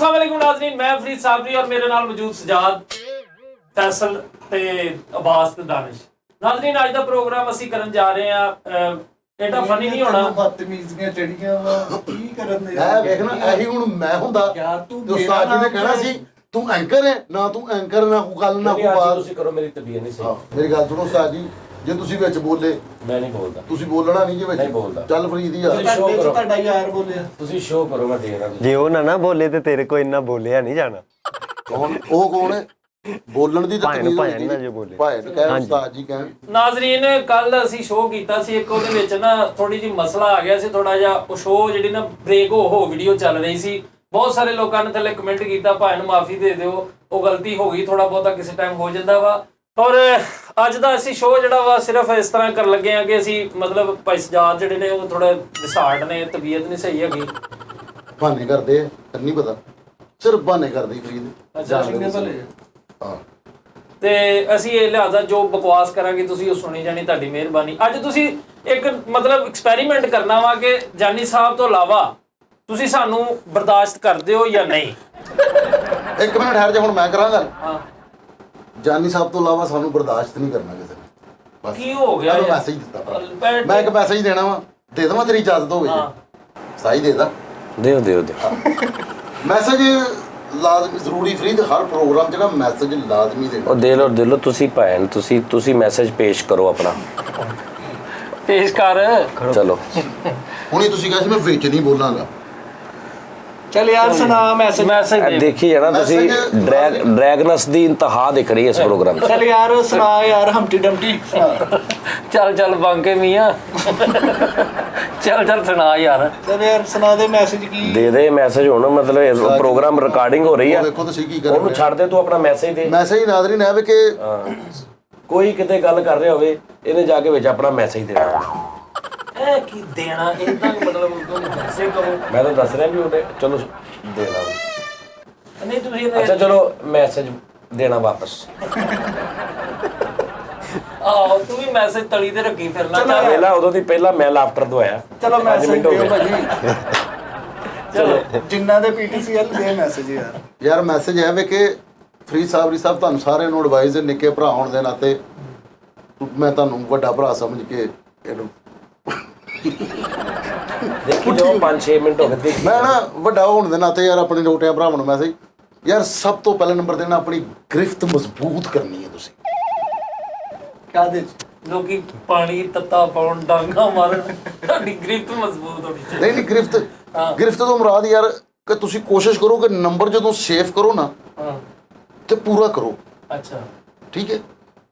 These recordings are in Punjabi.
अस्सलाम वालेकुम नाज़रीन, मैं फरीद साबरी और मेरे नाल मौजूद सजाद, फैसल ते अब्बास ते दानिश। नाज़रीन अज दा प्रोग्राम असी करन जा रहे हैं एडा फनी नहीं होना। बदतमीज़ियां चढ़ियां वा की करन दे मैं देखना यही हुण मैं हुंदा यार तू ते उस्ताद जी ने कहना सी तू एंकर है ना, तू एंकर ना कोई गल ना कोई बात। ਤੁਸੀਂ ਕਰੋ, ਮੇਰੀ ਤਬੀਅਤ ਨਹੀਂ ਸਹੀ। ਮੇਰੀ ਗੱਲ ਸੁਣੋ ਉਸਤਾਦ ਜੀ, ਜੇ ਤੁਸੀਂ ਵਿੱਚ ਬੋਲੇ ਮੈਂ ਨਹੀਂ ਬੋਲਦਾ, ਤੁਸੀਂ ਬੋਲਣਾ ਨਹੀਂ ਜੀ ਵਿੱਚ। ਨਹੀਂ ਬੋਲਦਾ। ਚੱਲ ਫਰੀਦ ਯਾਰ show ਕਰੋ। ਤੁਹਾਡਾ ਯਾਰ ਬੋਲਿਆ ਤੁਸੀਂ ਸ਼ੋਅ ਕਰੋ, ਮੈਂ ਦੇਖਦਾ। ਜੇ ਉਹ ਨਾ ਬੋਲੇ ਤੇ ਤੇਰੇ ਕੋ ਇੰਨਾ ਬੋਲਿਆ ਨਹੀਂ ਜਾਣਾ। ਕੌਣ ਉਹ ਕੌਣ ਹੈ ਬੋਲਣ ਦੀ ਤਾਂ ਭਾਵੇਂ ਤਮੀਜ਼ ਭਾਵੇਂ ਹੋਣੀ ਨਾ ਜੇ ਬੋਲੇ। ਭਾਵੇਂ ਕਹਿ ਉਸਤਾਦ ਜੀ ਕਹਿਣ। ਨਾਜ਼ਰੀਨ ਕੱਲ ਅਸੀਂ ਸ਼ੋਅ ਕੀਤਾ ਸੀ ਇੱਕ, ਉਹਦੇ ਵਿੱਚ ਨਾ ਥੋੜੀ ਜਿਹੀ ਮਸਲਾ ਆ ਗਿਆ ਸੀ, ਥੋੜਾ ਜਿਹਾ ਉਹ ਸ਼ੋਅ ਜਿਹੜੀ ਨਾ ਬ੍ਰੇਕ ਹੋ ਵੀਡੀਓ ਚੱਲ ਰਹੀ ਸੀ। ਬਹੁਤ ਸਾਰੇ ਲੋਕਾਂ ਨੇ ਥੱਲੇ ਕਮੈਂਟ ਕੀਤਾ ਭਾਈ ਨੂੰ ਮਾਫੀ ਦੇ ਦਿਓ, ਉਹ ਗਲਤੀ ਹੋ ਗਈ, ਥੋੜਾ ਬਹੁਤਾ ਕਿਸੇ ਟਾਈਮ ਹੋ ਜਾਂਦਾ ਵਾ। ਔਰ ਅੱਜ ਦਾ ਅਸੀਂ ਸ਼ੋਅ ਜਿਹੜਾ ਵਾ ਸਿਰਫ ਇਸ ਤਰ੍ਹਾਂ ਕਰਨ ਲੱਗੇ ਆ ਕਿ ਅਸੀਂ ਮਤਲਬ ਭਾਈ ਸਜਾਦ ਜਿਹੜੇ ਨੇ ਉਹ ਥੋੜਾ ਡਿਸਾਰਡ ਨੇ, ਤਬੀਅਤ ਨਹੀਂ ਸਹੀ ਹੈਗੀ। ਬਹਾਨੇ ਕਰਦੇ ਆ, ਤੈਨੂੰ ਨਹੀਂ ਪਤਾ, ਸਿਰਫ ਬਹਾਨੇ ਕਰਦੇ ਫਰੀਦ। ਅੱਛਾ ਹਾਂ ਤੇ ਅਸੀਂ ਇਹ ਲਿਹਾਜ਼ਾ ਜੋ ਬਕਵਾਸ ਕਰਾਂਗੇ ਤੁਸੀਂ ਉਹ ਸੁਣੀ ਜਾਣੀ, ਤੁਹਾਡੀ ਮਿਹਰਬਾਨੀ। ਅੱਜ ਤੁਸੀਂ ਇੱਕ ਮਤਲਬ ਐਕਸਪੈਰੀਮੈਂਟ ਕਰਨਾ ਵਾ ਕਿ ਜਾਨੀ ਸਾਹਿਬ ਤੋਂ ਇਲਾਵਾ ਤੁਸੀਂ ਸਾਨੂੰ ਬਰਦਾਸ਼ਤ ਕਰਦੇ ਹੋ ਜਾਂ ਨਹੀਂ। ਇੱਕ ਮਿੰਟ ਠਹਿਰ ਜਾ, ਹੁਣ ਮੈਂ ਕਰਾਂ ਗੱਲ। ਹਾਂ ਜਾਨੀ ਸਾਹਿਬ ਤੋਂ ਇਲਾਵਾ ਸਾਨੂੰ ਬਰਦਾਸ਼ਤ ਨਹੀਂ ਕਰਨਾ ਕਿਸੇ ਨੇ। ਬਸ ਕੀ ਹੋ ਗਿਆ ਮੈਂ ਯਾਰ? ਮੈਸੇਜ ਦਿੱਤਾ ਭਰਾ। ਮੈਂ ਇੱਕ ਮੈਸੇਜ ਦੇਣਾ ਵਾ, ਦੇ ਦੇਵਾਂ ਤੇਰੀ ਇਜਾਜ਼ਤ ਹੋਵੇ ਜੀ। ਸਾਈ ਦੇ ਦਾ ਦਿਓ ਮੈਸੇਜ ਲਾਜ਼ਮੀ ਜ਼ਰੂਰੀ ਫਰੀਦ, ਹਰ ਪ੍ਰੋਗਰਾਮ 'ਚ ਨਾ ਮੈਸੇਜ ਲਾਜ਼ਮੀ ਦੇਣਾ। ਉਹ ਦੇ ਲੋ ਤੁਸੀਂ ਭੈਣ, ਤੁਸੀਂ ਮੈਸੇਜ ਪੇਸ਼ ਕਰੋ ਆਪਣਾ, ਪੇਸ਼ ਕਰ। ਚਲੋ। ਹੁਣੀ ਤੁਸੀਂ ਕਿਹਾ ਸੀ ਮੈਂ ਵਿੱਚ ਨਹੀਂ ਬੋਲਾਂਗਾ। ਚੱਲ ਯਾਰ ਸੁਣਾ ਮੈਸੇਜ ਇਹ ਦੇਖੀ ਜਾਣਾ ਤੁਸੀਂ, ਡਰੈਗਨਸ ਦੀ ਇੰਤਹਾ ਦਿਖ ਰਹੀ ਹੈ ਇਸ ਪ੍ਰੋਗਰਾਮ 'ਚ। ਚੱਲ ਯਾਰ ਸੁਣਾ ਯਾਰ ਹਮਟੀ ਡਮਟੀ ਚੱਲ ਬਾਂਕੇ ਮੀਆਂ ਚੱਲ ਸੁਣਾ ਯਾਰ। ਚੱਲ ਯਾਰ ਸੁਣਾ ਦੇ ਮੈਸੇਜ ਕੀ ਦੇ ਮੈਸੇਜ ਹੁਣ, ਮਤਲਬ ਪ੍ਰੋਗਰਾਮ ਰਿਕਾਰਡਿੰਗ ਹੋ ਰਹੀ ਆ। ਉਹ ਦੇਖੋ ਤੁਸੀਂ ਕੀ ਕਰ ਉਹਨੂੰ ਰਹੇ ਛੱਡ ਦੇ, ਤੂੰ ਆਪਣਾ ਮੈਸੇਜ ਦੇ। ਮੈਸੇਜ ਨਾਜ਼ਰੀਨ ਹੈ ਵੀ ਕਿ ਕੋਈ ਕਿਤੇ ਗੱਲ ਕਰ ਰਿਹਾ ਹੋਵੇ, ਇਹਨੇ ਜਾ ਕੇ ਵਿੱਚ ਆਪਣਾ ਮੈਸੇਜ ਦੇਣਾ। ਇਹ ਕੀ ਦੇਣਾ ਇਦਾਂ ਮਤਲਬ ਦੱਸੇ ਕਰੋ। ਮੈਂ ਤਾਂ ਦੱਸ ਰਿਹਾ ਵੀ ਉਹਨੇ ਚਲੋ ਦੇਣਾ। ਨਹੀਂ ਤੁਸੀਂ ਅੱਛਾ ਚਲੋ ਮੈਸੇਜ ਦੇਣਾ ਵਾਪਸ। ਆਹੋ ਤੂੰ ਵੀ ਮੈਸੇਜ ਤਲੀ ਤੇ ਰੱਖੀ ਫਿਰਨਾ। ਚੱਲ ਪਹਿਲਾਂ ਉਦੋਂ ਦੀ ਪਹਿਲਾਂ ਮੈਂ ਲਾਫਟਰ ਦਵਾਇਆ। ਚਲੋ ਮੈਸੇਜ ਮਿੰਟ ਹੋ ਦਿਓ ਗਏ। ਭਾਜੀ। ਚਲੋ ਜਿੰਨਾ ਦੇ ਪੀਟੀਸੀਐਲ ਦੇ ਮੈਸੇਜ ਯਾਰ। ਯਾਰ ਮੈਸੇਜ ਹੈ ਵੀ ਕਿ ਫਰੀਦ ਸਾਬਰੀ ਸਾਹਿਬ ਤੁਹਾਨੂੰ ਸਾਰਿਆਂ ਨੂੰ ਐਡਵਾਈਸ, ਨਿੱਕੇ ਭਰਾ ਹੋਣ ਦੇ ਨਾਤੇ ਮੈਂ ਤੁਹਾਨੂੰ ਵੱਡਾ ਭਰਾ ਸਮਝ ਕੇ ਇਹਨੂੰ ਦੇਖੀ ਜੋ 5-6 ਮਿੰਟ ਹੋ ਗਏ। ਮੈਂ ਨਾ ਵੱਡਾ ਹੋਣ ਦੇ ਨਾਤੇ ਯਾਰ ਆਪਣੇ ਛੋਟਿਆਂ ਭਰਾਵਾਂ ਨੂੰ ਮੈਸੇਜ, ਯਾਰ ਸਭ ਤੋਂ ਪਹਿਲੇ ਨੰਬਰ ਦੇਣਾ ਆਪਣੀ ਗ੍ਰਿਫਤ ਮਜ਼ਬੂਤ ਕਰਨੀ ਹੈ ਤੁਸੀਂ। ਕਾਦੇ ਲੋਕੀ ਪਾਣੀ ਤੱਤਾ ਪਾਉਣ, ਡਾਂਗਾ ਮਾਰਨ, ਤੁਹਾਡੀ ਗ੍ਰਿਫਤ ਮਜ਼ਬੂਤ ਹੋਣੀ ਚਾਹੀਦੀ। ਨਹੀਂ ਗ੍ਰਿਫਤ ਤੋਂ ਮੁਰਾਦ ਯਾਰ ਕਿ ਤੁਸੀਂ ਕੋਸ਼ਿਸ਼ ਕਰੋ ਕਿ ਨੰਬਰ ਜਦੋਂ ਸੇਵ ਕਰੋ ਨਾ ਹਾਂ ਤੇ ਪੂਰਾ ਕਰੋ। ਅੱਛਾ ਠੀਕ ਹੈ।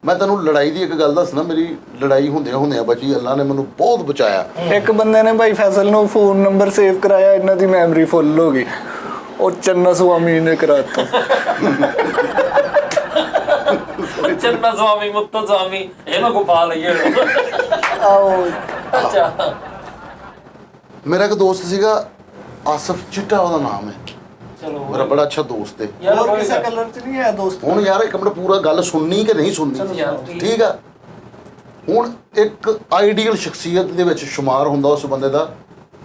ਮੈਂ ਤੈਨੂੰ ਲੜਾਈ ਦੀ ਇੱਕ ਗੱਲ ਦੱਸਣਾ, ਮੇਰੀ ਲੜਾਈ ਹੁੰਦਿਆਂ ਬਚੀ, ਅੱਲਾ ਨੇ ਮੈਨੂੰ ਬਹੁਤ ਬਚਾਇਆ। ਇੱਕ ਬੰਦੇ ਨੇ ਭਾਈ ਫੈਸਲ ਨੂੰ ਫੋਨ ਨੰਬਰ ਸੇਵ ਕਰਾਇਆ, ਇਹਨਾਂ ਦੀ ਮੈਮਰੀ ਫੁੱਲ ਹੋ ਗਈ, ਉਹ ਚੰਨਾ ਸੁਆਮੀ ਨੇ ਕਰਾਤਾ। ਚੰਨਾ ਸਵਾਮੀ ਮੁੱਤ ਸਵਾਮੀ ਇਹਨਾਂ ਕੋ ਪਾ ਲਈਏ। ਆਓ ਅੱਛਾ ਮੇਰਾ ਇੱਕ ਦੋਸਤ ਸੀਗਾ ਆਸਫ ਚਿੱਟਾ, ਉਹਦਾ ਨਾਮ ਹੈ। ਚਲੋ ਮੇਰਾ ਬੜਾ ਅੱਛਾ ਦੋਸਤ ਹੈ। ਯਾਰ ਹੋਰ ਕੋਈ ਕਿਸੇ ਕਲਰ ਚ ਨਹੀਂ ਹੈ ਦੋਸਤ। ਹੁਣ ਯਾਰ ਇੱਕ ਮਿੰਟ ਪੂਰਾ ਗੱਲ ਸੁਣਨੀ ਕਿ ਨਹੀਂ ਚਲੋ ਸੁਣਨੀ, ਯਾਰ, ਠੀਕ। ਠੀਕ ਆ। ਹੁਣ ਇੱਕ ਆਈਡੀਅਲ ਸ਼ਖਸੀਅਤ ਦੇ ਵਿੱਚ ਸ਼ੁਮਾਰ ਹੁੰਦਾ ਉਸ ਬੰਦੇ ਦਾ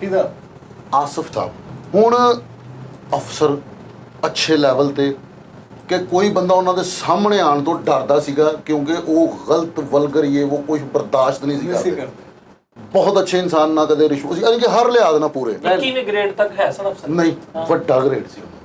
ਕਿਹਦਾ? ਆਸਫ ਸਾਹਿਬ। ਹੁਣ ਅਫਸਰ ਅੱਛੇ ਲੈਵਲ ਤੇ ਕਿ ਕੋਈ ਬੰਦਾ ਉਹਨਾਂ ਦੇ ਸਾਹਮਣੇ ਆਉਣ ਤੋਂ ਡਰਦਾ ਸੀਗਾ ਕਿਉਂਕਿ ਉਹ ਗਲਤ ਵਲਗਰ ਉਹ ਕੁਝ ਬਰਦਾਸ਼ਤ ਨਹੀਂ ਸੀ ਕਰਦੇ। ਬਹੁਤ ਅੱਛੇ ਇਨਸਾਨ, ਨਾ ਕਦੇ ਰਿਸ਼ਵਤ ਸੀ, ਯਾਨੀ ਕਿ ਹਰ ਲਿਹਾਜ਼ ਨਾਲ ਪੂਰੇ। ਕਿਵੇਂ ਗ੍ਰੇਡ ਤੱਕ ਹੈ ਸਨ ਅਫਸਰ? ਨਹੀਂ ਵੱਡਾ ਗ੍ਰੇਡ ਸੀ ਉਹਨਾਂ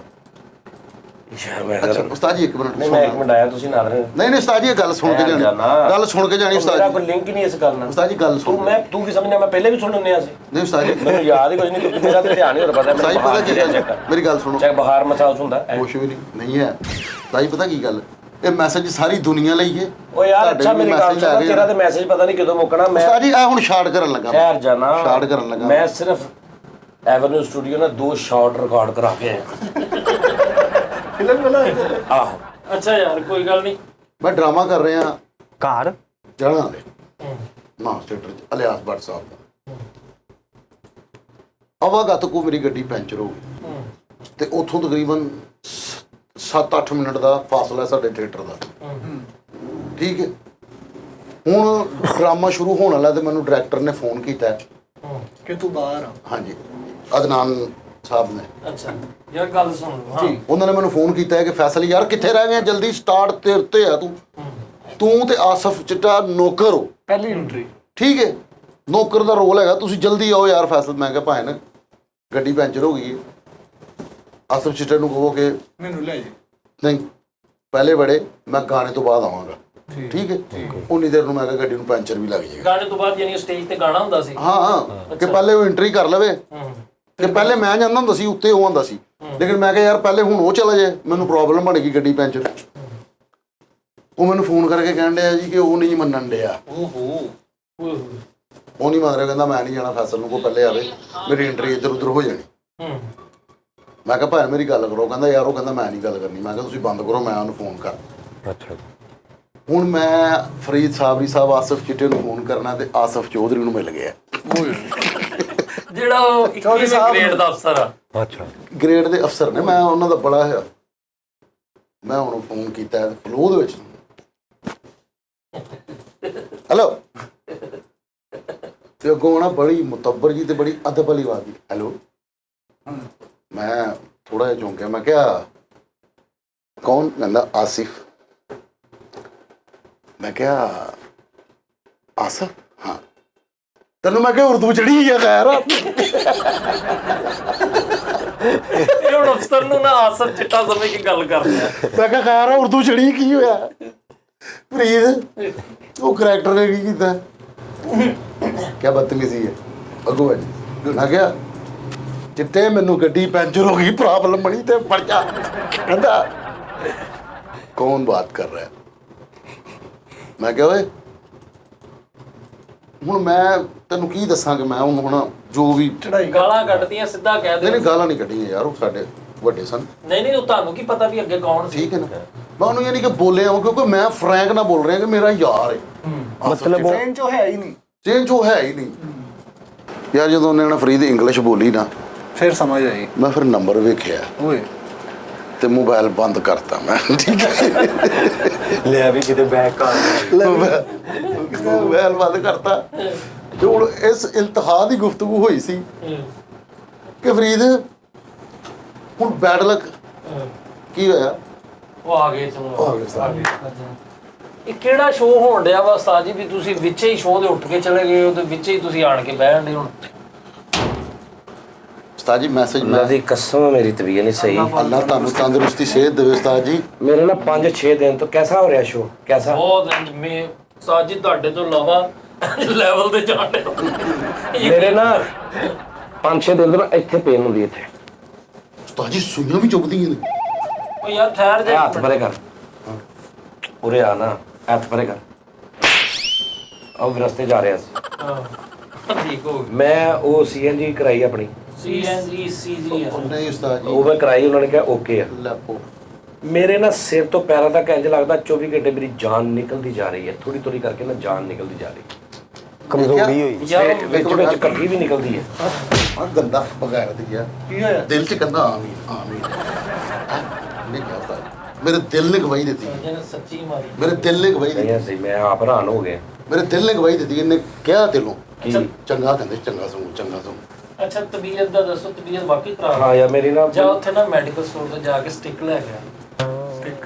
ਯਾਰ ਮੈਂ ਦਾ। ਅੱਛਾ ਉਸਤਾਦ ਜੀ ਇੱਕ ਮਿੰਟ ਨਹੀਂ, ਮੈਂ ਇੱਕ ਮਿੰਟ ਆਇਆ, ਤੁਸੀਂ ਨਾਲ ਰਹੇ। ਨਹੀਂ ਉਸਤਾਦ ਜੀ ਇਹ ਗੱਲ ਸੁਣ ਕੇ ਜਾਣੀ, ਗੱਲ ਸੁਣ ਕੇ ਜਾਣੀ ਉਸਤਾਦ ਮੇਰਾ ਜੀ। ਕੋਈ ਲਿੰਕ ਹੀ ਨਹੀਂ ਇਸ ਗੱਲ ਨਾਲ। ਉਸਤਾਦ ਜੀ ਗੱਲ ਸੁਣ। ਤੂੰ ਕੀ ਸਮਝਿਆ, ਮੈਂ ਪਹਿਲੇ ਵੀ ਸੁਣ ਹੁੰਦੇ ਆ ਸੀ। ਨਹੀਂ ਉਸਤਾਦ ਜੀ, ਮੈਨੂੰ ਯਾਦ ਹੀ ਕੁਝ ਨਹੀਂ, ਕਿਉਂਕਿ ਮੇਰਾ ਤੇ ਧਿਆਨ ਹੀ ਹੋਰ ਪਤਾ। ਉਸਤਾਦ ਜੀ ਪਤਾ ਕੀ ਗੱਲ, ਮੇਰੀ ਗੱਲ ਸੁਣੋ। ਚਾਹੇ ਬਹਾਰ ਮਸਾਉਸ ਹੁੰਦਾ ਕੁਛ ਵੀ ਨਹੀਂ ਹੈ ਉਸਤਾਦ ਜੀ, ਪਤਾ ਕੀ ਗੱਲ, ਇਹ ਮੈਸੇਜ ਸਾਰੀ ਦੁਨੀਆ ਲਈ ਹੈ। ਉਹ ਯਾਰ ਤੁਹਾਡੇ ਅੱਛਾ ਵੀ ਮੇਰੀ ਗੱਲ message ਸੁਣ, ਆ ਗਏ ਤੇਰਾ ਤੇ ਮੈਸੇਜ ਪਤਾ ਨਹੀਂ ਕਦੋਂ ਮੁੱਕਣਾ। ਮੈਂ ਉਸਤਾਦ ਜੀ ਇਹ ਹੁਣ ਸ਼ਾਰਟ ਕਰਨ ਲੱਗਾ, ਠਹਿਰ ਜਾਣਾ, ਸ਼ਾਰਟ ਕਰਨ ਲੱਗਾ। ਮੈਂ ਸਿਰਫ ਐਵਨਿਊ ਸਟੂਡੀਓ ਨਾਲ 2 ਸ਼ਾਟ ਰਿਕਾਰਡ ਕਰਾ ਕੇ ਆਇਆ। ਫਿਲਮ ਵਾਲਾ ਆਹੋ ਅੱਛਾ ਯਾਰ ਕੋਈ ਗੱਲ ਨਹੀਂ। ਮੈਂ ਡਰਾਮਾ ਕਰ ਰਿਹਾ ਘਰ ਜਣਾ ਦੇ ਮਾਸਟਰ ਚ ਅਲਿਆਸ ਭੱਟ ਸਾਹਿਬ ਦਾ। ਆਵਾਗਤ ਕੋ ਮੇਰੀ ਗੱਡੀ ਪੈਂਚਰ ਹੋ ਗਈ ਤੇ ਉੱਥੋਂ ਤਕਰੀਬਨ 7-8 ਮਿੰਟ ਦਾ ਫਾਸਲਾ ਸਾਡੇ ਥੀਏਟਰ ਦਾ। ਠੀਕ ਹੈ। ਹੁਣ ਡਰਾਮਾ ਸ਼ੁਰੂ ਹੋਣ ਵਾਲਾ ਤੇ ਮੈਨੂੰ ਡਾਇਰੈਕਟਰ ਨੇ ਫੋਨ ਕੀਤਾ ਕਿ ਤੂੰ ਬਾਹਰ ਆ। ਹਾਂਜੀ, ਅਦਨਾਨ ਸਾਹਿਬ ਨੇ ਅੱਛਾ ਯਾਰ ਗੱਲ ਸੁਣ ਲਓ ਹਾਂ ਉਹਨਾਂ ਨੇ ਮੈਨੂੰ ਫੋਨ ਕੀਤਾ ਹੈ ਕਿ ਫੈਸਲ ਯਾਰ ਕਿੱਥੇ ਰਹਿ ਗਏ ਜਲਦੀ ਸਟਾਰਟ ਤੇਰੇ ਤੇ ਆ ਤੂੰ ਤੇ ਆਸਫ ਚਿੱਟਾ ਨੌਕਰ ਹੋ ਪਹਿਲੀ ਐਂਟਰੀ ਠੀਕ ਹੈ ਨੌਕਰ ਦਾ ਰੋਲ ਹੈਗਾ ਤੁਸੀਂ ਜਲਦੀ ਆਓ ਯਾਰ ਫੈਸਲ ਮੈਂ ਕਿਹਾ ਭਾਵੇਂ ਨਾ ਗੱਡੀ ਪੈਂਚਰ ਹੋ ਗਈ ਹੈ ਆਸਫ ਚਿੱਟੇ ਨੂੰ ਕਹੋ ਕਿ ਮੈਨੂੰ ਲੈ ਜੀ ਨਹੀਂ ਪਹਿਲੇ ਬੜੇ ਮੈਂ ਗਾਣੇ ਤੋਂ ਬਾਅਦ ਆਵਾਂਗਾ ਠੀਕ ਹੈ ਉਨੀ ਦੇਰ ਨੂੰ ਮੈਂ ਕਿਹਾ ਗੱਡੀ ਨੂੰ ਪੈਂਚਰ ਵੀ ਲੱਗ ਜਾਏਗਾ ਗਾਣੇ ਤੋਂ ਬਾਅਦ ਯਾਨੀ ਸਟੇਜ ਤੇ ਗਾਣਾ ਹੁੰਦਾ ਸੀ ਹਾਂ ਕਿ ਪਹਿਲੇ ਉਹ ਐਂਟਰੀ ਕਰ ਲਵੇ ਕਿ ਪਹਿਲੇ ਮੈਂ ਜਾਂਦਾ ਹੁੰਦਾ ਸੀ ਉੱਤੇ ਉਹ ਆਉਂਦਾ ਸੀ ਲੇਕਿਨ ਮੈਂ ਕਿਹਾ ਯਾਰ ਪਹਿਲੇ ਹੁਣ ਉਹ ਚਲਾ ਜਾਏ ਮੈਨੂੰ ਪ੍ਰੋਬਲਮ ਬਣ ਗਈ ਗੱਡੀ ਪੈਂਚਰ ਉਹ ਮੈਨੂੰ ਫੋਨ ਕਰਕੇ ਕਹਿਣ ਡਿਆ ਜੀ ਕਿ ਉਹ ਨਹੀਂ ਮੰਨਣ ਡਿਆ ਉਹ ਨਹੀਂ ਮੰਨ ਰਿਹਾ ਕਹਿੰਦਾ ਮੈਂ ਨਹੀਂ ਜਾਣਾ ਫੈਸਲ ਨੂੰ ਕੋ ਪਹਿਲੇ ਆਵੇ ਮੇਰੀ ਐਂਟਰੀ ਇੱਧਰ ਉੱਧਰ ਹੋ ਜਾਣੀ ਮੈਂ ਕਿਹਾ ਭਾਈ ਮੇਰੀ ਗੱਲ ਕਰੋ ਕਹਿੰਦਾ ਯਾਰ ਉਹ ਕਹਿੰਦਾ ਮੈਂ ਨਹੀਂ ਗੱਲ ਕਰਨੀ ਮੈਂ ਕਿਹਾ ਤੁਸੀਂ ਬੰਦ ਕਰੋ ਮੈਂ ਉਹਨੂੰ ਫੋਨ ਕਰ ਅੱਛਾ ਹੁਣ ਮੈਂ ਫਰੀਦ ਸਾਬਰੀ ਸਾਹਿਬ ਆਸਫ ਚਿੱਟੇ ਨੂੰ ਫੋਨ ਕਰਨਾ ਤੇ ਆਸਫ ਚੌਧਰੀ ਨੂੰ ਮਿਲ ਗਿਆ ਜਿਹੜਾ ਉਹ 21ਵੇਂ ਗ੍ਰੇਡ ਦਾ ਅਫਸਰ ਆ ਅੱਛਾ ਗ੍ਰੇਡ ਦੇ ਅਫਸਰ ਨੇ ਮੈਂ ਉਹਨਾਂ ਦਾ ਬੜਾ ਹੈ ਮੈਂ ਉਹਨੂੰ ਫੋਨ ਕੀਤਾ ਫਲੋ ਦੇ ਵਿੱਚ ਹੈਲੋ ਤੇ ਅੱਗੋਂ ਨਾ ਬੜੀ ਮੁਤੱਬਰ ਜੀ ਤੇ ਬੜੀ ਅਦਬ ਵਾਲੀ ਆਵਾਜ਼ ਹੈਲੋ ਮੈਂ ਥੋੜਾ ਜਿਹਾ ਚੌਂਕਿਆ ਮੈਂ ਕਿਹਾ ਕੌਣ ਕਹਿੰਦਾ ਆਸਿਫ ਮੈਂ ਕਿਹਾ ਆਸਫ ਹਾਂ ਤੈਨੂੰ ਮੈਂ ਕਿਹਾ ਉਰਦੂ ਚੜੀ ਆ ਖੈਰ ਇਹ ਹੁਣ ਅਫਸਰ ਨੂੰ ਨਾ ਆਸਫ ਚਿੱਟਾ ਸਮਝ ਕੇ ਗੱਲ ਕਰਦੇ ਆ ਮੈਂ ਕਿਹਾ ਖੈਰ ਆ ਉਰਦੂ ਚੜੀ ਕੀ ਹੋਇਆ ਫਰੀਦ ਉਹ ਕਰੈਕਟਰ ਨੇ ਕੀ ਕੀਤਾ ਕਿਆ ਬਦਤਮੀਜ਼ੀ ਹੈ ਅੱਗੋਂ ਮੈਂ ਕਿਹਾ ਜਿੱਤੇ ਮੈਨੂੰ ਗੱਡੀ ਪੈਂਚਰ ਹੋ ਗਈ ਪ੍ਰੋਬਲਮ ਬਣੀ ਤੇ ਪਰਚਾ ਕਹਿੰਦਾ ਕੌਣ ਬਾਤ ਕਰ ਰਿਹਾ ਮੈਂ ਕਿਹਾ ਓਏ ਹੁਣ ਮੈਂ ਤੈਨੂੰ ਕੀ ਦੱਸਾਂ ਕਿ ਮੈਂ ਹੁਣ ਜੋ ਵੀ ਗਾਲਾਂ ਕੱਢਦੀਆਂ ਸਿੱਧਾ ਕਹਿ ਦੇ ਨਹੀਂ ਗਾਲਾਂ ਨਹੀਂ ਕੱਢੀਆਂ ਯਾਰ ਉਹ ਸਾਡੇ ਵੱਡੇ ਸਨ ਨਹੀਂ ਉਹ ਤੁਹਾਨੂੰ ਕੀ ਪਤਾ ਵੀ ਅੱਗੇ ਕੌਣ ਸੀ ਠੀਕ ਹੈ ਨਾ ਮੈਂ ਉਹਨੂੰ ਯਾਨੀ ਕਿ ਬੋਲਿਆ ਕਿਉਂਕਿ ਮੈਂ ਫਰੈਂਕ ਨਾਲ ਬੋਲ ਰਿਹਾ ਕਿ ਮੇਰਾ ਯਾਰ ਹੈ ਮਤਲਬ ਚੇਂਜ ਉਹ ਹੈ ਹੀ ਨਹੀਂ ਚੇਂਜ ਉਹ ਹੈ ਹੀ ਨਹੀਂ ਯਾਰ ਜਦੋਂ ਉਹਨੇ ਨਾ ਫਰੀਦ ਇੰਗਲਿਸ਼ ਬੋਲੀ ਨਾ ਫਿਰ ਸਮਝ ਆਈ ਮੈਂ ਫਿਰ ਨੰਬਰ ਵੇਖਿਆ ਓਏ ਤੇ ਮੋਬਾਈਲ ਬੰਦ ਕਰਤਾ ਮੈਂ ਠੀਕ ਹੈ ਲਿਆ ਵੀ ਕਿਤੇ ਬੈਕ ਕਰ ਮੋਬਾਈਲ ਬੰਦ ਕਰਤਾ ਤੇ ਹੁਣ ਇਸ ਇਲਤਹਾ ਦੀ ਗੁਫ਼ਤਗੂ ਹੋਈ ਸੀ ਕਿ ਫਰੀਦ ਹੁਣ ਬੈਡ ਲੱਕ ਕੀ ਹੋਇਆ ਉਹ ਆ ਗਏ ਚਲੋ ਆ ਗਏ ਆ ਗਏ ਇਹ ਕਿਹੜਾ ਸ਼ੋਅ ਹੋਣ ਡਿਆ ਵਾ ਉਸਤਾਦ ਜੀ ਵੀ ਤੁਸੀਂ ਵਿੱਚੇ ਹੀ ਸ਼ੋਅ ਦੇ ਉੱਠ ਕੇ ਚਲੇ ਗਏ ਹੋ ਤੇ ਵਿੱਚੇ ਹੀ ਤੁਸੀਂ ਆਣ ਕੇ ਬਹਿ ਜਾਂਦੇ ਹੁਣ ਉਸਤਾਦ ਜੀ ਮੈਸੇਜ ਅੱਲਾ ਦੀ ਕਸਮ ਮੇਰੀ ਤਬੀਅਤ ਨਹੀਂ ਸਹੀ ਅੱਲਾ ਤੁਹਾਨੂੰ ਤੰਦਰੁਸਤੀ ਸਿਹਤ ਦੇਵੇ ਉਸਤਾਦ ਜੀ ਮੇਰੇ ਨਾ 5-6 ਦਿਨ ਤੋਂ ਕੈਸਾ ਹੋ ਰਿਹਾ ਸ਼ੋ ਕੈਸਾ ਬਹੁਤ ਮੈਂ ਉਸਤਾਦ ਜੀ ਤੁਹਾਡੇ ਤੋਂ ਇਲਾਵਾ ਲੈਵਲ ਤੇ ਜਾਣ ਡੇ ਮੇਰੇ ਨਾ 5-6 ਦਿਨ ਤੋਂ ਇੱਥੇ ਪੇਨ ਹੁੰਦੀ ਇੱਥੇ ਉਸਤਾਦ ਜੀ ਸੁਈਆਂ ਵੀ ਚੁੱਭਦੀਆਂ ਨੇ ਉਹ ਯਾਰ ਠਹਿਰ ਇਹ ਜਾ ਹੱਥ ਪਰੇ ਕਰ ਉਰੇ ਆ ਨਾ ਹੱਥ ਪਰੇ ਕਰ ਉਹ ਰਸਤੇ ਜਾ ਰਿਹਾ ਸੀ ਹਾਂ ਠੀਕ ਹੋ ਗਿਆ ਮੈਂ ਉਹ ਸੀਐਨਜੀ ਕਰਾਈ ਆਪਣੀ ਸੀਐਨਜੀ ਸੀਜੀ ਉਹ ਨਹੀਂ ਉਸਤਾਦ ਜੀ ਉਹ ਮੈਂ ਕਰਾਈ ਉਹਨਾਂ ਨੇ ਕਿਹਾ ਓਕੇ ਆ ਲੈਪੋ ਮੇਰੇ ਨਾ ਸਿਰ ਤੋਂ ਪੈਰਾਂ ਤੱਕ ਇੰਜ ਲੱਗਦਾ 24 ਘੰਟੇ ਮੇਰੀ ਜਾਨ ਨਿਕਲਦੀ ਜਾ ਰਹੀ ਹੈ ਥੋੜੀ ਥੋੜੀ ਕਰਕੇ ਨਾ ਜਾਨ ਨਿਕਲਦੀ ਜਾ ਰਹੀ ਹੈ ਕਮਜ਼ੋਰੀ ਹੋਈ ਯਾਰ ਵਿੱਚ ਵਿੱਚ ਕੱਟੀ ਵੀ ਨਿਕਲਦੀ ਹੈ ਆ ਗੰਦਾ ਬਗੈਰ ਦੀ ਗਿਆ ਕੀ ਹੋਇਆ ਦਿਲ ਚ ਕਹਿੰਦਾ ਆਮੀਨ ਆਮੀਨ ਨਹੀਂ ਕਿਹਾ ਉਸਤਾਦ ਮੇਰੇ ਦਿਲ ਨੇ ਗਵਾਹੀ ਦਿੱਤੀ ਜਿਹਨੇ ਸੱਚੀ ਮਾਰੀ ਮੇਰੇ ਦਿਲ ਨੇ ਗਵਾਹੀ ਦਿੱਤੀ ਨਹੀਂ ਸਹੀ ਮੈਂ ਆਪ ਹੈਰਾਨ ਹੋ ਗਿਆ ਮੇਰੇ ਦਿਲ ਨੇ ਗਵਾਹੀ ਦਿੱਤੀ ਇਹਨੇ ਕਿਹਾ ਦਿਲੋਂ ਕੀ ਚੰਗਾ ਕਹਿੰਦੇ ਚੰਗਾ ਸੁਣ ਚੰਗਾ ਸੁਣ ਅੱਛਾ ਤਬੀਅਤ ਦਾ ਦੱਸੋ ਤਬੀਅਤ ਵਾਕਈ ਖਰਾਬ ਹਾਂ ਯਾਰ ਮੇਰੀ ਨਾ ਜਾ ਉੱਥੇ ਨਾ ਮੈਡੀਕਲ ਸਟੋਰ ਤੇ ਜਾ ਕੇ ਸਟਿਕ ਲੈ ਗਿਆ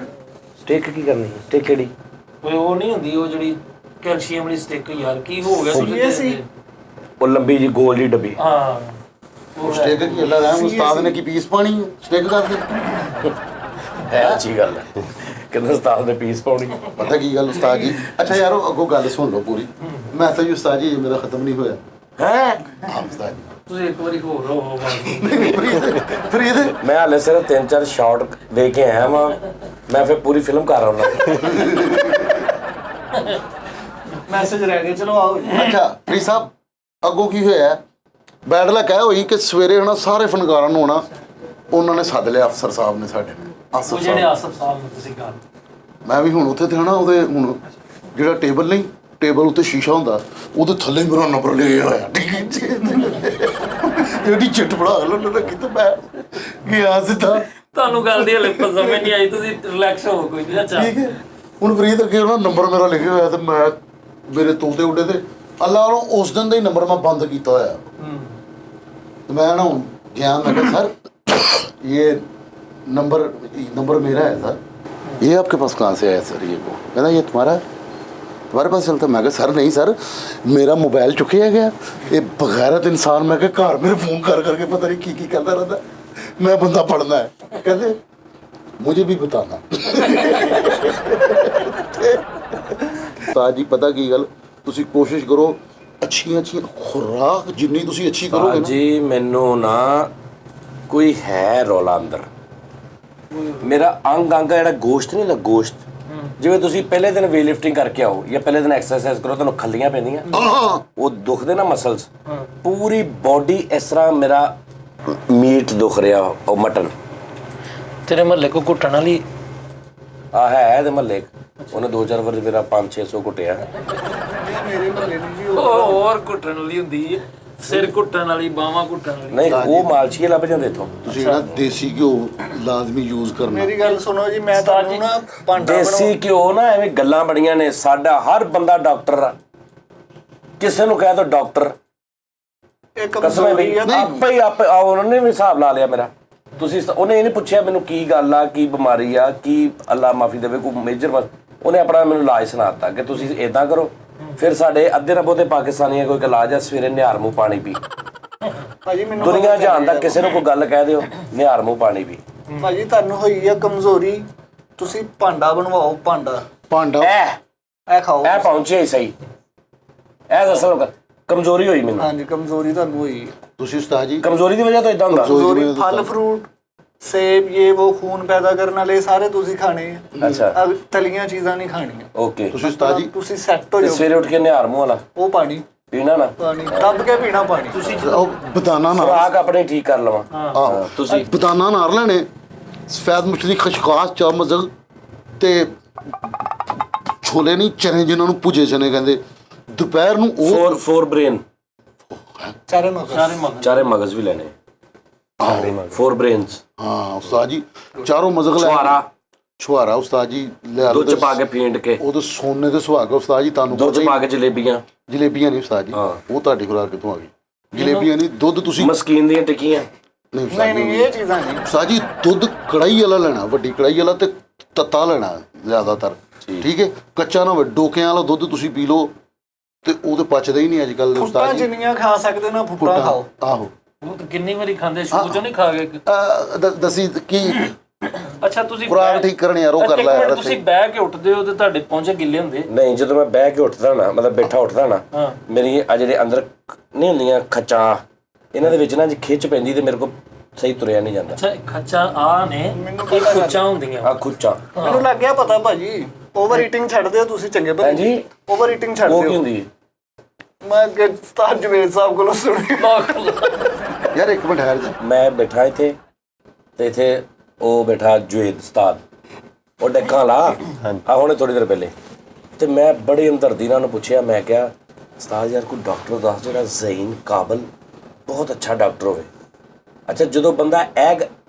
ਸਟਿਕ ਕੀ ਕਰਨੀ ਹੈ ਸਟਿਕ ਕਿਹੜੀ ਕੋਈ ਉਹ ਨਹੀਂ ਹੁੰਦੀ ਉਹ ਜਿਹੜੀ ਕੈਲਸ਼ੀਅਮ ਵਾਲੀ ਸਟਿਕ ਯਾਰ ਕੀ ਹੋ ਗਿਆ ਸੀ ਇਹ ਸੀ ਉਹ ਲੰਬੀ ਜੀ ਗੋਲ ਜੀ ਡੱਬੀ ਹਾਂ ਉਹ ਸਟੇਕ ਕੀ ਅੱਲਾ ਰਹਿਮ ਉਸਤਾਦ ਨੇ ਕੀ ਪੀਸ ਪਾਣੀ ਸਟੇਕ ਕਰਕੇ ਹੈ ਅੱਛੀ ਗੱਲ ਹੈ ਕਿੰਨਾ ਉਸਤਾਦ ਨੇ ਪੀਸ ਪਾਉਣੀ ਪਤਾ ਕੀ ਗੱਲ ਉਸਤਾਦ ਜੀ ਅੱਛਾ ਯਾਰ ਉਹ ਅੱਗੋਂ ਗੱਲ ਸੁਣ ਲਓ ਪੂਰੀ ਮੈਸੇਜ ਉਸਤਾਦ ਜੀ ਮੇਰਾ ਖਤਮ ਨਹੀਂ ਹੋਇਆ ਹੈ ਹਾਂ ਉਸਤਾਦ ਜੀ ਤੁਸੀਂ ਇੱਕ ਵਾਰੀ ਹੋਰ ਹੋ ਫਰੀਦ ਮੈਂ ਹਾਲੇ ਸਿਰਫ 3-4 ਸ਼ਾਟ ਦੇ ਕੇ ਆਇਆ ਵਾਂ ਮੈਂ ਫਿਰ ਪੂਰੀ ਫਿਲਮ ਕਰ ਆਉਣਾ ਮੈਸੇਜ ਰਹਿ ਗਏ ਚਲੋ ਆਓ ਅੱਛਾ ਫਰੀਦ ਸਾਹਿਬ ਅੱਗੋਂ ਕੀ ਹੋਇਆ ਬੈਡ ਲੱਕ ਇਹ ਹੋਈ ਕਿ ਸਵੇਰੇ ਹਨਾ ਸਾਰੇ ਫਨਕਾਰਾਂ ਨੂੰ ਹੋਣਾ ਉਹਨਾਂ ਨੇ ਸੱਦ ਲਿਆ ਅਫਸਰ ਸਾਹਿਬ ਨੇ ਸਾਡੇ ਉਹ ਆਸਫ ਜਿਹੜੇ ਸਾਹਿਬ ਆਸਫ ਸਾਹਿਬ ਨੂੰ ਤੁਸੀਂ ਗੱਲ ਮੈਂ ਵੀ ਹੁਣ ਉੱਥੇ ਤੇ ਹਨਾ ਉਹਦੇ ਹੁਣ ਜਿਹੜਾ ਟੇਬਲ ਨਹੀਂ ਟੇਬਲ ਉੱਤੇ ਸ਼ੀਸ਼ਾ ਹੁੰਦਾ ਉਹਦੇ ਥੱਲੇ ਮੇਰਾ ਨੰਬਰ ਲਿਖਿਆ ਹੋਇਆ ਜਿਹੜੀ ਚਿੱਟ ਬਣਾ ਲਓ ਕਿਤੇ ਮੈਂ ਗਿਆ ਸਿੱਧਾ ਤੁਹਾਨੂੰ ਗੱਲ ਦੀ ਹਲੇ ਸਮਝ ਨਹੀਂ ਆਈ ਤੁਸੀਂ ਰਿਲੈਕਸ ਹੋ ਕੋਈ ਨਹੀਂ ਅੱਛਾ ਠੀਕ ਹੈ ਹੁਣ ਫਰੀਦ ਅੱਗੇ ਉਹਨਾਂ ਨੰਬਰ ਮੇਰਾ ਲਿਖਿਆ ਹੋਇਆ ਤੇ ਮੈਂ ਮੇਰੇ ਤੋਤੇ ਉੱਡੇ ਤੇ ਅੱਲਾ ਨੂੰ ਉਸ ਦਿਨ ਦਾ ਹੀ ਨੰਬਰ ਮੈਂ ਬੰਦ ਕੀਤਾ ਹੋਇਆ ਤੇ ਮੈਂ ਨਾ ਹੁਣ गया मैं कहा सर ये नंबर मेरा है सर। ये आपके पास कहाँ से आया सर? ये वो कहना ये तुम्हारा है, तुम्हारे पास चलता। मैं कहा सर नहीं सर, मेरा मोबाइल चुकिया गया। ये बगैरत इंसान मैं कहा घर मेरे फोन कर करके पता नहीं की करता रहता, मैं बंदा पढ़ना है। कहते मुझे भी बताना। उस्ताद जी पता की गल, ਤੁਸੀਂ ਕੋਸ਼ਿਸ਼ ਕਰੋ ਅੱਛੀਆਂ ਖੁਰਾਕ ਜਿੰਨੀ ਤੁਸੀਂ ਅੱਛੀ ਕਰੋਗੇ ਨਾ ਜੀ। ਮੈਨੂੰ ਨਾ ਕੋਈ ਹੈ ਰੌਲਾ ਅੰਦਰ, ਮੇਰਾ ਅੰਗ ਜਿਹੜਾ ਗੋਸ਼ਤ ਨਹੀਂ ਲੱਗ ਗੋਸ਼ਤ, ਜਿਵੇਂ ਤੁਸੀਂ ਪਹਿਲੇ ਦਿਨ ਵੇਟ ਲਿਫਟਿੰਗ ਕਰਕੇ ਆਓ ਜਾਂ ਪਹਿਲੇ ਦਿਨ ਐਕਸਰਸਾਈਜ਼ ਕਰੋ, ਤੁਹਾਨੂੰ ਖੱਲੀਆਂ ਪੈਂਦੀਆਂ, ਉਹ ਦੁਖਦੇ ਨਾ ਮਸਲਸ, ਪੂਰੀ ਬਾਡੀ ਇਸ ਤਰ੍ਹਾਂ ਮੇਰਾ ਮੀਟ ਦੁਖ ਰਿਹਾ, ਉਹ ਮਟਨ। ਤੇਰੇ ਮਹੱਲੇ ਕੋ ਘੁੱਟਣ ਵਾਲੀ ਆ ਹੈ ਇਹਦੇ ਮਹੱਲੇ, ਉਹਨੇ 2-4 ਵਾਰ ਮੇਰਾ 500-600 ਘੁੱਟਿਆ। ਮੇਰੇ ਮਹੱਲੇ ਨਹੀਂ ਜੀ ਉਹ ਹੋਰ ਘੁੱਟਣ ਵਾਲੀ ਹੁੰਦੀ ਹੈ, ਸਿਰ ਘੁੱਟਣ ਵਾਲੀ, ਬਾਹਾਂ ਘੁੱਟਣ ਵਾਲੀ। ਨਹੀਂ ਉਹ ਮਾਲਸ਼ੀਏ ਲੱਭ ਜਾਂਦੇ ਇੱਥੋਂ। ਤੁਸੀਂ ਨਾ ਦੇਸੀ ਘਿਓ ਲਾਜ਼ਮੀ ਯੂਜ਼ ਕਰਨਾ। ਮੇਰੀ ਗੱਲ ਸੁਣੋ ਜੀ, ਮੈਂ ਤੁਹਾਨੂੰ ਨਾ ਭਾਂਡਾ ਦੇਸੀ ਘਿਓ ਨਾ ਐਵੇਂ ਗੱਲਾਂ ਬੜੀਆਂ ਨੇ, ਸਾਡਾ ਹਰ ਬੰਦਾ ਡਾਕਟਰ ਆ, ਕਿਸੇ ਨੂੰ ਕਹਿ ਦੋ ਡਾਕਟਰ, ਕਸਮ ਬਈ ਆਪੇ ਉਹਨਾਂ ਨੇ ਵੀ ਹਿਸਾਬ ਲਾ ਲਿਆ ਮੇਰਾ। ਤੁਸੀਂ ਉਹਨੇ ਇਹ ਨਹੀਂ ਪੁੱਛਿਆ ਮੈਨੂੰ ਕੀ ਗੱਲ ਆ, ਕੀ ਬਿਮਾਰੀ ਆ, ਕੀ ਅੱਲਾ ਮਾਫੀ ਦੇਵੇ ਕੋਈ ਮੇਜਰ, ਉਹਨੇ ਆਪਣਾ ਮੈਨੂੰ ਇਲਾਜ ਸੁਣਾ ਦਿੱਤਾ ਕਿ ਤੁਸੀਂ ਇਦਾਂ ਕਰੋ। ਫਿਰ ਸਾਡੇ ਅੱਧੇ ਨਾ ਬਹੁਤੇ ਪਾਕਿਸਤਾਨੀਆਂ ਕੋਈ ਇਲਾਜ ਆ, ਸਵੇਰੇ ਨਿਹਾਰ ਮੂੰਹ ਪਾਣੀ ਪੀ। ਭਾਜੀ ਮੈਨੂੰ ਦੁਨੀਆ ਜਹਾਨ ਦਾ ਕਿਸੇ ਨੂੰ ਕੋਈ ਗੱਲ ਕਹਿ ਦਿਓ, ਨਿਹਾਰ ਮੂੰਹ ਪਾਣੀ ਪੀ। ਭਾਜੀ ਤੁਹਾਨੂੰ ਹੋਈ ਆ ਕਮਜ਼ੋਰੀ, ਤੁਸੀਂ ਭਾਂਡਾ ਬਣਵਾਓ, ਭਾਂਡਾ ਇਹ ਖਾਓ। ਇਹ ਪਹੁੰਚਿਆ ਹੀ ਸਹੀ, ਇਹ ਅਸਲ ਕਮਜ਼ੋਰੀ ਹੋਈ ਮੈਨੂੰ। ਹਾਂਜੀ ਕਮਜ਼ੋਰੀ ਤੁਹਾਨੂੰ ਹੋਈ ਹੈ। ਤੁਸੀਂ ਉਸਤਾਦ ਜੀ ਕਮਜ਼ੋਰੀ ਦੀ ਵਜ੍ਹਾ ਤੋਂ ਇਦਾਂ ਹੁੰਦਾ। ਕਮਜ਼ੋਰੀ, ਫਲ ਫਰੂਟ, ਸੇਬ, ਇਹ ਉਹ ਖੂਨ ਪੈਦਾ ਕਰਨ ਵਾਲੇ ਸਾਰੇ ਤੁਸੀਂ ਖਾਣੇ ਆ। ਅੱਛਾ, ਤਲੀਆਂ ਚੀਜ਼ਾਂ ਨਹੀਂ ਖਾਣੀਆਂ। ਓਕੇ। ਤੁਸੀਂ ਉਸਤਾਦ ਜੀ ਤੁਸੀਂ ਸੈੱਟ ਹੋ ਜਾਓ। ਸਵੇਰੇ ਉੱਠ ਕੇ ਨਿਹਾਰ ਮੂੰਹ ਵਾਲਾ ਉਹ ਪਾਣੀ ਪੀਣਾ ਨਾ, ਪਾਣੀ ਦੱਬ ਕੇ ਪੀਣਾ ਪਾਣੀ। ਤੁਸੀਂ ਉਹ ਬਦਾਨਾ ਨਾਲ ਖੁਰਾਕ ਆਪਣੀ ਠੀਕ ਕਰ ਲਵਾਂ। ਆਹੋ ਤੁਸੀਂ ਬਦਾਨਾ ਨਾਲ ਲੈਣੇ, ਸਫੈਦ ਮਛਲੀ, ਖਸ਼ਖਾਸ, ਚਾਹ ਮਜ਼ਗ ਤੇ ਛੋਲੇ ਨਹੀਂ ਚਨੇ, ਜਿਨ੍ਹਾਂ ਨੂੰ ਭੁਜੇ ਚਨੇ ਕਹਿੰਦੇ, ਦੁਪਹਿਰ ਨੂੰ ਉਹ ਫੋਰ ਬ੍ਰੇਨ, ਚਾਰੇ ਮਗਜ਼ ਵੀ ਲੈਣੇ, ਫੋਰ ਬ੍ਰੇਨਸ। ਹਾਂ ਉਸਤਾਦ ਜੀ ਚਾਰੋਂ ਮਜ਼ਗ ਲੈ ਛੁਹਾਰਾ ਉਸਤਾਦ ਜੀ ਲਿਆ ਦੁੱਧ ਚ ਪਾ ਕੇ ਫੀਂਡ ਕੇ, ਉਹਦੇ ਸੋਨੇ ਦੇ ਸੁਹਾਗਾ ਉਸਤਾਦ ਜੀ। ਤੁਹਾਨੂੰ ਦੁੱਧ ਚ ਪਾ ਕੇ ਜਲੇਬੀਆਂ ਨਹੀਂ ਉਸਤਾਦ ਜੀ, ਉਹ ਤੁਹਾਡੀ ਖੁਰਾਕ ਕਿੱਥੋਂ ਆ ਗਈ? ਜਲੇਬੀਆਂ ਨਹੀਂ, ਦੁੱਧ ਤੁਸੀਂ ਮਸਕੀਨ ਦੀਆਂ ਟਿੱਕੀਆਂ। ਨਹੀਂ ਇਹ ਚੀਜ਼ਾਂ ਨਹੀਂ ਉਸਤਾਦ ਜੀ। ਦੁੱਧ ਕੜਾਈ ਵਾਲਾ ਲੈਣਾ, ਵੱਡੀ ਕੜਾਈ ਵਾਲਾ, ਤੇ ਤੱਤਾ ਲੈਣਾ ਜ਼ਿਆਦਾਤਰ, ਠੀਕ ਹੈ? ਕੱਚਾ ਨਾ ਡੋਕਿਆਂ ਵਾਲਾ ਦੁੱਧ ਤੁਸੀਂ ਪੀ ਲਓ ਤੇ ਉਹ ਤੇ ਪਚਦਾ ਹੀ ਨਹੀਂ ਅੱਜ ਕੱਲ ਉਸਤਾਦ ਜੀ। ਜਿੰਨੀਆਂ ਖਾ ਸਕਦੇ ਨਾ ਫੁੱਟਾਂ ਖਾਓ। ਆਹੋ ਉਹ ਤਾਂ ਕਿੰਨੀ ਵਾਰੀ ਖਾਂਦੇ, ਸ਼ੁਰੂ ਚੋਂ ਨਹੀਂ ਖਾ ਗਏ? ਦਸੀ ਕੀ ਅੱਛਾ ਤੁਸੀਂ ਖੁਰਾਕ ਠੀਕ ਕਰਨੀ ਯਾਰ, ਉਹ ਕਰ ਲੈ ਯਾਰ। ਤੁਸੀਂ ਬਹਿ ਕੇ ਉੱਠਦੇ ਹੋ ਤੇ ਤੁਹਾਡੇ ਪਹੁੰਚੇ ਗਿੱਲੇ ਹੁੰਦੇ? ਨਹੀਂ, ਜਦੋਂ ਮੈਂ ਬਹਿ ਕੇ ਉੱਠਦਾ ਨਾ, ਮਤਲਬ ਬੈਠਾ ਉੱਠਦਾ ਨਾ, ਮੇਰੀ ਆ ਜਿਹੜੇ ਅੰਦਰ ਨਹੀਂ ਹੁੰਦੀਆਂ ਖੱਚਾਂ, ਇਹਨਾਂ ਦੇ ਵਿੱਚ ਨਾ ਜੇ ਖਿੱਚ ਪੈਂਦੀ ਤੇ ਮੇਰੇ ਕੋਲ ਸਹੀ ਤੁਰਿਆ ਨਹੀਂ ਜਾਂਦਾ। ਅੱਛਾ ਖੱਚਾਂ ਆ ਨੇ, ਇਹ ਖੁੱਚਾਂ ਹੁੰਦੀਆਂ। ਆ ਖੁੱਚਾਂ ਮੈਨੂੰ ਲੱਗ ਗਿਆ ਪਤਾ ਭਾਜੀ। ਓਵਰ ਈਟਿੰਗ ਛੱਡ ਦਿਓ ਤੁਸੀਂ, ਚੰਗੇ ਭਾਜੀ। ਹਾਂਜੀ, ਓਵਰ ਈਟਿੰਗ ਛੱਡ ਉਹ ਕੀ ਦਿਓ। ਹੁੰਦੀ? ਮੈਂ ਅੱਗੇ ਉਸਤਾਦ ਜਵੇਦ ਸਾਹਿਬ ਕੋਲੋਂ ਸੁਣੀ। ਯਾਰ ਇੱਕ ਮਿੰਟ ਠਹਿਰ ਜਾ। ਮੈਂ ਬੈਠਾ ਇੱਥੇ ਤੇ ਇੱਥੇ ਉਹ ਬੈਠਾ ਜਵੇਦ ਉਸਤਾਦ, ਉਹ ਡੱਕਾਂ ਲਾ ਆ ਹੁਣੇ ਥੋੜੀ ਦੇਰ ਪਹਿਲੇ, ਤੇ ਮੈਂ ਬੜੀ ਹਮਦਰਦੀ ਨਾਲ ਉਹਨੂੰ ਪੁੱਛਿਆ, ਮੈਂ ਕਿਹਾ ਉਸਤਾਦ ਯਾਰ ਕੋਈ ਡਾਕਟਰ ਦੱਸ ਜਿਹੜਾ ਜ਼ਹੀਨ ਕਾਬਲ ਬਹੁਤ ਅੱਛਾ ਡਾਕਟਰ ਹੋਵੇ। ਅੱਛਾ ਜਦੋਂ ਬੰਦਾ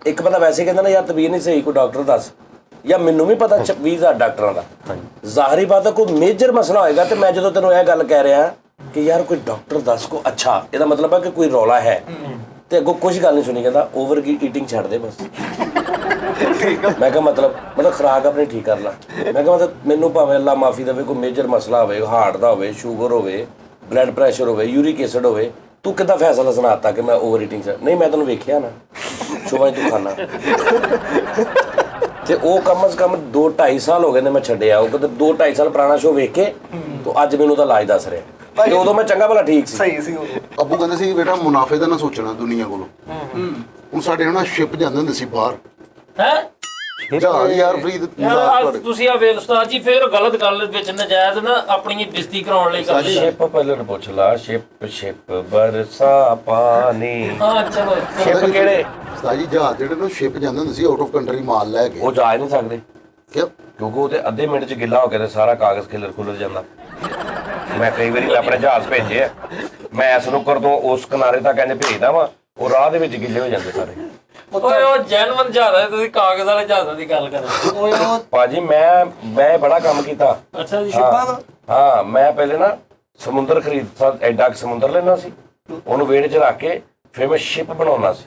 ਇੱਕ ਬੰਦਾ ਵੈਸੇ ਕਹਿੰਦਾ ਨਾ ਯਾਰ ਤਬੀਅਤ ਨਹੀਂ ਸਹੀ, ਕੋਈ ਡਾਕਟਰ ਦੱਸ, ਜਾਂ ਮੈਨੂੰ ਵੀ ਪਤਾ 20,000 ਡਾਕਟਰਾਂ ਦਾ, ਜ਼ਾਹਰੀ ਬਾਤ ਹੈ ਕੋਈ ਮੇਜਰ ਮਸਲਾ ਹੋਏਗਾ, ਤੇ ਮੈਂ ਜਦੋਂ ਤੈਨੂੰ ਇਹ ਗੱਲ ਕਹਿ ਰਿਹਾ ਕਿ ਯਾਰ ਕੋਈ ਡਾਕਟਰ ਦੱਸ ਕੋ ਅੱਛਾ, ਇਹਦਾ ਮਤਲਬ ਹੈ ਕਿ ਕੋਈ ਰੌਲਾ ਹੈ, ਤੇ ਅੱਗੋਂ ਕੁਝ ਗੱਲ ਨਹੀਂ ਸੁਣੀ। ਕਹਿੰਦਾ ਓਵਰ ਈਟਿੰਗ ਛੱਡ ਦੇ ਬਸ। ਮੈਂ ਕਿਹਾ ਮਤਲਬ ਖੁਰਾਕ ਆਪਣੀ ਠੀਕ ਕਰ ਲਾ। ਮੈਂ ਕਿਹਾ ਮਤਲਬ ਮੈਨੂੰ ਭਾਵੇਂ ਅੱਲਾ ਮਾਫੀ ਦੇਵੇ ਕੋਈ ਮੇਜਰ ਮਸਲਾ ਹੋਵੇ, ਹਾਰਟ ਦਾ ਹੋਵੇ, ਸ਼ੂਗਰ ਹੋਵੇ, ਬਲੱਡ ਪ੍ਰੈਸ਼ਰ ਹੋਵੇ, ਯੂਰਿਕ ਐਸਿਡ ਹੋਵੇ, ਤੂੰ ਕਿੱਦਾਂ ਫੈਸਲਾ ਸੁਣਾਤਾ ਕਿ ਮੈਂ ਓਵਰ ਈਟਿੰਗ ਨਹੀਂ? ਮੈਂ ਤੈਨੂੰ ਵੇਖਿਆ ਨਾ ਸੁਬਾਹ ਤੂੰ ਖਾਣਾ, ਤੇ ਉਹ ਕਮ ਸੇ ਕਮ 2-2.5 ਸਾਲ ਹੋ ਗਏ ਨੇ ਮੈਂ ਛੱਡਿਆ। ਉਹ ਕਹਿੰਦੇ 2-2.5 ਸਾਲ ਪੁਰਾਣਾ ਸ਼ੋਅ ਵੇਖ ਕੇ ਤੂੰ ਅੱਜ ਮੈਨੂੰ ਤਾਂ ਇਲਾਜ ਦੱਸ ਰਿਹਾ, ਤੇ ਉਦੋਂ ਮੈਂ ਚੰਗਾ ਭਲਾ ਠੀਕ ਸੀ। ਸਹੀ ਸੀ ਉਦੋਂ। ਅੱਬੂ ਕਹਿੰਦੇ ਸੀ ਬੇਟਾ ਮੁਨਾਫੇ ਦਾ ਨਾ ਸੋਚਣਾ ਦੁਨੀਆ ਕੋਲੋਂ। ਹੁਣ ਸਾਡੇ ਹੁਣ ਸ਼ਿਪ ਜਾਂਦੇ ਹੁੰਦੇ ਸੀ ਬਾਹਰ, ਹੈ ਜਹਾਜ਼ ਯਾਰ ਫਰੀਦ ਯਾਰ ਤੁਸੀਂ ਆ ਵੇਖ ਉਸਤਾਦ ਜੀ, ਫੇਰ ਗਲਤ ਗੱਲ ਵਿੱਚ ਨਜਾਇਜ਼ ਨਾ ਆਪਣੀ ਬੇਇੱਜ਼ਤੀ ਕਰਾਉਣ ਲਈ ਕਰਦੇ। ਸ਼ਿਪ ਪਹਿਲਾਂ ਪੁੱਛ ਲਾ, ਸ਼ਿਪ ਬਰਸਾ ਪਾਣੀ। ਹਾਂ ਚਲੋ ਸ਼ਿਪ ਕਿਹੜੇ ਉਸਤਾਦ ਜੀ? ਜਹਾਜ਼ ਜਿਹੜੇ ਨਾ ਸ਼ਿਪ ਜਾਂਦੇ ਹੁੰਦੇ ਸੀ ਆਊਟ ਆਫ ਕੰਟਰੀ ਮਾਲ ਲੈ ਕੇ। ਉਹ ਜਾ ਨਹੀਂ ਸਕਦੇ ਕਿਉਂ? ਕਿਉਂਕਿ ਉਹ ਤੇ ਅੱਧੇ ਮਿੰਟ ਚ ਗਿੱਲਾ ਹੋ ਕੇ ਤੇ ਸਾਰਾ ਕਾਗਜ਼ ਖੁੱਲਰ ਜਾਂਦਾ। ਮੈਂ ਕਈ ਵਾਰੀ ਆਪਣੇ ਜਹਾਜ਼ ਭੇਜੇ ਆ, ਮੈਂ ਇਸ ਨੁੱਕਰ ਤੋਂ ਉਸ ਕਿਨਾਰੇ ਤੱਕ ਇੰਝ ਭੇਜਦਾ ਵਾ, ਉਹ ਰਾਹ ਦੇ ਵਿੱਚ ਗਿੱਲੇ ਹੋ ਜਾਂਦੇ ਸਾਰੇ। ਓਏ ਉਹ ਜੈਨੂਅਨ ਜਹਾਜ਼, ਤੁਸੀਂ ਕਾਗਜ਼ ਵਾਲੇ ਜਹਾਜ਼ਾਂ ਦੀ ਗੱਲ ਕਰ ਰਹੇ ਹੋ। ਓਏ ਉਹ ਭਾਜੀ ਮੈਂ ਬੜਾ ਕੰਮ ਕੀਤਾ। ਅੱਛਾ ਜੀ, ਸ਼ਿਪਾਂ ਦਾ ਹਾਂ ਮੈਂ ਪਹਿਲੇ ਨਾ ਸਮੁੰਦਰ ਐਡਾ ਸਮੁੰਦਰ ਲੈਣਾ ਸੀ, ਉਹਨੂੰ ਵਿਹੜੇ 'ਚ ਰੱਖ ਕੇ ਫਿਰ ਮੈਂ ਸ਼ਿਪ ਬਣਾਉਣਾ ਸੀ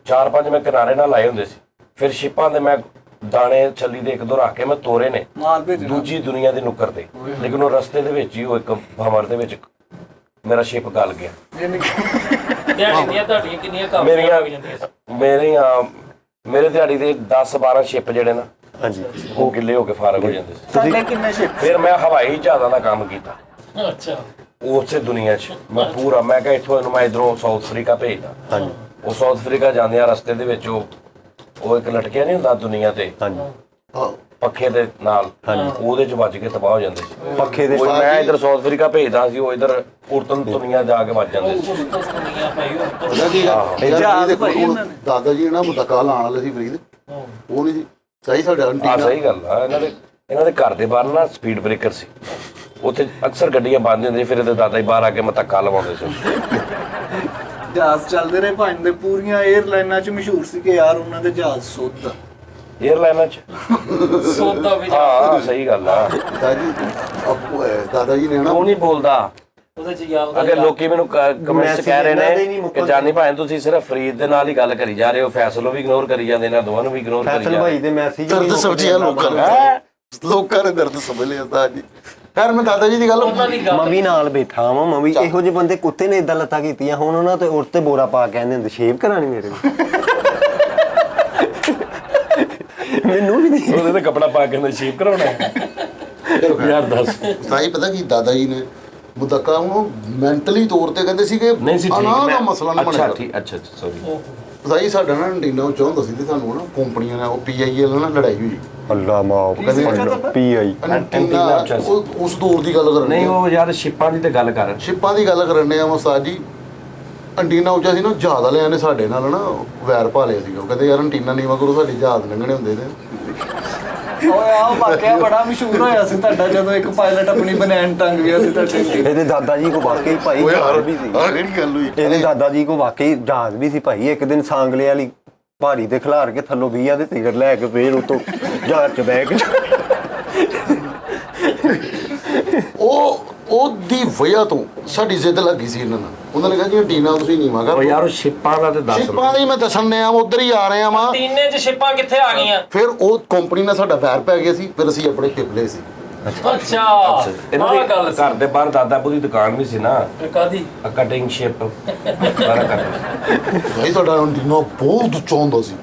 4-5 ਮੈਂ ਕਿਨਾਰੇ ਨਾਲ ਲਾਏ ਹੁੰਦੇ ਸੀ ਫਿਰ ਸ਼ਿਪਾਂ ਦੇ ਮੈਂ ਦਾਣੇ ਛੱਲੀ ਦੇ 1-2 ਰੱਖ ਕੇ ਮੈਂ ਤੋਰੇ ਨੇ ਮਾਲ ਭੇਜਣਾ ਦੂਜੀ ਦੁਨੀਆ ਦੀ ਨੁੱਕਰ ਤੇ ਲੇਕਿਨ ਉਹ ਰਸਤੇ ਦੇ ਵਿੱਚ ਹੀ ਉਹ ਇੱਕ ਭਵਰ ਦੇ ਵਿੱਚ ਮੇਰਾ ਸ਼ਿਪ ਗਲ ਗਿਆ ਦਿਹਾੜੀ ਦੀਆਂ ਤੁਹਾਡੀਆਂ ਕਿੰਨੀਆਂ ਕੰਮ ਮੇਰੇ ਦਿਹਾੜੀ ਦੇ 10-12 ਸ਼ਿਪ ਜਿਹੜੇ ਨਾ ਹਾਂਜੀ ਉਹ ਗਿੱਲੇ ਹੋ ਕੇ ਫਾਰਗ ਹੋ ਜਾਂਦੇ ਸੀ ਤੁਹਾਡੇ ਕਿੰਨੇ ਸ਼ਿਪ ਫਿਰ ਮੈਂ ਹਵਾਈ ਜਹਾਜ਼ਾਂ ਦਾ ਕੰਮ ਕੀਤਾ ਅੱਛਾ ਉਸੇ ਦੁਨੀਆ 'ਚ ਮੈਂ ਪੂਰਾ ਮੈਂ ਕਿਹਾ ਇੱਥੋਂ ਮੈਂ ਇਧਰੋਂ ਸਾਊਥ ਅਫਰੀਕਾ ਭੇਜਦਾ ਹਾਂਜੀ ਉਹ ਸਾਊਥ ਅਫਰੀਕਾ ਜਾਂਦੇ ਆ ਰਸਤੇ ਦੇ ਵਿੱਚ ਉਹ ਇੱਕ ਲਟਕਿਆ ਨਹੀਂ ਹੁੰਦਾ ਦੁਨੀਆ ਤੇ ਹਾਂਜੀ ਹਾਂ ਪੱਖੇ ਦੇ ਨਾਲ ਉਹਦੇ 'ਚ ਵੱਜ ਕੇ ਤਬਾਹ ਹੋ ਜਾਂਦੇ ਸੀ ਪੱਖੇ ਦੇ ਉਹ ਮੈਂ ਇਧਰ ਸਾਊਥ ਅਫਰੀਕਾ ਭੇਜਦਾ ਸੀ ਉਹ ਇਧਰ ਉਰਤਨ ਦੁਨੀਆ ਜਾ ਕੇ ਵੱਜ ਜਾਂਦੇ ਸੀ ਦੁਨੀਆ ਭਾਈ ਉਹ ਪਤਾ ਕੀ ਗੱਲ ਯਾਰ ਦੇਖੋ ਹੁਣ ਦਾਦਾ ਜੀ ਨਾ ਮੁਤਕਾ ਲਾਉਣ ਵਾਲੇ ਸੀ ਫਰੀਦ ਉਹ ਨਹੀਂ ਸੀ ਸਹੀ ਸਾਡਾ ਆ ਅੰਟੀਨਾ ਸਹੀ ਗੱਲ ਆ ਇਹਨਾਂ ਦੇ ਘਰ ਦੇ ਬਾਹਰ ਨਾ ਸਪੀਡ ਬ੍ਰੇਕਰ ਸੀ ਉੱਥੇ ਅਕਸਰ ਗੱਡੀਆਂ ਬੰਦ ਹੁੰਦੀਆਂ ਫਿਰ ਇਹਦੇ ਦਾਦਾ ਜੀ ਬਾਹਰ ਆ ਕੇ ਮਤੱਕਾ ਲਵਾਉਂਦੇ ਸੀ ਜਹਾਜ਼ ਚੱਲਦੇ ਰਹੇ ਭਾਈ ਦੇ ਪੂਰੀਆਂ 에ਅਰਲਾਈਨਾਂ 'ਚ ਮਸ਼ਹੂਰ ਸੀ ਕਿ ਯਾਰ ਉਹਨਾਂ ਦੇ ਜਹਾਜ਼ ਸੁੱਧ ਆ। 에ਅਰਲਾਈਨਾਂ 'ਚ ਸੋਦਾ ਵੀ ਹਾਂ ਸਹੀ ਗੱਲ ਆ ਦਾਦਾ ਜੀ ਨੇ ਨਾ ਉਹ ਨਹੀਂ ਬੋਲਦਾ ਉਹਦੇ ਚ ਯਾਦ ਅਗੇ ਲੋਕੀ ਮੈਨੂੰ ਕਮੈਂਟਸ ਕਹਿ ਰਹੇ ਇਹਨਾਂ ਦੇ ਨੇ ਨਹੀਂ ਕਿ ਮੁੱਕਦੇ। ਜਾਨੀ ਭਾਵੇਂ ਤੁਸੀਂ ਸਿਰਫ ਫਰੀਦ ਦੇ ਨਾਲ ਹੀ ਗੱਲ ਕਰੀ ਜਾ ਰਹੇ ਹੋ ਫੈਸਲੋਂ ਵੀ ਇਗਨੋਰ ਕਰੀ ਜਾਂਦੇ ਨੇ ਦੋਵਾਂ ਨੂੰ ਵੀ ਇਗਨੋਰ ਕਰੀ ਫੈਸਲ ਜਾ ਭਾਈ ਰਹੇ ਦੇ ਮੈਸੇਜ ਦਰਦ ਸਮਝਿਆ ਲੋਕਾਂ ਨੇ ਲੋਕਾਂ ਨੇ ਦਰਦ ਸਮਝ ਲਿਆ ਦਾਦਾ ਜੀ ਖੈਰ ਮੈਂ ਦਾਦਾ ਜੀ ਦੀ ਗੱਲ ਉਹਨਾਂ ਦੀ ਗੱਲ ਮੈਂ ਵੀ ਨਾਲ ਬੈਠਾ ਵਾਂ ਮੈਂ ਵੀ ਇਹੋ ਜਿਹੇ ਬੰਦੇ ਕੁੱਤੇ ਨੇ ਇਦਾਂ ਲੱਤਾਂ ਕੀਤੀਆਂ ਹੁਣ ਉਹਨਾਂ ਤੇ ਉਰ ਤੇ ਬੋਰਾ ਪਾ ਕੇ ਕਹਿੰਦੇ ਹੁੰਦੇ ਸ਼ੇਵ ਕਰਾਣੀ ਮੇਰੇ ਮੈਨੂੰ ਵੀ ਨਹੀਂ ਉਹਦੇ ਤੇ ਕੱਪੜਾ ਪਾ ਕੇ ਸ਼ੇਪ ਕਰਾਉਣਾ ਯਾਰ ਦੱਸ ਸਾਈ ਪਤਾ ਕੀ ਦਾਦਾ ਜੀ ਨੇ ਮੁਤਕਾ ਉਹਨੂੰ ਮੈਂਟਲੀ ਤੌਰ ਤੇ ਕਹਿੰਦੇ ਸੀ ਕਿ ਨਹੀਂ ਸੀ ਠੀਕ ਅਨਾਹ ਦਾ ਮੈਂ ਮਸਲਾ ਨਾ ਅੱਛਾ ਬਣੇਗਾ ਠੀਕ ਅੱਛਾ ਸੌਰੀ ਸਾਈ ਸਾਡਾ ਨਾ ਅੰਟੀਨਾ ਉਹ ਚਾਹੁੰਦਾ ਸੀ ਤੇ ਸਾਨੂੰ ਨਾ ਕੰਪਨੀਆਂ ਨਾਲ ਉਹ PIL ਨਾਲ ਲੜਾਈ ਹੋਈ ਅੱਲਾ ਮਾਫ ਪੀ ਆਈ ਅੰਟੀਨਾ ਉਸ ਦੌਰ ਦੀ ਗੱਲ ਕਰ ਨਹੀਂ ਉਹ ਯਾਰ ਸ਼ਿਪਾਂ ਦੀ ਤੇ ਗੱਲ ਕਰ ਸ਼ਿਪਾਂ ਦੀ ਗੱਲ ਕਰਨੇ ਆ ਮਸਾਜ ਜੀ ਅੰਟੀਨਾ ਉੱਚਾ ਸੀ ਨਾ ਜਹਾਜ਼ ਵਾਲਿਆਂ ਨੇ ਸਾਡੇ ਨਾਲ ਨਾ ਵੈਰ ਪਾ ਲਿਆ ਸੀਗਾ ਉਹ ਕਹਿੰਦੇ ਯਾਰ ਅੰਟੀਨਾ ਨੀਵਾ ਕਰੋ ਸਾਡੇ ਜਹਾਜ਼ ਲੰਘਣੇ ਹੁੰਦੇ ਨੇ ਓਏ ਆਹ ਵਾਕਿਆ ਬੜਾ ਮਸ਼ਹੂਰ ਹੋਇਆ ਸੀ ਤੁਹਾਡਾ ਜਦੋਂ ਇੱਕ ਪਾਇਲਟ ਆਪਣੀ ਬਨੈਣ ਟੰਗ ਗਿਆ ਸੀ ਤੁਹਾਡੇ ਇਹਦੇ ਦਾਦਾ ਜੀ ਕੋ ਵਾਕਈ ਭਾਈ ਓਏ ਜਹਾਜ਼ ਵੀ ਸੀ ਆਹ ਕਿਹੜੀ ਗੱਲ ਹੋਈ ਇਹਦੇ ਦਾਦਾ ਜੀ ਕੋ ਵਾਕਈ ਜਹਾਜ਼ ਵੀ ਸੀ ਭਾਈ ਇੱਕ ਦਿਨ ਸਾਂਗਲੇ ਵਾਲੀ ਭਾਰੀ ਤੇ ਖਿਲਾਰ ਕੇ ਥੱਲੋਂ 20 ਦੇ ਟਿਕਟ ਲੈ ਕੇ ਫੇਰ ਉਤੋਂ ਜਹਾਜ਼ 'ਚ ਬਹਿ ਕੇ ਉਹ ਦੀ ਵਜ੍ਹਾ ਤੋਂ ਸਾਡੀ ਜ਼ਿੱਦ ਲੱਗੀ ਸੀ ਇਹਨਾਂ ਨਾਲ ਉਹਨਾਂ ਨੇ ਕਿਹਾ ਜੀ ਅੰਟੀਨਾ ਤੁਸੀਂ ਨੀਵਾ ਕਰ ਉਹ ਯਾਰ ਉਹ ਸ਼ਿਪਾਂ ਦਾ ਤੇ ਦੱਸ ਸ਼ਿਪਾਂ ਦੀ ਮੈਂ ਦੱਸਣ ਨੇ ਆ ਉਧਰ ਹੀ ਆ ਰਹੇ ਆ ਵਾ ਤੀਨੇ ਚ ਸ਼ਿਪਾਂ ਕਿੱਥੇ ਆ ਗਈਆਂ ਫਿਰ ਉਹ ਕੰਪਨੀ ਨਾਲ ਸਾਡਾ ਵੈਰ ਪੈ ਗਿਆ ਸੀ ਫਿਰ ਅਸੀਂ ਆਪਣੇ ਸ਼ਿਪ ਲਏ ਸੀ ਅੱਛਾ ਇਹਨਾਂ ਆਹ ਦੇ ਗੱਲ ਘਰ ਦੇ ਬਾਹਰ ਦਾਦਾਪੂ ਦੀ ਦੁਕਾਨ ਵੀ ਸੀ ਨਾ ਕਾਦੀ ਕਟਿੰਗ ਸ਼ਿਪ ਸਾਰਾ ਕਰਦੇ ਭਾਈ ਸਾਡਾ ਅੰਟੀਨਾ ਬਹੁਤ ਉੱਚਾ ਹੁੰਦਾ ਸੀ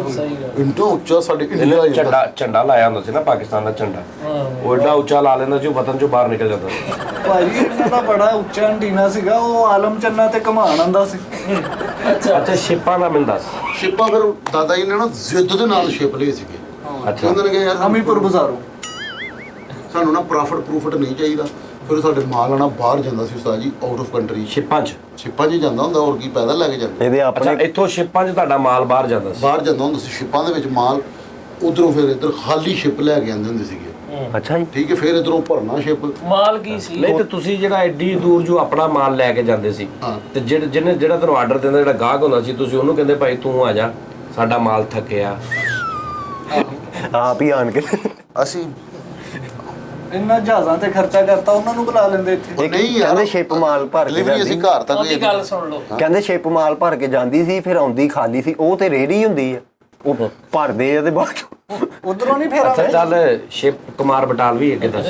ਸਹੀ ਗੱਲ ਇੰਨਾ ਉੱਚਾ ਸਾਡੇ ਇੰਡੀਆ ਇਹਨੇ ਜਾਂਦਾ ਝੰਡਾ ਲਾਇਆ ਹੁੰਦਾ ਸੀ ਨਾ ਪਾਕਿਸਤਾਨ ਦਾ ਝੰਡਾ ਉਹ ਏਡਾ ਉੱਚਾ ਲਾ ਲੈਂਦਾ ਸੀ ਉਹ ਵਤਨ ਚੋਂ ਬਾਹਰ ਨਿਕਲ ਜਾਂਦਾ ਸੀ ਭਾਈ ਇਹਨਾਂ ਦਾ ਬੜਾ ਉੱਚਾ ਅੰਟੀਨਾ ਸੀਗਾ ਉਹ ਆਲਮ ਚੰਨਾ ਤੇ ਘਮਾਣ ਆਂਦਾ ਸੀ ਅੱਛਾ ਸ਼ਿਪਾਂ ਦਾ ਮਿਲਦਾ ਸੀ ਸ਼ਿਪਾਂ ਫਿਰ ਦਾਦਾ ਜੀ ਨੇ ਨਾ ਜ਼ਿੱਦ ਦੇ ਨਾਲ ਸ਼ਿਪ ਲਏ ਸੀਗੇ ਅੱਛਾ ਉਹਨਾਂ ਨੇ ਕਿਹਾ ਯਾਰ ਅਮੀਪੁਰ ਬਾਜ਼ਾਰੋਂ ਸਾਨੂੰ ਨਾ ਪ੍ਰੋਫਿਟ ਨਹੀਂ ਚਾਹੀਦਾ ਫਿਰ ਸਾਡੇ ਮਾਲ ਆਣਾ ਬਾਹਰ ਜਾਂਦਾ ਸੀ ਉਸਤਾਦ ਜੀ ਆਊਟ ਆਫ ਕੰਟਰੀ ਸ਼ਿਪਾਂ 'ਚ ਸ਼ਿਪਾਂ 'ਚ ਹੀ ਜਾਂਦਾ ਹੁੰਦਾ ਹੋਰ ਕੀ ਪੈਦਲ ਲੈ ਕੇ ਜਾਂਦਾ ਇਹਦੇ ਅੱਛਾ ਆਪਣੇ ਇੱਥੋਂ ਸ਼ਿਪਾਂ 'ਚ ਤੁਹਾਡਾ ਮਾਲ ਬਾਹਰ ਜਾਂਦਾ ਸੀ ਬਾਹਰ ਜਾਂਦਾ ਹੁੰਦਾ ਸੀ ਸ਼ਿਪਾਂ ਦੇ ਵਿੱਚ ਮਾਲ ਉਧਰੋਂ ਫਿਰ ਇੱਧਰ ਖਾਲੀ ਸ਼ਿਪ ਲੈ ਕੇ ਆਉਂਦੇ ਹੁੰਦੇ ਸੀਗੇ ਅੱਛਾ ਜੀ ਠੀਕ ਹੈ ਫਿਰ ਇਧਰੋਂ ਭਰਨਾ ਸ਼ਿਪ ਮਾਲ ਕੀ ਸੀ ਨਹੀਂ ਤੇ ਤੁਸੀਂ ਜਿਹੜਾ ਐਡੀ ਦੂਰ ਜੋ ਆਪਣਾ ਮਾਲ ਲੈ ਕੇ ਜਾਂਦੇ ਸੀ ਹਾਂ। ਤੇ ਜਿਹੜਾ ਤੁਹਾਨੂੰ ਆਰਡਰ ਦਿੰਦਾ ਜਿਹੜਾ ਗਾਹਕ ਹੁੰਦਾ ਸੀ ਤੁਸੀਂ ਉਹਨੂੰ ਕਹਿੰਦੇ ਭਾਈ ਤੂੰ ਆ ਜਾ ਸਾਡਾ ਮਾਲ ਥੱਕਿਆ ਆਪ ਹੀ ਆਣ ਕੇ ਅਸੀਂ ਇੰਨਾ ਜਹਾਜ਼ਾਂ ਤੇ ਖਰਚਾ ਕਰਤਾ ਉਹਨਾਂ ਨੂੰ ਬੁਲਾ ਲੈਂਦੇ ਇੱਥੇ ਉਹ ਨਹੀਂ ਯਾਰ ਕਹਿੰਦੇ ਸ਼ਿਪ ਮਾਲ ਭਰ ਕੇ ਡਿਲੀਵਰੀ ਅਸੀਂ ਜਾਂਦੀ ਘਰ ਤੱਕ ਉਹਦੀ ਗੱਲ ਸੁਣ ਲਓ ਕਹਿੰਦੇ ਸ਼ਿਪ ਮਾਲ ਭਰ ਕੇ ਜਾਂਦੀ ਸੀ ਫਿਰ ਆਉਂਦੀ ਖਾਲੀ ਸੀ ਉਹ ਤੇ ਰੇੜੀ ਹੁੰਦੀ ਆ ਉਹ ਭਰਦੇ ਆ ਤੇ ਬਾਅਦ ਉਧਰੋਂ ਨਹੀਂ ਫੇਰਾ ਅੱਛਾ ਚੱਲ ਸ਼ਿਪ ਕੁਮਾਰ ਬਟਾਲ ਵੀ ਅੱਗੇ ਦੱਸ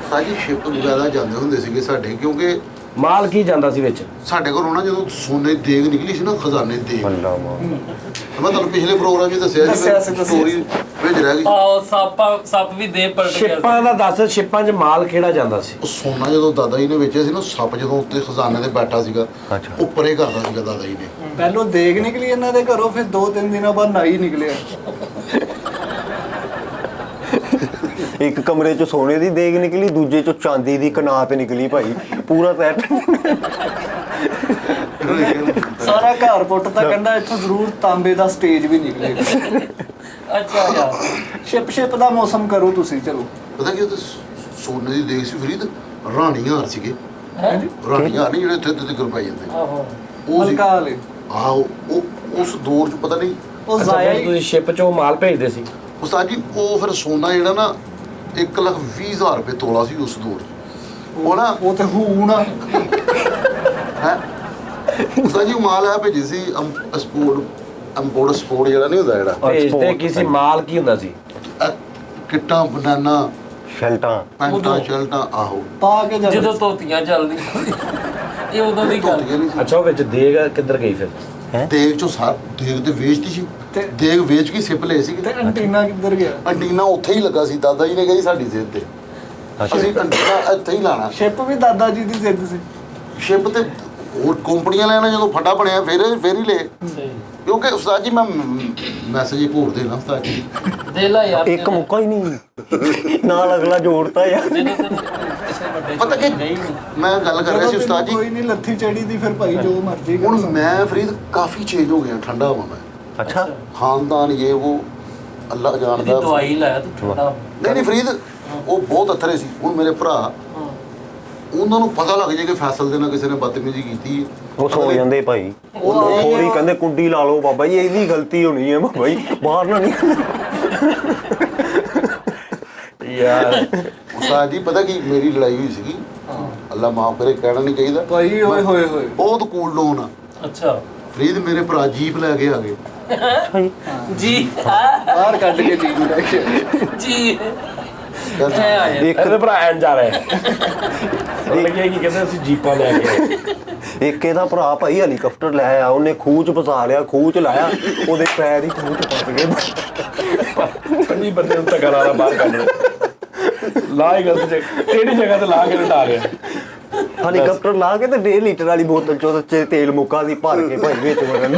ਸਾਡੀ ਸ਼ਿਪ ਜ਼ਿਆਦਾ ਜਾਂਦੇ ਹੁੰਦੇ ਸੀਗੇ ਸਾਡੇ ਕਿਉਂਕਿ ਮਾਲ ਕੀ ਜਾਂਦਾ ਸੀ ਵਿੱਚ ਸਾਡੇ ਕੋਲ ਨਾ ਜਦੋਂ ਸੋਨੇ ਦੀ ਦੇਗ ਨਿਕਲੀ ਸੀ ਨਾ ਖਜ਼ਾਨੇ ਦੀ ਦੇਗ ਅੱਲਾ ਮਾਂ ਮੈਂ ਤੁਹਾਨੂੰ ਪਿਛਲੇ ਪ੍ਰੋਗਰਾਮ 'ਚ ਦੱਸਿਆ ਸੀ ਸਟੋਰੀ ਵਿੱਚ ਰਹਿ ਗਈ ਆਓ ਸੱਪ ਵੀ ਦੇ ਪਲਟ ਗਿਆ ਸ਼ਿਪਾਂ ਦਾ ਦੱਸ ਸ਼ਿਪਾਂ 'ਚ ਮਾਲ ਕਿਹੜਾ ਜਾਂਦਾ ਸੀ ਉਹ ਸੋਨਾ ਜਦੋਂ ਦਾਦਾ ਜੀ ਨੇ ਵੇਚਿਆ ਸੀ ਨਾ ਸੱਪ ਜਦੋਂ ਉੱਤੇ ਖਜ਼ਾਨੇ ਤੇ ਬੈਠਾ ਸੀਗਾ ਅੱਛਾ। ਉਹ ਪਰੇ ਕਰਦਾ ਸੀਗਾ ਦਾਦਾ ਜੀ ਨੇ ਪਹਿਲੋਂ ਦੇਗ ਨਿਕਲੀ ਇਹਨਾਂ ਦੇ ਘਰੋਂ ਫਿਰ 2-3 ਦਿਨਾਂ ਬਾਅਦ ਨਾਈ ਨਿਕਲਿਆ ਇੱਕ ਕਮਰੇ 'ਚ ਸੋਨੇ ਦੀ ਦੇਗ ਨਿਕਲੀ ਦੂਜੇ 'ਚੋਂ ਚਾਂਦੀ ਦੀ ਕਨਾਤ ਨਿਕਲੀ ਭਾਈ ਪੂਰਾ ਸੈੱਟ ਸਾਰਾ ਘਰ ਪੁੱਟ ਤਾਂ ਕਹਿੰਦਾ ਇੱਥੋਂ ਜ਼ਰੂਰ ਤਾਂਬੇ ਦਾ ਸਟੇਜ ਵੀ ਨਿਕਲੇਗਾ ਅੱਛਾ ਯਾਰ ਸ਼ਿਪ ਦਾ ਮੌਸਮ ਕਰੋ ਤੁਸੀਂ ਚਲੋ ਪਤਾ ਕੀ ਉਹ ਸੋਨੇ ਦੀ ਦੇਗ ਸੀ ਫਰੀਦ ਰਾਣੀ ਹਾਰ ਸੀਗੇ ਹਾਂਜੀ ਰਾਣੀ ਹਾਰ ਨਹੀਂ ਜਿਹੜੇ ਇੱਥੇ ਇੱਥੇ ਤੱਕ ਪਾਈ ਜਾਂਦੇ ਆਹੋ ਉਹ ਸੀ ਹਲਕਾ ਵਾਲੇ ਆਹੋ ਉਹ ਉਸ ਦੌਰ 'ਚ ਪਤਾ ਨਹੀਂ ਉਹ ਅੱਛਾ ਜ਼ਾਇਆ ਫਿਰ ਹੀ ਤੁਸੀਂ ਸ਼ਿਪ 'ਚੋਂ ਮਾਲ ਭੇਜਦੇ ਸੀ ਉਸਤਾਦ ਜੀ ਉਹ ਫਿਰ ਸੋਨਾ ਜਿਹੜਾ ਨਾ 1,20,000 ਰੁਪਏ ਤੋਲਾ ਸੀ ਉਸ ਦੌਰ 'ਚ ਉਹ ਨਾ ਉਹ ਤੇ ਹੂਣ ਆ ਹੈ ਉਸਤਾਦ ਜੀ ਮਾਲ ਆ ਭੇਜੀ ਸੀ ਸਪੋਰਟ ਜਿਹੜਾ ਨਹੀਂ ਹੁੰਦਾ ਜਿਹੜਾ ਭੇਜਦੇ ਕਿਸੇ ਮਾਲ ਕੀ ਹੁੰਦਾ ਸੀ? ਇਹ ਕਿੱਟਾਂ ਬਨਾਨਾ ਸ਼ਲਟਾਂ ਪੈਂਟਾਂ ਸ਼ਰਟਾਂ ਆਹੋ ਪਾ ਕੇ ਜਾਂਦੇ ਜਦੋਂ ਧੋਤੀਆਂ ਚੱਲਦੀਆਂ ਇਹ ਉਦੋਂ ਦੀ ਗੱਲ। ਧੋਤੀਆਂ ਨਹੀਂ ਸੀ। ਅੱਛਾ ਉਹ ਵਿੱਚ ਦੇਗ ਕਿੱਧਰ ਗਈ ਫਿਰ? ਦੇਗ ਚੋਂ ਦੇਗ ਤੇ ਵੇਚਦੀ ਸੀ ਦੇਗ ਵੇਚ ਕੇ ਸਿਪ ਲਏ ਸੀ ਤੇ ਐਂਟੀਨਾ ਕਿੱਧਰ ਗਿਆ? ਅੰਟੀਨਾ ਉੱਥੇ ਹੀ ਲੱਗਾ ਸੀ ਦਾਦਾ ਜੀ ਨੇ ਕਹੀ ਸਾਡੀ ਸਿਰ ਤੇ ਅਸੀਂ ਅੰਟੀਨਾ ਇੱਥੇ ਹੀ ਲਾਣਾ ਸ਼ਿਪ ਵੀ ਦਾਦਾ ਜੀ ਦੀ ਜ਼ਿੱਦ ਸੀ। ਸ਼ਿਪ ਤੇ ਹੋਰ ਕੰਪਨੀਆਂ ਲੈਣਾ ਜਦੋਂ ਫੱਟਾ ਬਣਿਆ ਫਿਰ ਹੀ ਲੈ ਕਿਉਂਕਿ ਉਸਤਾਦ ਜੀ ਮੈਂ ਮੈਸੇਜ ਹੀ ਭੋਰ ਦੇਣਾ ਉਸਤਾਦ ਜੀ ਦੇ ਲਾ ਯਾਰ ਇੱਕ ਮੁੱਕਾ ਹੀ ਨਹੀਂ ਨਾਲ ਅਗਲਾ ਜੋੜਤਾ ਯਾਰ। ਪਤਾ ਕਿ ਮੈਂ ਗੱਲ ਕਰ ਰਿਹਾ ਸੀ ਉਸਤਾਦ ਜੀ ਕੋਈ ਨਹੀਂ ਲੱਥੀ ਚੜੀ ਦੀ ਫਿਰ ਭਾਈ ਜੋ ਮਰਜ਼ੀ ਹੁਣ ਮੈਂ ਫਰੀਦ ਕਾਫੀ ਚੇਂਜ ਹੋ ਗਿਆ ਠੰਡਾ ਹੋਇਆ ਮੈਂ ਅੱਛਾ ਖਾਨਦਾਨ ਇਹ ਉਹ ਅੱਲਾਹ ਜਾਣਦਾ ਦਵਾਈ ਲਾਇਆ ਤੂੰ ਠੰਡਾ। ਨਹੀਂ ਫਰੀਦ ਉਹ ਬਹੁਤ ਅਥਰੇ ਸੀ ਹੁਣ ਮੇਰੇ ਭਰਾ ਉਹਨਾਂ ਨੂੰ ਪਤਾ ਲੱਗ ਜੇ ਕਿ ਫੈਸਲ ਦੇ ਨਾਲ ਕਿਸੇ ਨੇ ਬਦਤਮੀਜ਼ੀ ਕੀਤੀ ਹੈ। ਉਹ ਸੋ ਜਾਂਦੇ ਭਾਈ ਉਹ ਥੋੜੀ ਕਹਿੰਦੇ ਕੁੰਡੀ ਲਾ ਲਓ ਬਾਬਾ ਜੀ ਇਹਦੀ ਗਲਤੀ ਹੋਣੀ ਹੈ ਬਾਬਾ ਜੀ ਬਾਹਰ ਨਾ ਨਹੀਂ ਯਾਰ ਉਸਤਾਦ ਜੀ ਪਤਾ ਕੀ ਮੇਰੀ ਲੜਾਈ ਹੋਈ ਸੀਗੀ ਅੱਲਾ ਮਾਫ ਕਰੇ ਕਹਿਣਾ ਨਹੀਂ ਚਾਹੀਦਾ ਭਾਈ ਓਏ ਹੋਏ ਹੋਏ ਬਹੁਤ ਕੂਲ ਡਾਊਨ ਆ ਅੱਛਾ ਫਰੀਦ ਮੇਰੇ ਭਰਾ ਜੀਪ ਲੈ ਕੇ ਆ ਗਏ ਜੀ ਬਾਹਰ ਕੱਢ ਕੇ ਚੀਜ਼ ਲੈ ਕੇ ਜੀ ਕਹਿੰਦੇ, ਐ ਆ ਯਾਰ। ਇਹਦੇ ਭਰਾ ਐਂ ਜਾ ਰਹੇ ਲੱਗੇ ਕੀ ਕਹਿੰਦੇ ਅਸੀਂ ਜੀਪਾਂ ਲੈ ਕੇ ਆਏ। ਇੱਕ ਇਹਦਾ ਭਰਾ ਭਾਈ ਹੈਲੀਕਾਪਟਰ ਲੈ ਆਇਆ ਉਹਨੇ ਖੂਹ ਚ ਫਸਾ ਲਿਆ ਖੂਹ ਚ ਲਾਇਆ ਉਹਦੇ ਪੈਰ ਹੀ ਖੂਹ ਚ ਫਸ ਗਏ। ਪੰਜੀ ਬੰਦੇ ਨੂੰ ਧੱਕਾ ਲਾ ਬਾਹਰ ਕੱਢ ਲਿਆ ਲਾ ਹੀ ਗਲਤ ਕਿਹੜੀ ਜਗ੍ਹਾ ਤੇ ਲਾ ਕੇ ਲਟਾ ਰਿਹਾ। ਹੈਲੀਕਾਪਟਰ ਲਾ ਕੇ ਤੇ 1.5 ਲੀਟਰ ਵਾਲੀ ਬੋਤਲ ਚ ਉਹਦੇ ਚ ਤੇਲ ਮੁੱਕਾ ਸੀ ਭਰ ਕੇ ਭਾਈ ਵਿੱਚ ਵੜਨ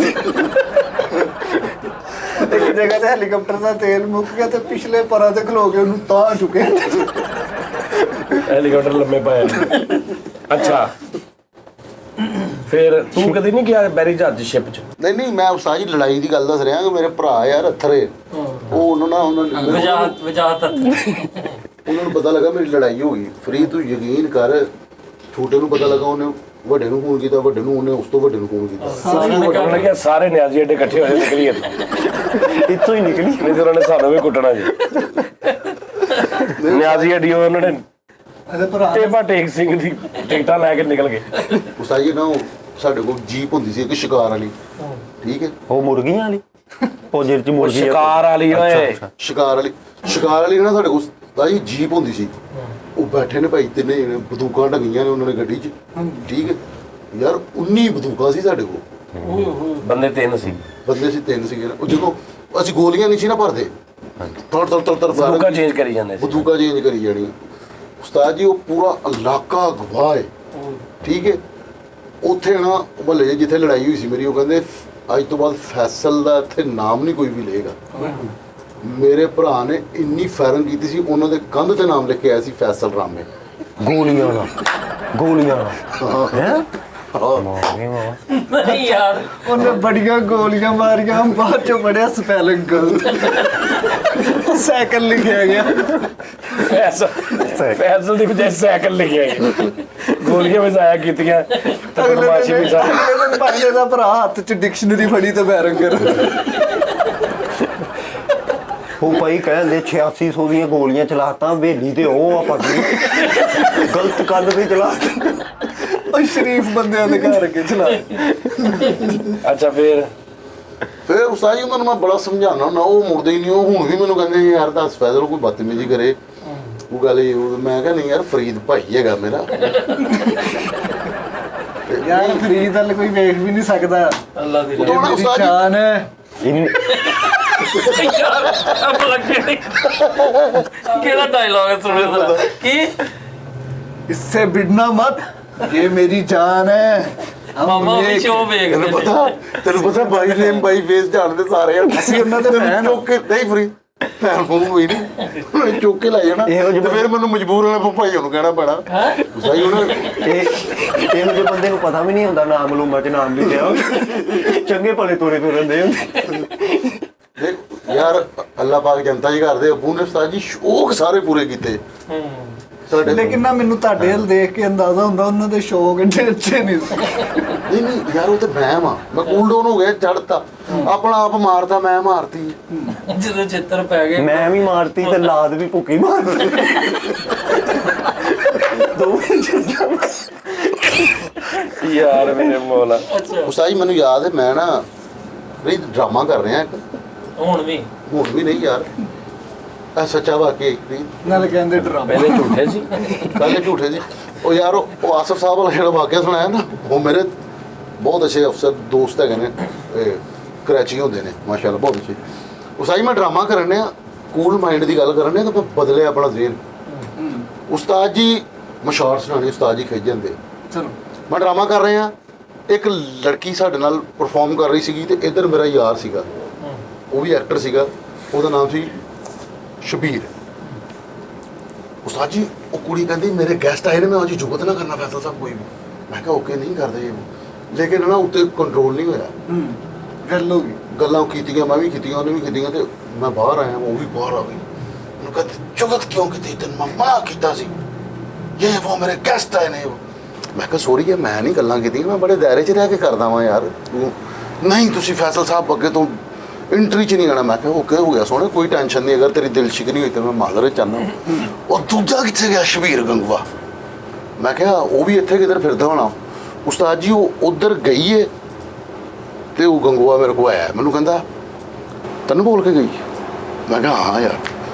ਇੱਕ ਜਗ੍ਹਾ ਤੇ ਹੈਲੀਕਾਪਟਰ ਦਾ ਤੇਲ ਮੁੱਕ ਗਿਆ ਤੇ ਪਿਛਲੇ ਪਰਾਂ ਤੇ ਖਲੋ ਕੇ ਉਹਨੂੰ ਤਾਂ ਚੁੱਕੇ। ਹੈਲੀਕਾਪਟਰ ਲੰਮੇ ਪਾਇਆ ਅੱਛਾ ਫਿਰ ਤੂੰ ਕਦੇ ਨਹੀਂ ਗਿਆ ਬੈਰੀ ਜਹਾਜ਼ ਸ਼ਿਪ ਚ? ਨਹੀਂ ਮੈਂ ਉਸਤਾਦ ਜੀ ਲੜਾਈ ਦੀ ਗੱਲ ਦੱਸ ਰਿਹਾ ਕਿ ਮੇਰੇ ਭਰਾ ਯਾਰ ਅਥਰੇ ਉਹ ਉਹਨਾਂ ਨੇ ਵਜਾਹਤ ਉਹਨਾਂ ਨੂੰ ਪਤਾ ਲੱਗਾ ਮੇਰੀ ਲੜਾਈ ਹੋ ਗਈ ਫਰੀਦ ਤੂੰ ਯਕੀਨ ਕਰ ਛੋਟੇ ਨੂੰ ਪਤਾ ਲੱਗਾ ਉਹਨੇ ਵੱਡੇ ਨੂੰ ਫੋਨ ਕੀਤਾ ਵੱਡੇ ਨੂੰ ਉਹਨੇ ਉਸ ਤੋਂ ਵੱਡੇ ਨੂੰ ਫੋਨ ਕੀਤਾ ਉਹਨਾਂ ਨੇ ਕਿਹਾ ਸਾਰੇ ਨਿਆਜ਼ੀ ਏਡੇ ਇਕੱਠੇ ਹੋਏ ਨਿਕਲੀ ਇੱਥੋਂ ਹੀ ਨਿਕਲੀ ਨਹੀਂ ਤੇ ਉਹਨਾਂ ਨੇ ਸਾਨੂੰ ਵੀ ਕੁੱਟਣਾ ਜੀ ਨਿਆਜ਼ੀ ਏਡੀ ਉਹਨਾਂ ਨੇ ਇਹਦੇ ਭਰਾ ਟੇਪਾ ਟੇਕ ਸਿੰਘ ਦੀ ਟਿਕਟਾਂ ਲੈ ਕੇ ਨਿਕਲ ਗਏ। ਉਸਤਾਦ ਜੀ ਨਾ ਉਹ ਸਾਡੇ ਕੋਲ ਜੀਪ ਹੁੰਦੀ ਸੀ ਇੱਕ ਸ਼ਿਕਾਰ ਵਾਲੀ ਠੀਕ ਹੈ ਉਹ ਮੁਰਗੀਆਂ ਵਾਲੀ ਉਹ ਜਿਹੜੇ ਚ ਮੁਰਗੀ ਸ਼ਿਕਾਰ ਵਾਲੀ ਓਏ ਸ਼ਿਕਾਰ ਵਾਲੀ ਨਾ ਸਾਡੇ ਕੋਲ ਉਸਤਾਦ ਜੀ ਜੀਪ ਹੁੰਦੀ ਸੀ ਉਹ ਬੈਠੇ ਨੇ ਭਾਈ ਤਿੰਨੇ ਜਣੇ ਬੰਦੂਕਾਂ ਢਗੀਆਂ ਨੇ ਉਹਨਾਂ ਨੇ ਗੱਡੀ 'ਚ ਠੀਕ ਹੈ ਯਾਰ 19 ਬੰਦੂਕਾਂ ਸੀ ਸਾਡੇ ਕੋਲ ਬੰਦੇ ਤਿੰਨ ਸੀ ਬੰਦੇ ਸੀ ਤਿੰਨ ਸੀਗੇ ਨਾ ਉਹ ਜਦੋਂ ਅਸੀਂ ਗੋਲੀਆਂ ਨਹੀਂ ਸੀ ਨਾ ਭਰਦੇ ਤੜ ਬੰਦੂਕਾਂ ਚੇਂਜ ਕਰੀ ਜਾਂਦੇ ਸੀ। ਬੰਦੂਕਾਂ ਚੇਂਜ ਕਰੀ ਜਾਣੀ ਉਸਤਾਦ ਜੀ ਉਹ ਪੂਰਾ ਇਲਾਕਾ ਗਵਾਹ ਹੈ ਠੀਕ ਹੈ ਉੱਥੇ ਨਾ ਮਹੱਲੇ ਜਿੱਥੇ ਲੜਾਈ ਹੋਈ ਸੀ ਮੇਰੀ ਉਹ ਕਹਿੰਦੇ ਅੱਜ ਤੋਂ ਬਾਅਦ ਫੈਸਲ ਦਾ ਇੱਥੇ ਨਾਮ ਨਹੀਂ ਕੋਈ ਵੀ ਲਏਗਾ। ਮੇਰੇ ਭਰਾ ਨੇ ਇੰਨੀ ਫਾਇਰਿੰਗ ਕੀਤੀ ਸੀ ਉਹਨਾਂ ਦੇ ਕੰਧ ਤੇ ਨਾਮ ਲਿਖ ਕੇ ਆਇਆ ਸੀ ਫੈਸਲ ਰਾਮੇ ਗੋਲੀਆਂ ਦਾ ਹੈ ਨਹੀਂ ਯਾਰ ਉਹਨੇ ਬੜੀਆਂ ਗੋਲੀਆਂ ਮਾਰੀਆਂ ਬਾਅਦ ਚੋਂ ਬੜਿਆ ਸਪੈਲਿੰਗ ਗਲਤ ਸਾਈਕਲ ਲਿਖਿਆ ਗਿਆ। ਫੈਸਲ ਦੀ ਬਜਾਏ ਸਾਈਕਲ ਲਿਖਿਆ ਗਿਆ ਗੋਲੀਆਂ ਵਜਾਇਆ ਕੀਤੀਆਂ ਤੇ ਅਗਲੇ ਬਦਮਾਸ਼ੀ ਵੀ ਸਾਰੀ ਦਿਨ ਭਾਈਲੇ ਦਾ ਭਰਾ ਹੱਥ 'ਚ ਡਿਕਸ਼ਨਰੀ ਫੜੀ ਤੇ ਬੈਰੰਗ ਕਰ ਉਹ ਭਾਈ ਕਹਿੰਦੇ 8600 ਦੀਆਂ ਗੋਲੀਆਂ ਚਲਾਤਾ ਹਵੇਲੀ ਤੇ ਉਹ ਆਪਾਂ ਗਲਤ ਕੰਨ ਤੇ ਚਲਾਤਾ ਉਹ ਸ਼ਰੀਫ ਬੰਦਿਆਂ ਦੇ ਘਰ ਅੱਗੇ ਚਲਾ। ਅੱਛਾ ਫਿਰ ਉਸਤਾਦ ਜੀ ਉਹਨਾਂ ਨੂੰ ਮੈਂ ਬੜਾ ਸਮਝਾਉਣਾ ਹੁੰਦਾ ਉਹ ਮੁੜਦੇ ਹੀ ਨਹੀਂ ਉਹ ਹੁਣ ਵੀ ਮੈਨੂੰ ਕਹਿੰਦੇ ਯਾਰ ਦੱਸ ਫੈਸਲ ਕੋਈ ਬਦਤਮੀਜ਼ੀ ਕਰੇ ਉਹ ਗੱਲ ਇਹ ਮੈਂ ਕਿਹਾ ਨਹੀਂ ਯਾਰ ਫਰੀਦ ਭਾਈ ਹੈਗਾ ਮੇਰਾ ਯਾਰ ਫਰੀਦ ਵੱਲ ਕੋਈ ਵੇਖ ਵੀ ਨਹੀਂ ਸਕਦਾ। ਅੱਲਾ ਦੀ ਉਦੋਂ ਨਾ ਮੇਰੀ ਉਸਤਾਦ ਜੀ ਜਾਨ ਹੈ। ਕਿਹੜਾ ਡਾਇਲੌਗ ਹੈ ਸੁਣਿਆ ਜ਼ਰਾ ਕੀ इससे भिड़ना मत ये मेरी जान है। हम ਮਾਮਾ ਵੀ ये- ਸ਼ੋਅ ਵੇਖਦੇ ਤੈਨੂੰ ਪਤਾ ਬਾਈ ਨੇਮ ਬਾਈ ਫੇਸ ਜਾਣਦੇ ਸਾਰੇ ਅਸੀਂ ਉਹਨਾਂ ਦੇ fan ਆ। ਚੁੱਕ ਕੇ ਨਹੀਂ ਫਰੀ ਫੈਨ ਫੋਨ ਹੋਈ ਨਹੀਂ ਚੁੱਕ ਕੇ ਲੈ ਜਾਣਾ ਇਹੋ ਜਿਹੇ ਤੇ ਫਿਰ ਮੈਨੂੰ ਮਜਬੂਰ ਹੋਣਾ ਭਾਈ ਉਹਨੂੰ ਕਹਿਣਾ ਪੈਣਾ ਸਹੀ ਹੁਣ ਇਹੋ ਜਿਹੇ ਬੰਦੇ ਨੂੰ ਪਤਾ ਵੀ ਨਹੀਂ ਹੁੰਦਾ ਨਾਮ ਲੂਮਾ ਚ ਨਾਮ ਲਿਖਿਆ ਹੋਵੇ। ਚੰਗੇ ਭਲੇ ਤੁਰੇ ਤੁਰਦੇ ਹੁੰਦੇ ਦੇਖ ਯਾਰ ਅੱਲਾਹ ਪਾਕ ਜਨਤਾ ਜੀ ਕਰਦੇ ਅੱਬੂ ਨੇ ਉਸਤਾਦ ਜੀ ਸ਼ੌਕ ਸਾਰੇ ਪੂਰੇ ਕੀਤੇ ਸਾਡੇ ਲੇਕਿਨ ਨਾ ਮੈਨੂੰ ਤੁਹਾਡੇ ਵੱਲ ਦੇਖ ਕੇ ਅੰਦਾਜ਼ਾ ਹੁੰਦਾ ਉਹਨਾਂ ਦੇ ਸ਼ੌਕ ਏਡੇ ਅੱਛੇ ਨਹੀਂ ਸੀ। ਨਹੀਂ ਯਾਰ ਉਹ ਤੇ ਮੈਂ ਕੂਲ ਡਾਊਨ ਹੋ ਗਿਆ ਚੜਤਾ ਆਪਣਾ ਆਪ ਮਾਰਦਾ ਮੈਂ ਮਾਰਤੀ ਜਦੋਂ ਚਿੱਤਰ ਪੈ ਗਏ ਮੈਂ ਵੀ ਮਾਰਤੀ ਤੇ ਲਾਦ ਵੀ ਭੁੱਕੀ ਮਾਰਦੀ ਦੋਵੇਂ ਚੀਜ਼ਾਂ ਯਾਰ ਮੇਰੇ ਮੌਲਾ। ਅੱਛਾ ਉਸਤਾਦ ਜੀ ਮੈਨੂੰ ਯਾਦ ਹੈ ਮੈਂ ਨਾ ਨਹੀਂ ਡਰਾਮਾ ਕਰ ਰਿਹਾ ਇੱਕ ਹੁਣ ਵੀ ਨਹੀਂ ਯਾਰ ਇਹ ਸੱਚਾ ਵਾਕਿਆ ਨਹੀਂ ਨਾਲ ਕਹਿੰਦੇ ਡਰਾਮਾ ਪਹਿਲੇ ਝੂਠੇ ਸੀ। ਪਹਿਲੇ ਝੂਠੇ ਸੀ ਉਹ ਯਾਰ ਉਹ ਆਸਫ ਸਾਹਿਬ ਵਾਲਾ ਜਿਹੜਾ ਵਾਕਿਆ ਸੁਣਾਇਆ ਨਾ ਉਹ ਮੇਰੇ ਬਹੁਤ ਅੱਛੇ ਅਫਸਰ ਦੋਸਤ ਹੈਗੇ ਨੇ ਕਰਾਚੀ ਹੁੰਦੇ ਨੇ ਮਾਸ਼ਾਅੱਲਾ ਬਹੁਤ ਅੱਛੇ ਉਸਤਾਦ ਜੀ ਮੈਂ ਡਰਾਮਾ ਕਰਨ ਡਿਆ ਕੂਲ ਮਾਈਂਡ ਦੀ ਗੱਲ ਕਰਨ ਡਿਆ ਤਾਂ ਮੈਂ ਬਦਲਿਆ ਆਪਣਾ ਜ਼ੇਨ ਉਸਤਾਦ ਜੀ ਮਸ਼ਾਰ ਸੁਣਾਉਣੇ ਉਸਤਾਦ ਜੀ ਖਿੱਚ ਜਾਂਦੇ ਚਲੋ ਮੈਂ ਡਰਾਮਾ ਕਰ ਰਿਹਾ ਇੱਕ ਲੜਕੀ ਸਾਡੇ ਨਾਲ ਪਰਫਾਰਮ ਕਰ ਰਹੀ ਸੀਗੀ ਤੇ ਇੱਧਰ ਮੇਰਾ ਯਾਰ ਸੀਗਾ ਉਹ ਵੀ ਐਕਟਰ ਸੀਗਾ ਉਹਦਾ ਨਾਮ ਸੀ ਸ਼ਬੀਰ ਉਸਤਾਦ ਜੀ ਉਹ ਕੁੜੀ ਕਹਿੰਦੀ ਮੇਰੇ ਗੈਸਟ ਆਏ ਨੇ ਮੈਂ ਅੱਜ ਜੁਗਤ ਨਾ ਕਰਨਾ ਫੈਸਲ ਸਾਹਿਬ ਕੋਈ ਵੀ ਮੈਂ ਕਿਹਾ ਓਕੇ ਨਹੀਂ ਕਰਦੇ ਲੇਕਿਨ ਨਾ ਉੱਤੇ ਕੰਟਰੋਲ ਨਹੀਂ ਹੋਇਆ ਗੱਲ ਹੋ ਗਈ ਗੱਲਾਂ ਕੀਤੀਆਂ ਮੈਂ ਵੀ ਕੀਤੀਆਂ ਉਹਨੇ ਵੀ ਕੀਤੀਆਂ ਤੇ ਮੈਂ ਬਾਹਰ ਆਇਆ ਉਹ ਵੀ ਬਾਹਰ ਆ ਗਈ ਉਹਨੂੰ ਕਹਿੰਦੀ ਜੁਗਤ ਕਿਉਂ ਕੀਤੀ ਤੈਨੂੰ ਮੈਂ ਮਨਾ ਕੀਤਾ ਸੀ ਇਹ ਉਹ ਮੇਰੇ ਗੈਸਟ ਆਏ ਨੇ ਮੈਂ ਕਿਹਾ ਸੋਰੀ ਮੈਂ ਨਹੀਂ ਗੱਲਾਂ ਕੀਤੀਆਂ ਮੈਂ ਬੜੇ ਦਾਇਰੇ 'ਚ ਰਹਿ ਕੇ ਕਰਦਾ ਵਾਂ ਯਾਰ ਤੂੰ ਨਹੀਂ ਤੁਸੀਂ ਫੈਸਲ ਸਾਹਿਬ ਅੱਗੇ ਤੋਂ ਇੰਟਰੀ 'ਚ ਨਹੀਂ ਆਣਾ ਮੈਂ ਕਿਹਾ ਓਕੇ ਹੋ ਗਿਆ ਸੋਹਣੇ ਕੋਈ ਟੈਨਸ਼ਨ ਨਹੀਂ ਅਗਰ ਤੇਰੀ ਦਿਲ ਸ਼ਿਕਨੀ ਹੋਈ ਤੇ ਮੈਂ ਮਾਜ਼ਰਤ ਚਾਹੁੰਦਾ ਉਹ ਦੂਜਾ ਕਿੱਥੇ ਗਿਆ ਸ਼ਬੀਰ ਗੰਗਵਾ ਮੈਂ ਕਿਹਾ ਉਹ ਵੀ ਇੱਥੇ ਕਿਧਰ ਫਿਰਦਾ ਹੋਣਾ ਉਸਤਾਦ ਜੀ ਉਹ ਉਧਰ ਗਈ ਏ ਤੇ ਉਹ ਗੰਗੂਆ ਮੇਰੇ ਕੋਲ ਆਇਆ ਮੈਨੂੰ ਕਹਿੰਦਾ ਤੈਨੂੰ ਬੋਲ ਕੇ ਗਈ ਮੈਂ ਕਿਹਾ ਹਾਂ ਯਾਰ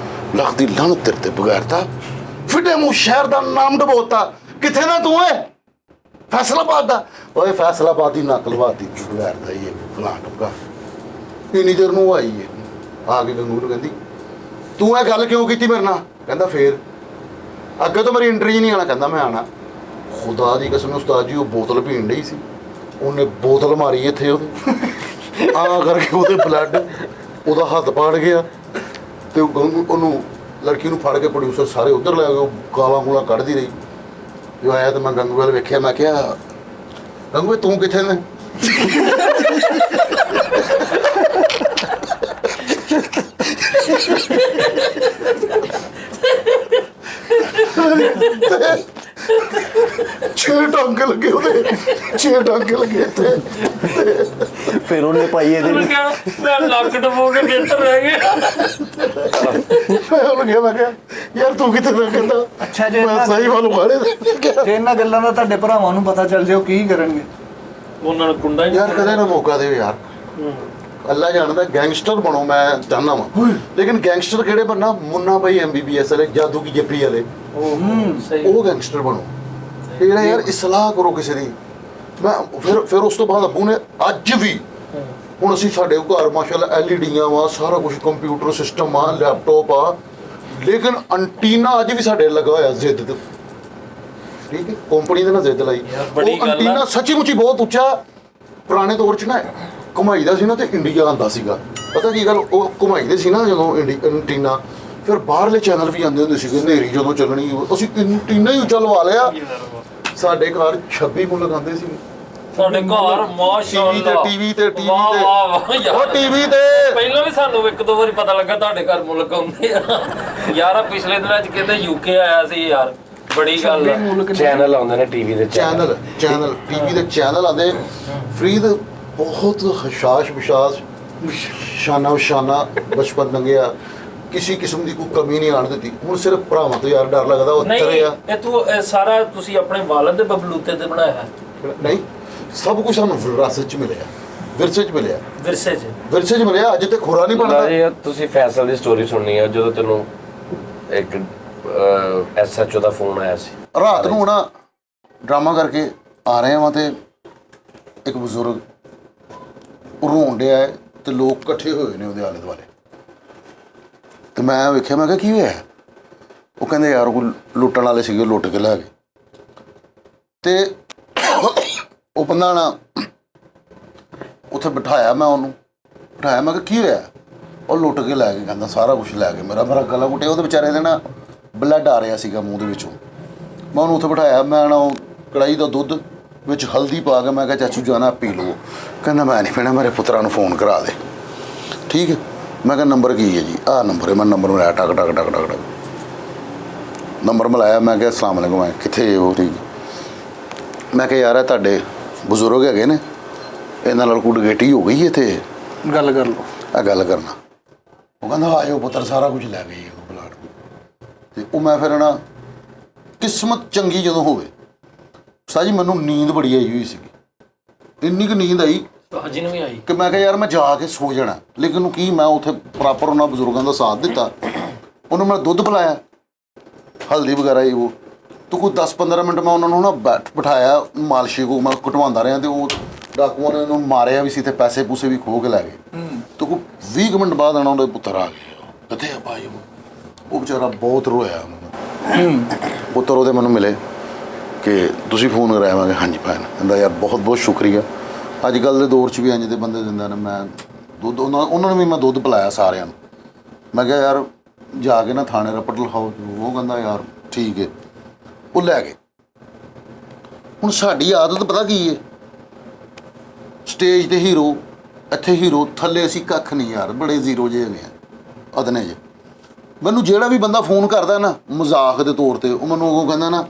ਲੱਖ ਦੀ ਲਾਹਨਤ ਤੇਰੇ ਤੇ ਬਗੈਰਤਾ ਫਿੱਟੇ ਮੂੰਹ ਸ਼ਹਿਰ ਦਾ ਨਾਮ ਡਬੋਤਾ ਕਿੱਥੇ ਨਾ ਤੂੰ ਏ ਫੈਸਲਾਬਾਦ ਦਾ ਓਏ ਫੈਸਲਾਬਾਦ ਦੀ ਨਕਲ ਬਾਤੀ ਬਗੈਰਤਾ ਇਹ ਫਲਾਂ ਟੁਕਾ ਇੰਨੀ ਦੇਰ ਨੂੰ ਆਈ ਏ ਆ ਕੇ ਗੰਗੂ ਨੂੰ ਕਹਿੰਦੀ ਤੂੰ ਇਹ ਗੱਲ ਕਿਉਂ ਕੀਤੀ ਮੇਰੇ ਨਾਲ ਕਹਿੰਦਾ ਫੇਰ ਅੱਗੇ ਤੋਂ ਮੇਰੀ ਐਂਟਰੀ ਨਹੀਂ ਆਣਾ ਕਹਿੰਦਾ ਮੈਂ ਆਣਾ ਖੁਦਾ ਦੀ ਕਸਮ ਉਸਤਾਦ ਜੀ ਉਹ ਬੋਤਲ ਪੀਣ ਡਈ ਸੀ ਉਹਨੇ ਬੋਤਲ ਮਾਰੀ ਇੱਥੇ ਉਹਦੇ ਆ ਕਰਕੇ ਉਹਦੇ ਬਲੱਡ ਉਹਦਾ ਹੱਥ ਪਾੜ ਗਿਆ ਤੇ ਉਹਨੂੰ ਲੜਕੀ ਨੂੰ ਫੜ ਕੇ ਪ੍ਰੋਡਿਊਸਰ ਸਾਰੇ ਉੱਧਰ ਲੈ ਗਏ ਉਹ ਗਾਲਾਂ ਗੂਲਾਂ ਕੱਢਦੀ ਰਹੀ ਜੋ ਆਇਆ ਤਾਂ ਮੈਂ ਗੰਗੂ ਵੱਲ ਵੇਖਿਆ ਮੈਂ ਕਿਹਾ ਗੰਗੂ ਤੂੰ ਕਿੱਥੇ ਨੇ ਛੇ ਟਾਂਕੇ ਲੱਗੇ ਉਹਦੇ 6 ਟਾਂਕੇ ਲੱਗੇ ਇੱਥੇ ਫਿਰ ਉਹਨੇ ਪਾਈ ਇਹਦੇ ਉਹਨੇ ਵਿੱਚ ਕਿਹਾ ਮੈਂ ਲੱਕ ਡਬੋ ਕੇ ਬਿਹਤਰ ਰਹਿ ਗਿਆ ਮੈਂ ਉਹਨੂੰ ਕਿਹਾ ਮੈਂ ਕਿਹਾ ਯਾਰ ਤੂੰ ਕਿੱਥੇ ਮੈਂ ਕਹਿੰਦਾ ਅੱਛਾ ਜੇ ਮੈਂ ਸਹੀ ਵਾਲੂ ਖਾੜੇ ਜੇ ਇਹਨਾਂ ਗੱਲਾਂ ਦਾ ਤੁਹਾਡੇ ਭਰਾਵਾਂ ਨੂੰ ਪਤਾ ਚੱਲ ਜਾਓ ਕੀ ਕਰਨਗੇ ਉਹਨਾਂ ਨੂੰ ਕੁੰਡਾ ਹੀ ਯਾਰ ਕਦੇ ਨਾ ਮੌਕਾ ਦਿਓ ਯਾਰ ਅੱਲਾ ਜਾਣਦਾ ਗੈਂਗਸਟਰ ਬਣੋ ਮੈਂ ਚਾਹੁੰਦਾ ਵਾਂ ਲੇਕਿਨ ਗੈਂਗਸਟਰ ਕਿਹੜੇ ਬਣਨਾ ਮੁੰਨਾ ਭਾਈ MBBS ਵਾਲੇ ਜਾਦੂ ਕੀ ਜੱਫੀ ਵਾਲੇ ਸਹੀ ਉਹ ਗੈਂਗਸਟਰ ਬਣੋ ਇਹ ਜਿਹੜਾ ਯਾਰ ਇਸਲਾਹ ਕਰੋ ਕਿਸੇ ਦੀ ਮੈਂ ਫਿਰ ਉਸ ਤੋਂ ਬਾਅਦ ਅੱਬੂ ਨੇ ਅੱਜ ਵੀ ਹੁਣ ਅਸੀਂ ਸਾਡੇ ਘਰ ਮਾਸ਼ਾਅੱਲਾ LEDਆਂ ਵਾ ਸਾਰਾ ਕੁਝ ਕੰਪਿਊਟਰ ਸਿਸਟਮ ਆ ਲੈਪਟਾਪ ਆ ਲੇਕਿਨ ਐਂਟੀਨਾ ਅੱਜ ਵੀ ਸਾਡੇ ਲੱਗਾ ਹੋਇਆ ਜ਼ਿੱਦ ਤੇ ਠੀਕ ਹੈ ਕੰਪਨੀ ਦੇ ਨਾਲ ਜ਼ਿੱਦ ਲਾਈ ਬੜੀ ਉਹ ਗੱਲ ਆ। ਐਂਟੀਨਾ ਸੱਚੀ ਮੁੱਚੀ ਬਹੁਤ ਉੱਚਾ ਪੁਰਾਣੇ ਦੌਰ 'ਚ ਨਾ ਘੁਮਾਈਦਾ ਸੀ ਨਾ ਤੇ ਇੰਡੀਆ ਆਉਂਦਾ ਸੀਗਾ ਪਤਾ ਕੀ ਗੱਲ ਉਹ ਘੁਮਾਈਦੇ ਸੀ ਨਾ ਜਦੋਂ ਐਂਟੀਨਾ ਫਿਰ ਬਾਹਰਲੇ ਚੈਨਲ ਵੀ ਆਉਂਦੇ ਹੁੰਦੇ ਸੀਗੇ ਹਨੇਰੀ ਜਦੋਂ ਚੱਲਣੀ ਅਸੀਂ ਐਂਟੀਨਾ ਹੀ ਉੱਚਾ ਲਵਾ ਲਿਆ ਸਾਡੇ ਘਰ 26 ਮੁੱਲ ਲਗਾਉਂਦੇ ਸੀ ਸਾਡੇ ਘਰ ਮਾਸ਼ਾਅੱਲਾ ਟੀਵੀ ਤੇ ਵਾਹ ਵਾਹ ਵਾਹ ਉਹ ਯਾਰ ਟੀਵੀ ਤੇ ਪਹਿਲਾਂ ਵੀ ਸਾਨੂੰ ਇੱਕ ਦੋ ਵਾਰੀ ਪਤਾ ਲੱਗਾ ਤੁਹਾਡੇ ਘਰ ਮੁਲਕ ਆਉਂਦੇ ਆ ਯਾਰ ਆਹ ਪਿਛਲੇ ਦਿਨਾਂ 'ਚ ਕਹਿੰਦੇ UK ਆਇਆ ਸੀ ਯਾਰ ਬੜੀ ਗੱਲ ਆ ਚੈਨਲ ਆਉਂਦੇ ਨੇ ਟੀਵੀ ਦੇ ਚੈਨਲ ਟੀਵੀ ਦੇ ਚੈਨਲ ਆਉਂਦੇ ਫਰੀਦ ਬਹੁਤ ਹਸ਼ਾਸ਼ ਵਿਸ਼ਾਸ ਸ਼ਾਨਾ ਬਚਪਨ ਲੰਘਿਆ ਕਿਸੇ ਕਿਸਮ ਦੀ ਕੋਈ ਕਮੀ ਨਹੀਂ ਆਣ ਦਿੱਤੀ ਹੁਣ ਸਿਰਫ ਭਰਾਵਾਂ ਤੋਂ ਯਾਰ ਡਰ ਲੱਗਦਾ ਉਹ ਨਹੀਂ ਤਰੇ ਆ ਇਹ ਤੂੰ ਇਹ ਸਾਰਾ ਤੁਸੀਂ ਆਪਣੇ ਵਾਲਦ ਦੇ ਬਬਲੂਤੇ ਤੇ ਬਣਾਇਆ ਹੈ ਨਹੀਂ ਸਭ ਕੁਝ ਸਾਨੂੰ ਵਿਰਾਸਤ 'ਚ ਮਿਲਿਆ ਵਿਰਸੇ 'ਚ ਮਿਲਿਆ ਵਿਰਸੇ 'ਚ ਮਿਲਿਆ ਅੱਜ ਤੇ ਖੁਰਾ ਨਹੀਂ ਬਣਦਾ ਜੀ ਤੁਸੀਂ ਫੈਸਲ ਦੀ ਸਟੋਰੀ ਸੁਣਨੀ ਹੈ ਜਦੋਂ ਤੈਨੂੰ ਇੱਕ SHO ਦਾ ਫੋਨ ਆਇਆ ਸੀ ਰਾਤ ਨੂੰ ਨਾ ਡਰਾਮਾ ਕਰਕੇ ਆ ਰਹੇ ਹਾਂ ਤੇ ਇੱਕ ਬਜ਼ੁਰਗ ਰੋਣ ਡਿਆ ਹੈ ਤੇ ਲੋਕ ਇਕੱਠੇ ਹੋਏ ਨੇ ਉਹਦੇ ਆਲੇ ਦੁਆਲੇ ਤੇ ਮੈਂ ਵੇਖਿਆ ਮੈਂ ਕਿਹਾ ਕੀ ਹੋਇਆ ਉਹ ਕਹਿੰਦੇ ਯਾਰ ਕੋਈ ਲੁੱਟਣ ਵਾਲੇ ਸੀਗੇ ਲੁੱਟ ਕੇ ਲੈ ਗਏ ਤੇ ਉਹ ਬੰਦਾ ਨਾ ਉੱਥੇ ਬਿਠਾਇਆ ਮੈਂ ਕਿਹਾ ਕੀ ਹੋਇਆ ਉਹ ਲੁੱਟ ਕੇ ਲੈ ਗਏ ਕਹਿੰਦਾ ਸਾਰਾ ਕੁਝ ਲੈ ਗਏ ਮੇਰਾ ਗਲਾ ਘੁੱਟਿਆ ਉਹਦੇ ਵਿਚਾਰੇ ਦੇ ਨਾ ਬਲੱਡ ਆ ਰਿਹਾ ਸੀਗਾ ਮੂੰਹ ਦੇ ਵਿੱਚੋਂ ਮੈਂ ਉਹਨੂੰ ਉੱਥੇ ਬਿਠਾਇਆ ਮੈਂ ਨਾ ਉਹ ਕੜਾਈ ਦਾ ਦੁੱਧ ਵਿੱਚ ਹਲਦੀ ਪਾ ਕੇ ਮੈਂ ਕਿਹਾ ਚਾਚੂ ਜਾਣਾ ਪੀ ਲਓ ਕਹਿੰਦਾ ਮੈਂ ਨਹੀਂ ਪੀਣਾ ਮੇਰੇ ਪੁੱਤਰਾਂ ਨੂੰ ਫੋਨ ਕਰਾ ਦੇ ਠੀਕ ਹੈ ਮੈਂ ਕਿਹਾ ਨੰਬਰ ਕੀ ਹੈ ਜੀ ਆਹ ਨੰਬਰ ਹੈ ਮੈਂ ਨੰਬਰ ਮਿਲਾਇਆ ਟਕ ਨੰਬਰ ਮਿਲਾਇਆ ਮੈਂ ਕਿਹਾ ਅਸਲਾਮ ਵਾਲੇਕੁਮ ਮੈਂ ਕਿੱਥੇ ਉਹ ਠੀਕ ਮੈਂ ਕਿਹਾ ਯਾਰ ਇਹ ਤੁਹਾਡੇ ਬਜ਼ੁਰਗ ਹੈਗੇ ਨੇ ਇਹਨਾਂ ਨਾਲ ਕੋਈ ਡਕੈਤੀ ਹੋ ਗਈ ਇੱਥੇ ਗੱਲ ਕਰ ਲਓ ਆ ਗੱਲ ਕਰਨਾ ਉਹ ਕਹਿੰਦਾ ਆਇਓ ਪੁੱਤਰ ਸਾਰਾ ਕੁਝ ਲੈ ਗਏ ਉਹ ਬਲਾਟ ਤੇ ਉਹ ਮੈਂ ਫਿਰ ਨਾ ਕਿਸਮਤ ਚੰਗੀ ਜਦੋਂ ਹੋਵੇ ਸਾਜੀ ਮੈਨੂੰ ਨੀਂਦ ਬੜੀ ਆਈ ਹੋਈ ਸੀਗੀ, ਇੰਨੀ ਕੁ ਨੀਂਦ ਆਈ ਹਾਂਜੀ ਨੂੰ ਵੀ ਆਈ ਕਿ ਮੈਂ ਕਿਹਾ ਯਾਰ ਮੈਂ ਜਾ ਕੇ ਸੋ ਜਾਣਾ। ਲੇਕਿਨ ਉਹਨੂੰ ਕੀ, ਮੈਂ ਉੱਥੇ ਪ੍ਰੋਪਰ ਉਹਨਾਂ ਬਜ਼ੁਰਗਾਂ ਦਾ ਸਾਥ ਦਿੱਤਾ, ਉਹਨੂੰ ਮੈਂ ਦੁੱਧ ਪਿਲਾਇਆ, ਹਲਦੀ ਵਗੈਰਾ ਹੀ ਉਹ ਤੂੰ ਕੋਈ 10-15 ਮਿੰਟ ਮੈਂ ਉਹਨਾਂ ਨੂੰ ਨਾ ਬਿਠਾਇਆ, ਮਾਲਸ਼ੀ ਕੋ ਮੈਂ ਕਟਵਾਉਂਦਾ ਰਿਹਾ, ਤੇ ਉਹ ਡਾਕੂਆਂ ਨੇ ਉਹਨੂੰ ਮਾਰਿਆ ਵੀ ਸੀ ਤੇ ਪੈਸੇ ਪੂਸੇ ਵੀ ਖੋਹ ਕੇ ਲੈ ਗਏ। ਤੇ ਕੋਈ 20 ਮਿੰਟ ਬਾਅਦ ਆਣਾ ਉਹਦੇ ਪੁੱਤਰ ਆ ਗਏ, ਕਿੱਥੇ ਆ ਭਾਈ ਉਹ ਵਿਚਾਰਾ ਬਹੁਤ ਰੋਇਆ। ਪੁੱਤਰ ਉਹਦੇ ਮੈਨੂੰ ਮਿਲੇ ਕਿ ਤੁਸੀਂ ਫੋਨ ਕਰਾਇਆ, ਮੈਂ ਕਿਹਾ ਹਾਂਜੀ ਭੈਣ, ਕਹਿੰਦਾ ਯਾਰ ਬਹੁਤ ਬਹੁਤ ਸ਼ੁਕਰੀਆ, ਅੱਜ ਕੱਲ੍ਹ ਦੇ ਦੌਰ 'ਚ ਵੀ ਇੰਝ ਦੇ ਬੰਦੇ ਦਿੰਦੇ ਨੇ। ਮੈਂ ਦੁੱਧ ਉਹਨਾਂ ਨੂੰ ਵੀ ਮੈਂ ਦੁੱਧ ਪਿਲਾਇਆ ਸਾਰਿਆਂ ਨੂੰ। ਮੈਂ ਕਿਹਾ ਯਾਰ ਜਾ ਕੇ ਨਾ ਥਾਣੇ ਰਿਪੋਰਟ ਲਿਖਾਓ। ਉਹ ਕਹਿੰਦਾ ਯਾਰ ਠੀਕ ਹੈ, ਉਹ ਲੈ ਗਏ। ਹੁਣ ਸਾਡੀ ਆਦਤ ਪਤਾ ਕੀ ਹੈ, ਸਟੇਜ ਤੇ ਹੀਰੋ, ਇੱਥੇ ਹੀਰੋ, ਥੱਲੇ ਅਸੀਂ ਕੱਖ ਨਹੀਂ ਯਾਰ, ਬੜੇ ਜ਼ੀਰੋ ਜਿਹੇ ਨੇ ਅਦਨੇ ਜੇ। ਮੈਨੂੰ ਜਿਹੜਾ ਵੀ ਬੰਦਾ ਫੋਨ ਕਰਦਾ ਨਾ ਮਜ਼ਾਕ ਦੇ ਤੌਰ ਤੇ, ਉਹ ਮੈਨੂੰ ਅੱਗੋਂ ਕਹਿੰਦਾ ਨਾ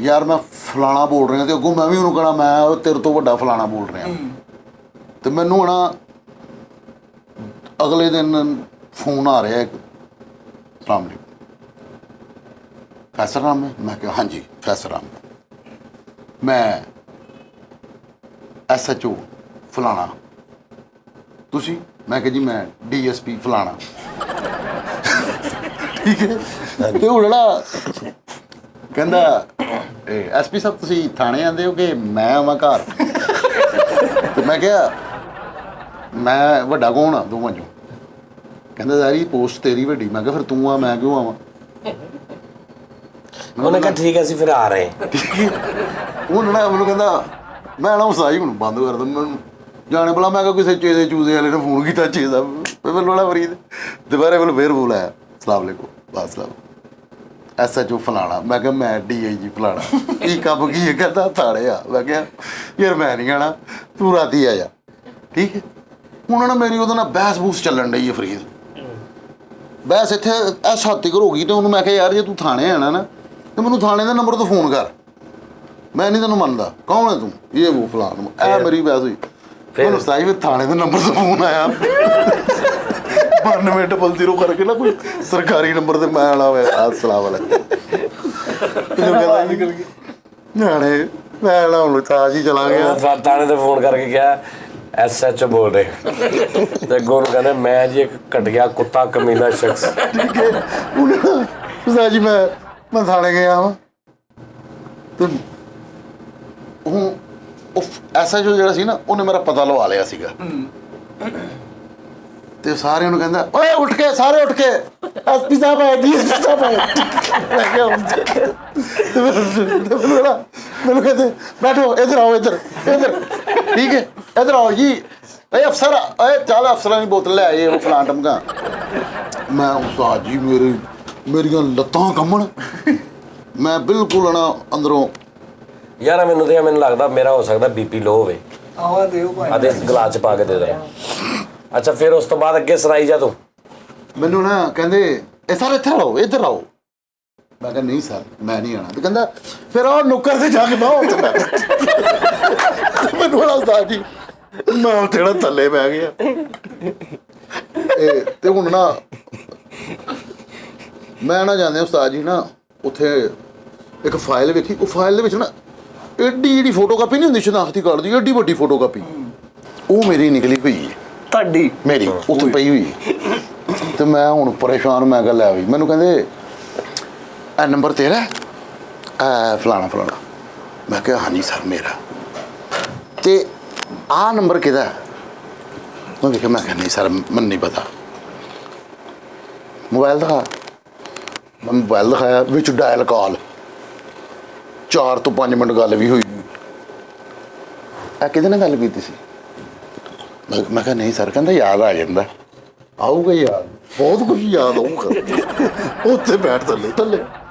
ਯਾਰ ਮੈਂ ਫਲਾਣਾ ਬੋਲ ਰਿਹਾ, ਤੇ ਅੱਗੋਂ ਮੈਂ ਵੀ ਉਹਨੂੰ ਕਹਣਾ ਮੈਂ ਤੇਰੇ ਤੋਂ ਵੱਡਾ ਫਲਾਣਾ ਬੋਲ ਰਿਹਾ। ਤੇ ਮੈਨੂੰ ਹੁਣ ਅਗਲੇ ਦਿਨ ਫੋਨ ਆ ਰਿਹਾ ਇੱਕ, ਸਲਾਮ ਅਲੈਕੁਮ ਫੈਸਲ ਰਾਮ ਹੈ। ਮੈਂ ਕਿਹਾ ਹਾਂਜੀ ਫੈਸਲ ਰਾਮ, ਮੈਂ SHO ਫਲਾਣਾ, ਤੁਸੀਂ? ਮੈਂ ਕਿਹਾ ਜੀ ਮੈਂ DSP ਫਲਾਣਾ। ਠੀਕ ਹੈ। ਤੇ ਉਹ ਜਿਹੜਾ ਕਹਿੰਦਾ SP ਸਾਹਿਬ ਤੁਸੀਂ ਥਾਣੇ ਆਉਂਦੇ ਹੋ ਕਿ ਮੈਂ ਆਵਾਂ ਘਰ? ਤੇ ਮੈਂ ਕਿਹਾ ਮੈਂ ਵੱਡਾ ਕੌਣ ਆ ਦੋਵਾਂ ਚੋਂ? ਕਹਿੰਦਾ ਯਾਰੀ ਪੋਸਟ ਤੇਰੀ ਵੱਡੀ। ਮੈਂ ਕਿਹਾ ਫਿਰ ਤੂੰ ਆ, ਮੈਂ ਕਿਉਂ ਆਵਾਂ? ਉਹਨੇ ਕਿਹਾ ਠੀਕ ਹੈ ਅਸੀਂ ਫਿਰ ਆ ਰਹੇ। ਉਹ ਨਾ ਮੈਨੂੰ ਕਹਿੰਦਾ ਮੈਂ ਨਾ ਸਾਈ ਹੁਣ ਬੰਦ ਕਰ ਦੂੰ, ਮੈਨੂੰ ਜਾਣੇ ਭਲਾ। ਮੈਂ ਕਿਹਾ ਕਿਸੇ ਚੇਦੇ ਚੂਦੇ ਵਾਲੇ ਨੇ ਫੋਨ ਕੀਤਾ, ਚੇਦਾ ਮੈਨੂੰ ਵਾਲਾ ਫਰੀਦ ਦੁਬਾਰੇ ਮੈਨੂੰ ਫੇਰ ਬੋਲ ਆਇਆ, ਸਲਾਮ ਅਲੈਕੁਮ ਬਾਸਲਾਮ SHO ਫਲਾਣਾ। ਮੈਂ ਕਿਹਾ ਮੈਂ DIG ਫਲਾਣਾ। ਕੀ ਕੰਮ ਕੀ ਹੈ? ਕਹਿੰਦਾ ਥਾਣੇ ਆ। ਮੈਂ ਕਿਹਾ ਯਾਰ ਮੈਂ ਨਹੀਂ ਆਣਾ, ਤੂੰ ਰਾਤੀ ਆ ਜਾ। ਠੀਕ ਹੈ। ਹੁਣ ਨਾ ਮੇਰੀ ਉਹਦੇ ਨਾਲ ਬਹਿਸ ਬੂਸ ਚੱਲਣ ਡਈ ਹੈ ਫਰੀਦ, ਬਹਿਸ ਇੱਥੇ ਇਸ ਹੱਦ ਤੱਕ ਹੋ ਗਈ। ਤੇ ਉਹਨੂੰ ਮੈਂ ਕਿਹਾ ਯਾਰ ਜੇ ਤੂੰ ਥਾਣੇ ਆਣਾ ਨਾ ਤੇ ਮੈਨੂੰ ਥਾਣੇ ਦੇ ਨੰਬਰ ਤੋਂ ਫੋਨ ਕਰ, ਮੈਂ ਨਹੀਂ ਤੈਨੂੰ ਮੰਨਦਾ, ਕੌਣ ਹੈ ਤੂੰ? ਇਹ ਉਹ ਫਲਾਣ। ਇਹ ਮੇਰੀ ਬਹਿਸ ਹੋਈ। ਮੈਨੂੰ ਸਾਈ ਫਿਰ ਥਾਣੇ ਦੇ ਨੰਬਰ ਤੋਂ ਫੋਨ ਆਇਆ 9200 ਕਰਕੇ ਨਾ, ਕੋਈ ਸਰਕਾਰੀ ਨੰਬਰ ਤੇ ਮੈਂ ਆਣਾ ਹੋਇਆ। ਅਸਲਾਮ ਵਾਲੇਕੁਮ। ਨਿਆਣੇ ਮੈਂ ਆਣਾ ਹੁਣ ਤਾਜ ਹੀ ਚਲਾ ਗਿਆ। ਥਾਣੇ ਤੇ ਫੋਨ ਕਰਕੇ ਕਿਹਾ SHO ਬੋਲ ਰਹੇ, ਤੇ ਅੱਗੋਂ ਨੂੰ ਕਹਿੰਦੇ ਮੈਂ ਜੀ ਇੱਕ ਘਟੀਆ ਕੁੱਤਾ ਕਮੀਨਾ ਸ਼ਖਸ। ਠੀਕ ਹੈ। ਹੁਣ ਜੀ ਮੈਂ ਥਾਣੇ ਗਿਆ ਵਾਂ, ਤੇ ਹੁਣ ਉਹ SHO ਜਿਹੜਾ ਸੀ ਨਾ, ਉਹਨੇ ਮੇਰਾ ਪਤਾ ਲਵਾ ਲਿਆ ਸੀਗਾ। ਤੇ ਸਾਰਿਆਂ ਨੂੰ ਕਹਿੰਦਾ ਓਏ ਉੱਠ ਕੇ, ਸਾਰੇ ਉੱਠ ਕੇ, SP ਸਾਹਿਬ ਆਏ, DSP ਸਾਹਿਬ ਆਏ। ਮੈਂ ਕਿਹਾ ਮੈਨੂੰ ਕਹਿੰਦੇ ਬੈਠੋ, ਇੱਧਰ ਆਓ, ਇੱਧਰ ਠੀਕ ਹੈ, ਇੱਧਰ ਆਓ ਜੀ। ਇਹ ਅਫਸਰ, ਚੱਲ ਅਫਸਰਾਂ ਦੀ ਬੋਤਲ ਲੈ ਆਏ, ਉਹ ਫਲਾਣ ਟਮਕਾ। ਮੈਂ ਉਸਤਾਦ ਜੀ ਮੇਰੀਆਂ ਲੱਤਾਂ ਕੰਬਣ, ਮੈਂ ਬਿਲਕੁਲ ਨਾ ਅੰਦਰੋਂ। ਯਾਰ ਮੈਨੂੰ ਲੱਗਦਾ ਮੇਰਾ ਹੋ ਸਕਦਾ BP ਲੋ ਹੋਵੇ। ਆਵਾ ਦਿਓ ਭਾਈ, ਆਦੇ ਗਲਾਸ ਚ ਪਾ ਕੇ ਦੇ ਦੇ। ਅੱਛਾ ਫਿਰ ਉਸ ਤੋਂ ਬਾਅਦ ਅੱਗੇ ਸੁਣਾਈ ਜਾ ਤੂੰ। ਮੈਨੂੰ ਨਾ ਕਹਿੰਦੇ ਇਹ ਸਰ ਇੱਥੇ ਆਓ, ਇੱਧਰ ਆਓ। ਮੈਂ ਕਿਹਾ ਨਹੀਂ ਸਰ ਮੈਂ ਨਹੀਂ ਆਣਾ। ਤੇ ਕਹਿੰਦਾ ਫਿਰ ਉਹ ਨੁੱਕਰ ਤੇ ਜਾ ਕੇ ਬਾਹਰ ਉੱਥੇ ਮੈਨੂੰ ਬੜਾ ਉਸਤਾਦ ਜੀ, ਮੈਂ ਉੱਥੇ ਨਾ ਥੱਲੇ ਬਹਿ ਗਿਆ। ਤੇ ਹੁਣ ਨਾ ਮੈਂ ਨਾ ਜਾਂਦੇ ਉਸਤਾਦ ਜੀ ਨਾ ਉੱਥੇ ਇੱਕ ਫਾਈਲ ਵੇਖੀ, ਉਹ ਫਾਈਲ ਦੇ ਵਿੱਚ ਨਾ ਐਡੀ ਜਿਹੜੀ ਫੋਟੋ ਕਾਪੀ ਨਹੀਂ ਹੁੰਦੀ ਸ਼ਨਾਖਤੀ ਕਾਰਡ ਦੀ, ਐਡੀ ਵੱਡੀ ਫੋਟੋ ਕਾਪੀ, ਉਹ ਮੇਰੀ ਨਿਕਲੀ ਹੋਈ ਹੈ, ਤੁਹਾਡੀ ਮੇਰੀ ਉੱਥੇ ਪਈ ਹੋਈ। ਤੇ ਮੈਂ ਹੁਣ ਪਰੇਸ਼ਾਨ, ਮੈਂ ਕਿਹਾ ਲੈ ਵੀ। ਮੈਨੂੰ ਕਹਿੰਦੇ ਇਹ ਨੰਬਰ ਤੇਰਾ ਫਲਾਣਾ ਫਲਾਣਾ। ਮੈਂ ਕਿਹਾ ਹਾਂਜੀ ਸਰ ਮੇਰਾ। ਤੇ ਆਹ ਨੰਬਰ ਕਿਹਦਾ? ਮੈਂ ਵੇਖਿਆ, ਮੈਂ ਕਿਹਾ ਨਹੀਂ ਸਰ ਮੈਨੂੰ ਨਹੀਂ ਪਤਾ। ਮੋਬਾਈਲ ਦਿਖਾ। ਮੈਂ ਮੋਬਾਈਲ ਦਿਖਾਇਆ, ਵਿੱਚ ਡਾਇਲ ਕਾਲ 4 ਤੋਂ 5 ਮਿੰਟ ਗੱਲ ਵੀ ਹੋਈ। ਇਹ ਕਿਹਦੇ ਨਾਲ ਗੱਲ ਕੀਤੀ ਸੀ? ਮੈਂ ਕਿਹਾ ਨਹੀਂ ਸਰ। ਕਹਿੰਦਾ ਯਾਦ ਆ ਜਾਂਦਾ। ਆਊਗਾ ਯਾਦ, ਬਹੁਤ ਕੁਝ ਯਾਦ ਆਊਗਾ। ਉੱਥੇ ਬੈਠ ਥੱਲੇ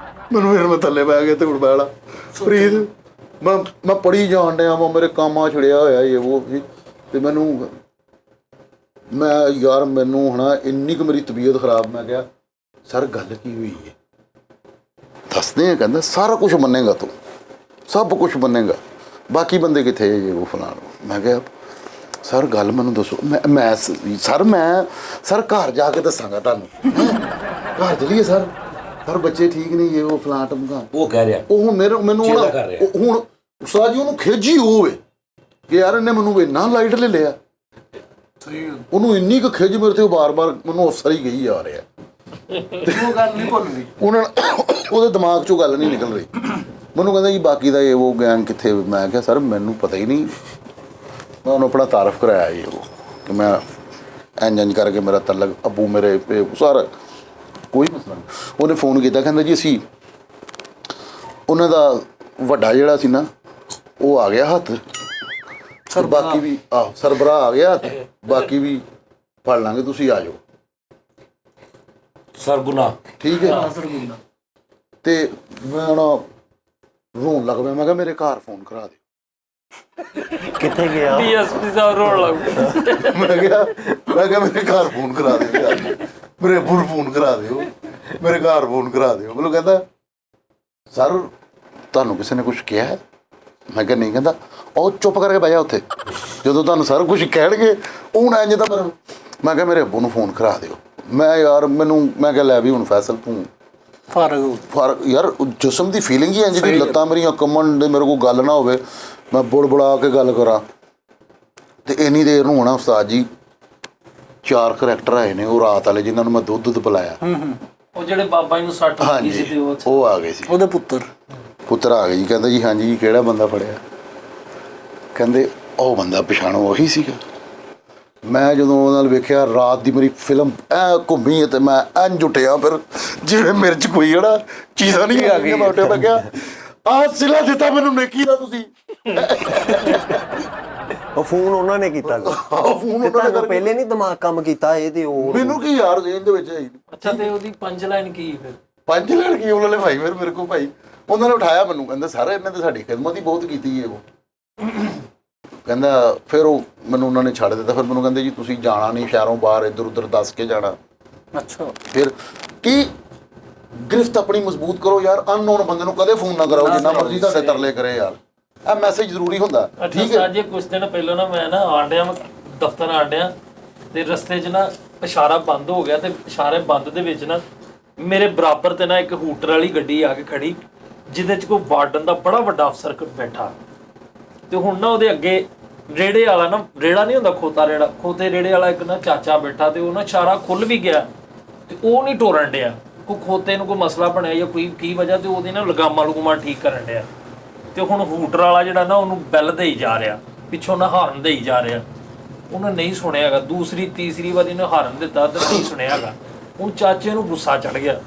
ਮੈਨੂੰ ਫਿਰ ਮੈਂ ਥੱਲੇ ਬਹਿ ਗਿਆ। ਤੇ ਹੁਣ ਬੈਲਾ ਫਰੀਦ ਮੈਂ ਪੜ੍ਹੀ ਜਾਣ ਡਿਆ ਵਾਂ, ਮੇਰੇ ਕੰਮਾਂ ਛੜਿਆ ਹੋਇਆ ਇਹ ਉਹ। ਤੇ ਮੈਂ ਯਾਰ ਮੈਨੂੰ ਹੁਣ ਇੰਨੀ ਕੁ ਮੇਰੀ ਤਬੀਅਤ ਖਰਾਬ। ਮੈਂ ਕਿਹਾ ਸਰ ਗੱਲ ਕੀ ਹੋਈ ਹੈ? ਦੱਸਦੇ ਆ। ਕਹਿੰਦਾ ਸਾਰਾ ਕੁਝ ਮੰਨੇਗਾ ਤੂੰ, ਸਭ ਕੁਝ ਮੰਨੇਗਾ, ਬਾਕੀ ਬੰਦੇ ਕਿੱਥੇ ਜੇ ਉਹ ਫਲਾਣ। ਮੈਂ ਕਿਹਾ ਸਰ ਗੱਲ ਮੈਨੂੰ ਦੱਸੋ। ਮੈਂ ਸਰ ਘਰ ਜਾ ਕੇ ਦੱਸਾਂਗਾ ਤੁਹਾਨੂੰ। ਘਰ ਚਲੀਏ ਸਰ ਬੱਚੇ ਠੀਕ ਨਹੀਂ ਇਹ ਉਹ ਫਲਾਣ ਟਮਕਾ। ਉਹ ਕਹਿ ਰਿਹਾ ਉਹ ਹੁਣ ਮੈਨੂੰ ਹੁਣ ਉਸਤਾਦ ਜੀ ਉਹਨੂੰ ਖਿੱਚੀ ਹੋਵੇ ਕਿ ਯਾਰ ਇਹਨੇ ਮੈਨੂੰ ਇੰਨਾ ਲਾਈਟ ਲੈ ਲਿਆ। ਉਹਨੂੰ ਇੰਨੀ ਕੁ ਖਿੱਚ ਮੇਰੇ ਤੇ ਬਾਰ-ਬਾਰ ਮੈਨੂੰ ਅਫਸਰ ਹੀ ਗਈ ਆ ਰਿਹਾ। ਉਹ ਗੱਲ ਨਹੀਂ ਭੁੱਲਦੀ। ਉਹਦੇ ਦਿਮਾਗ 'ਚੋਂ ਗੱਲ ਨਹੀਂ ਨਿਕਲ ਰਹੀ। ਮੈਨੂੰ ਕਹਿੰਦਾ ਜੀ ਬਾਕੀ ਦਾ ਇਹ ਉਹ ਗਿਆਨ ਕਿੱਥੇ? ਮੈਂ ਕਿਹਾ ਸਰ ਮੈਨੂੰ ਪਤਾ ਹੀ ਨਹੀਂ। ਮੈਂ ਉਹਨੂੰ ਆਪਣਾ ਤਾਰਫ ਕਰਾਇਆ ਜੀ ਉਹ ਕਿ ਮੈਂ ਇੰਜ ਕਰਕੇ ਮੇਰਾ ਤਲਕ ਅੱਬੂ ਮੇਰੇ ਸਰ ਕੋਈ ਮਸਲਾ ਨਹੀਂ। ਉਹਨੇ ਫੋਨ ਕੀਤਾ, ਕਹਿੰਦਾ ਜੀ ਅਸੀਂ ਉਹਨਾਂ ਦਾ ਵੱਡਾ ਜਿਹੜਾ ਸੀ ਨਾ ਉਹ ਆ ਗਿਆ ਹੱਥ, ਸਰ ਬਾਕੀ ਵੀ ਸਰਬਰਾਹ ਆ ਗਿਆ, ਬਾਕੀ ਵੀ ਫੜ ਲਾਂਗੇ, ਤੁਸੀਂ ਆ ਜਾਓ। ਸਰਗੁਨਾ ਠੀਕ ਹੈ। ਤੇ ਮੈਂ ਹੁਣ ਰੋਣ ਲੱਗ ਪਿਆ। ਮੈਂ ਕਿਹਾ ਮੇਰੇ ਘਰ ਫੋਨ ਕਰਾ ਦਿਓ। ਕਿੱਥੇ ਗਿਆ? ਡੀਐਸਪੀ ਸਾਹਿਬ ਰੋਣ ਲੱਗ ਪਏ। ਮੈਂ ਕਿਹਾ ਮੇਰੇ ਘਰ ਫੋਨ ਕਰਾ ਦਿਓ, ਮੇਰੇ ਅੱਬੂ ਨੂੰ ਫੋਨ ਕਰਾ ਦਿਓ, ਮੇਰੇ ਘਰ ਫੋਨ ਕਰਾ ਦਿਓ। ਮੈਨੂੰ ਕਹਿੰਦਾ ਸਰ ਤੁਹਾਨੂੰ ਕਿਸੇ ਨੇ ਕੁਝ ਕਿਹਾ ਹੈ? ਮੈਂ ਕਿਹਾ ਨਹੀਂ। ਕਹਿੰਦਾ ਉਹ ਚੁੱਪ ਕਰਕੇ ਬਹਿ ਜਾ ਉੱਥੇ, ਜਦੋਂ ਤੁਹਾਨੂੰ ਸਰ ਕੁਝ ਕਹਿਣਗੇ ਉਹ ਨਾ ਇੰਝ ਤਾਂ ਮੈਂ ਕਿਹਾ ਮੇਰੇ ਅੱਬੂ ਨੂੰ ਫੋਨ ਕਰਾ ਦਿਓ। ਮੈਂ ਯਾਰ ਮੈਂ ਕਿਹਾ ਲੈ ਵੀ ਹੁਣ ਫੈਸਲ ਤੂੰ ਫਰਕ ਯਾਰ ਜਿਸਮ ਦੀ ਫੀਲਿੰਗ ਹੀ ਇੰਝ ਦੀ, ਲੱਤਾਂ ਮੇਰੀਆਂ ਕੰਮਣ ਦੇ, ਮੇਰੇ ਕੋਲ ਗੱਲ ਨਾ ਹੋਵੇ, ਮੈਂ ਬੁੜਬੁੜਾ ਕੇ ਗੱਲ ਕਰਾਂ। ਤੇ ਇੰਨੀ ਦੇਰ ਨੂੰ ਹੋਣਾ ਉਸਤਾਦ ਜੀ 4 ਕਰੈਕਟਰ ਆਏ ਨੇ ਉਹ ਰਾਤ ਵਾਲੇ, ਜਿਨ੍ਹਾਂ ਨੂੰ ਮੈਂ ਦੁੱਧ ਪਿਲਾਇਆ। ਉਹ ਜਿਹੜੇ ਬਾਬਾ ਜੀ ਨੂੰ ਸੱਟ ਲੱਗੀ ਸੀ ਤੇ ਉਹ ਆ ਗਏ ਸੀ। ਉਹਦੇ ਪੁੱਤਰ ਆ ਗਏ ਜੀ। ਕਹਿੰਦਾ ਜੀ ਹਾਂਜੀ ਜੀ ਕਿਹੜਾ ਬੰਦਾ ਫੜਿਆ? ਕਹਿੰਦੇ ਉਹ ਬੰਦਾ ਪਛਾਣੋ ਉਹੀ ਸੀਗਾ। ਮੈਂ ਜਦੋਂ ਉਹਨਾਂ ਨਾਲ ਵੇਖਿਆ ਰਾਤ ਦੀ ਮੇਰੀ ਫਿਲਮ ਐ ਘੁੰਮੀ ਤੇ ਮੈਂ ਇੰਝ ਉੱਠਿਆ ਫਿਰ ਜਿਵੇਂ ਮੇਰੇ 'ਚ ਕੋਈ ਜਿਹੜਾ ਚੀਜ਼ਾਂ ਨਹੀਂ ਆ ਗਈਆਂ। ਮੈਂ ਉੱਠਿਆ, ਮੈਂ ਕਿਹਾ ਆਹ ਸਿਲਾ ਦਿੱਤਾ ਮੈਨੂੰ ਨੇਕੀ ਦਾ ਤੁਸੀਂ। ਉਹ ਫੋਨ ਉਹਨਾਂ ਨੇ ਕੀਤਾ ਸੀ। ਫੋਨ ਉਹਨਾਂ ਨੇ ਪਹਿਲੇ ਨਹੀਂ ਦਿਮਾਗ ਕੰਮ ਕੀਤਾ ਇਹ ਤੇ ਉਹ ਮੈਨੂੰ ਕੀ ਯਾਰ ਇਹਦੇ ਵਿੱਚ ਹੈ। ਅੱਛਾ ਤੇ ਉਹਦੀ ਪੰਜ ਲਾਈਨ ਕੀ ਫਿਰ? 5 ਲੈਣ ਕੀ ਉਹਨਾਂ ਨੇ ਭਾਈ ਫਿਰ ਮੇਰੇ ਕੋਲ ਭਾਈ ਉਹਨਾਂ ਨੇ ਉਠਾਇਆ ਮੈਨੂੰ, ਕਹਿੰਦਾ ਸਰ ਇਹਨਾਂ ਨੇ ਸਾਡੀ ਖਿਦਮਤ ਹੀ ਬਹੁਤ ਕੀਤੀ ਹੈ। ਉਹ ਕਹਿੰਦਾ ਫਿਰ ਉਹ ਮੈਨੂੰ ਉਹਨਾਂ ਨੇ ਛੱਡ ਦਿੱਤਾ। ਫਿਰ ਮੈਨੂੰ ਕਹਿੰਦੇ ਜੀ ਤੁਸੀਂ ਜਾਣਾ ਨਹੀਂ ਸ਼ਹਿਰੋਂ ਬਾਹਰ, ਇੱਧਰ ਉੱਧਰ ਦੱਸ ਕੇ ਜਾਣਾ। ਅੱਛਾ ਫਿਰ ਕੀ ਗ੍ਰਿਫਤ ਆਪਣੀ ਮਜ਼ਬੂਤ ਕਰੋ ਯਾਰ। ਅਨਨੋਨ ਬੰਦੇ ਨੂੰ ਕਦੇ ਫੋਨ ਨਾ ਕਰਾਓ, ਜਿੰਨਾ ਮਰਜ਼ੀ ਤੁਹਾਡੇ ਤਰਲੇ ਕਰੇ ਯਾਰ। ਇਹ ਮੈਸੇਜ ਜ਼ਰੂਰੀ ਹੁੰਦਾ। ਠੀਕ ਹੈ ਜੀ। ਕੁਝ ਦਿਨ ਪਹਿਲਾਂ ਨਾ ਮੈਂ ਨਾ ਆਂਡਿਆਂ ਦਫ਼ਤਰ ਆਂਡਿਆਂ ਤੇ ਰਸਤੇ 'ਚ ਨਾ ਇਸ਼ਾਰਾ ਬੰਦ ਹੋ ਗਿਆ ਤੇ ਇਸ਼ਾਰੇ ਬੰਦ ਦੇ ਵਿੱਚ ਨਾ ਮੇਰੇ ਬਰਾਬਰ ਤੇ ਨਾ ਇੱਕ ਹੂਟਰ ਵਾਲੀ ਗੱਡੀ ਆ ਕੇ ਖੜੀ, ਜਿਹਦੇ 'ਚ ਕੋਈ ਵਾਰਡਨ ਦਾ ਬੜਾ ਵੱਡਾ ਅਫਸਰ ਬੈਠਾ। ਤੇ ਹੁਣ ਨਾ ਉਹਦੇ ਅੱਗੇ ਰੇੜੇ ਵਾਲਾ ਨਾ, ਰੇੜਾ ਨਹੀਂ ਹੁੰਦਾ ਖੋਤਾ ਰੇੜਾ, ਖੋਤੇ ਰੇੜੇ ਵਾਲਾ ਇੱਕ ਨਾ ਚਾਚਾ ਬੈਠਾ ਤੇ ਉਹ ਨਾ ਇਸ਼ਾਰਾ ਖੁੱਲ ਵੀ ਗਿਆ ਤੇ ਉਹ ਨਹੀਂ ਟੋਰਨ ਡਿਆ। ਕੋਈ ਖੋਤੇ ਨੂੰ ਕੋਈ ਮਸਲਾ ਬਣਿਆ ਜਾਂ ਕੋਈ ਕੀ ਵਜ੍ਹਾ ਤੇ ਉਹਦੇ ਨਾਲ ਲਗਾਮਾਂ ਠੀਕ ਕਰਨ ਡਿਆ। ਤੇ ਹੁਣ ਹੂਟਰ ਵਾਲਾ ਜਿਹੜਾ ਨਾ ਉਹਨੂੰ ਬੈਲ ਦੇਈ ਜਾ ਰਿਹਾ, ਪਿੱਛੋਂ ਨਾ ਹਾਰਨ ਦੇਈ ਜਾ ਰਿਹਾ। ਉਹਨੇ ਨਹੀਂ ਸੁਣਿਆ ਹੈਗਾ। ਦੂਸਰੀ ਤੀਸਰੀ ਵਾਰੀ ਉਹਨੇ ਹਾਰਨ ਦਿੱਤਾ ਤੇ ਨਹੀਂ ਸੁਣਿਆ ਹੈਗਾ। ਹੁਣ ਚਾਚੇ ਨੂੰ ਗੁੱਸਾ ਚੜ ਗਿਆ।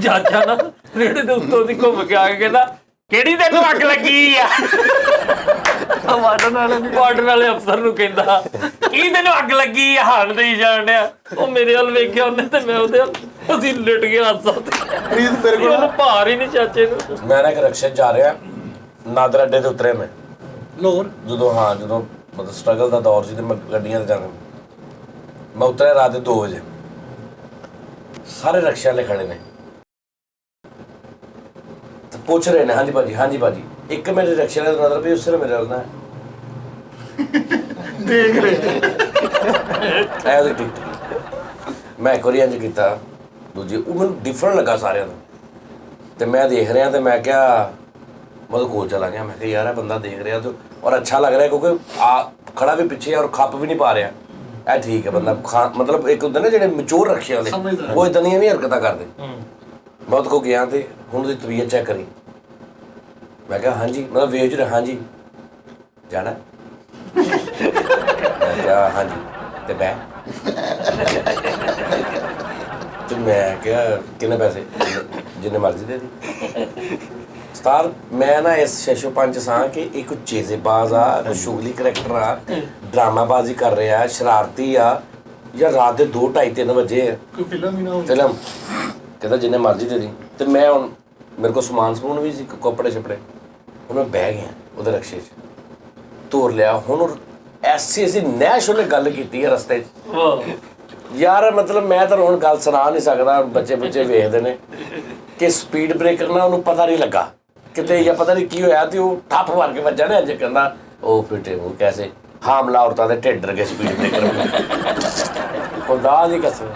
ਚਾਚਾ ਨਾ ਰੇੜੇ ਦੇ ਉੱਤੋਂ ਦੀ ਘੁੰਮ ਕੇ ਆ ਕੇ ਕਹਿੰਦਾ ਕਿਹੜੀ ਤੈਨੂੰ ਅੱਗ ਲੱਗੀ ਆ? ਵਾਰਡਨ ਵਾਲੇ ਅਫਸਰ ਨੂੰ ਕਹਿੰਦਾ ਕੀ ਤੈਨੂੰ ਅੱਗ ਲੱਗੀ ਆ? ਹਾਰਨ ਦੇਈ ਜਾਣ ਡਿਆ। ਉਹ ਮੇਰੇ ਵੱਲ ਵੇਖਿਆ ਉਹਨੇ ਤੇ ਮੈਂ ਉਹਦੇ ਅਸੀਂ ਲਿਟ ਗਏ ਹੱਥਾਂ ਤੇ। ਪ੍ਰੀਤ ਮੇਰੇ ਕੋਲ ਭਾਰ ਹੀ ਨਹੀਂ ਚਾਚੇ ਨੂੰ। ਮੈਂ ਨਾ ਇੱਕ ਰਕਸ਼ੇ 'ਚ ਜਾ ਰਿਹਾ, ਨਾਦਰ ਅੱਡੇ ਤੇ ਉਤਰਿਆ ਮੈਂ ਲੋਰ ਜਦੋਂ ਮਤਲਬ ਸਟਰਗਲ ਦਾ ਦੌਰ ਸੀ ਤੇ ਮੈਂ ਗੱਡੀਆਂ ਤੇ ਜਾਣਾ। ਮੈਂ ਉਤਰਿਆ ਰਾਤ ਦੇ 2 ਵਜੇ। ਸਾਰੇ ਰਕਸ਼ੇ ਵਾਲੇ ਖੜੇ ਨੇ ਤੇ ਪੁੱਛ ਰਹੇ ਨੇ ਹਾਂਜੀ ਭਾਜੀ। ਇੱਕ ਮੇਰੇ ਰਕਸ਼ੇ ਵਾਲੇ ਨਜ਼ਰ ਪਈ, ਉਸੇ ਨੇ ਮੇਰੇ ਨਾਲ ਨਾ ਦੇਖ ਰਹੇ ਐ ਉਹਦੀ ਟਿਕਟ। ਮੈਂ ਇੱਕ ਵਾਰੀ ਇੰਝ ਕੀਤਾ, ਦੂਜੀ ਉਹ ਮੈਨੂੰ ਡਿਫਰੈਂਟ ਲੱਗਾ ਸਾਰਿਆਂ ਤੋਂ। ਤੇ ਮੈਂ ਦੇਖ ਰਿਹਾ ਤੇ ਮੈਂ ਕਿਹਾ ਮਤਲਬ ਕੋਲ ਚਲਾ ਗਿਆ। ਮੈਂ ਕਿਹਾ ਯਾਰ ਇਹ ਬੰਦਾ ਦੇਖ ਰਿਹਾ ਤੇ ਔਰ ਅੱਛਾ ਲੱਗ ਰਿਹਾ ਕਿਉਂਕਿ ਖੜਾ ਵੀ ਪਿੱਛੇ ਔਰ ਖੱਪ ਵੀ ਨਹੀਂ ਪਾ ਰਿਹਾ। ਇਹ ਠੀਕ ਹੈ ਬੰਦਾ ਮਤਲਬ ਇੱਕ ਹੁੰਦੇ ਨਾ ਜਿਹੜੇ ਮੈਚੁਰ ਰਕਸ਼ੇ ਵਾਲੇ, ਉਹ ਇਦਾਂ ਦੀਆਂ ਨਹੀਂ ਹਰਕਤਾਂ ਕਰਦੇ। ਮੈਂ ਉਹਦੇ ਕੋਲ ਗਿਆ ਤੇ ਹੁਣ ਉਹਦੀ ਤਬੀਅਤ ਚੈੱਕ ਕਰੀ। ਮੈਂ ਕਿਹਾ ਹਾਂਜੀ, ਮਤਲਬ ਵੇਚ ਰਿਹਾ ਹਾਂਜੀ ਜਾਣਾ? ਮੈਂ ਕਿਹਾ ਹਾਂਜੀ ਤੇ ਬੈ ਤੇ ਮੈਂ ਕਿਹਾ ਕਿੰਨੇ ਪੈਸੇ? ਜਿੰਨੇ ਮਰਜ਼ੀ ਦੇ ਦੀ। ਸਤਾਰ ਮੈਂ ਨਾ ਇਸ ਸ਼ੈਸ਼ੋ ਪੰਜ ਸਾਂ ਕਿ ਇੱਕ ਚੇਜ਼ੇਬਾਜ਼ ਆ, ਕੋਈ ਸ਼ੁਗਲੀ ਕਰੈਕਟਰ ਆ, ਡਰਾਮਾਬਾਜ਼ੀ ਕਰ ਰਿਹਾ, ਸ਼ਰਾਰਤੀ ਆ, ਜਾਂ ਰਾਤ ਦੇ 2, 2:30, 3 ਵਜੇ ਕੋਈ ਫਿਲਮ ਹੀ ਨਾ ਫਿਲਮ ਕਹਿੰਦਾ ਜਿੰਨੇ ਮਰਜ਼ੀ ਦੇ ਦੀ। ਤੇ ਮੈਂ ਹੁਣ ਮੇਰੇ ਕੋਲ ਸਮਾਨ ਵੀ ਸੀ, ਕੱਪੜੇ ਛਪੜੇ, ਹੁਣ ਮੈਂ ਬਹਿ ਗਿਆ ਉਹਦੇ ਰਕਸ਼ੇ 'ਚ, ਤੋਰ ਲਿਆ। ਹੁਣ ਐਸੀ ਨੈਸ਼ ਉਹਨੇ ਗੱਲ ਕੀਤੀ ਹੈ ਰਸਤੇ 'ਚ ਯਾਰ, ਮਤਲਬ ਮੈਂ ਤਾਂ ਹੁਣ ਗੱਲ ਸੁਣਾ ਨਹੀਂ ਸਕਦਾ। ਬੱਚੇ ਵੇਖਦੇ ਨੇ ਕਿ ਸਪੀਡ ਬ੍ਰੇਕਰ ਨਾ ਉਹਨੂੰ ਪਤਾ ਨਹੀਂ ਲੱਗਾ ਕਿਤੇ, ਜਾਂ ਪਤਾ ਨਹੀਂ ਕੀ ਹੋਇਆ ਤੇ ਉਹ ਠੱਪ ਮਾਰ ਕੇ ਵੱਜਾ ਨਾ। ਅੱਜ ਕਹਿੰਦਾ ਉਹ ਫਿੱਟੇ ਉਹ ਕੈਸੇ ਹਾਮਲਾ ਔਰਤਾਂ ਦੇ ਢਿੱਡ ਰਗੇ ਸਪੀਡ ਬ੍ਰੇਕਰ ਖੁਦਾ ਦੀ ਕਸਮ।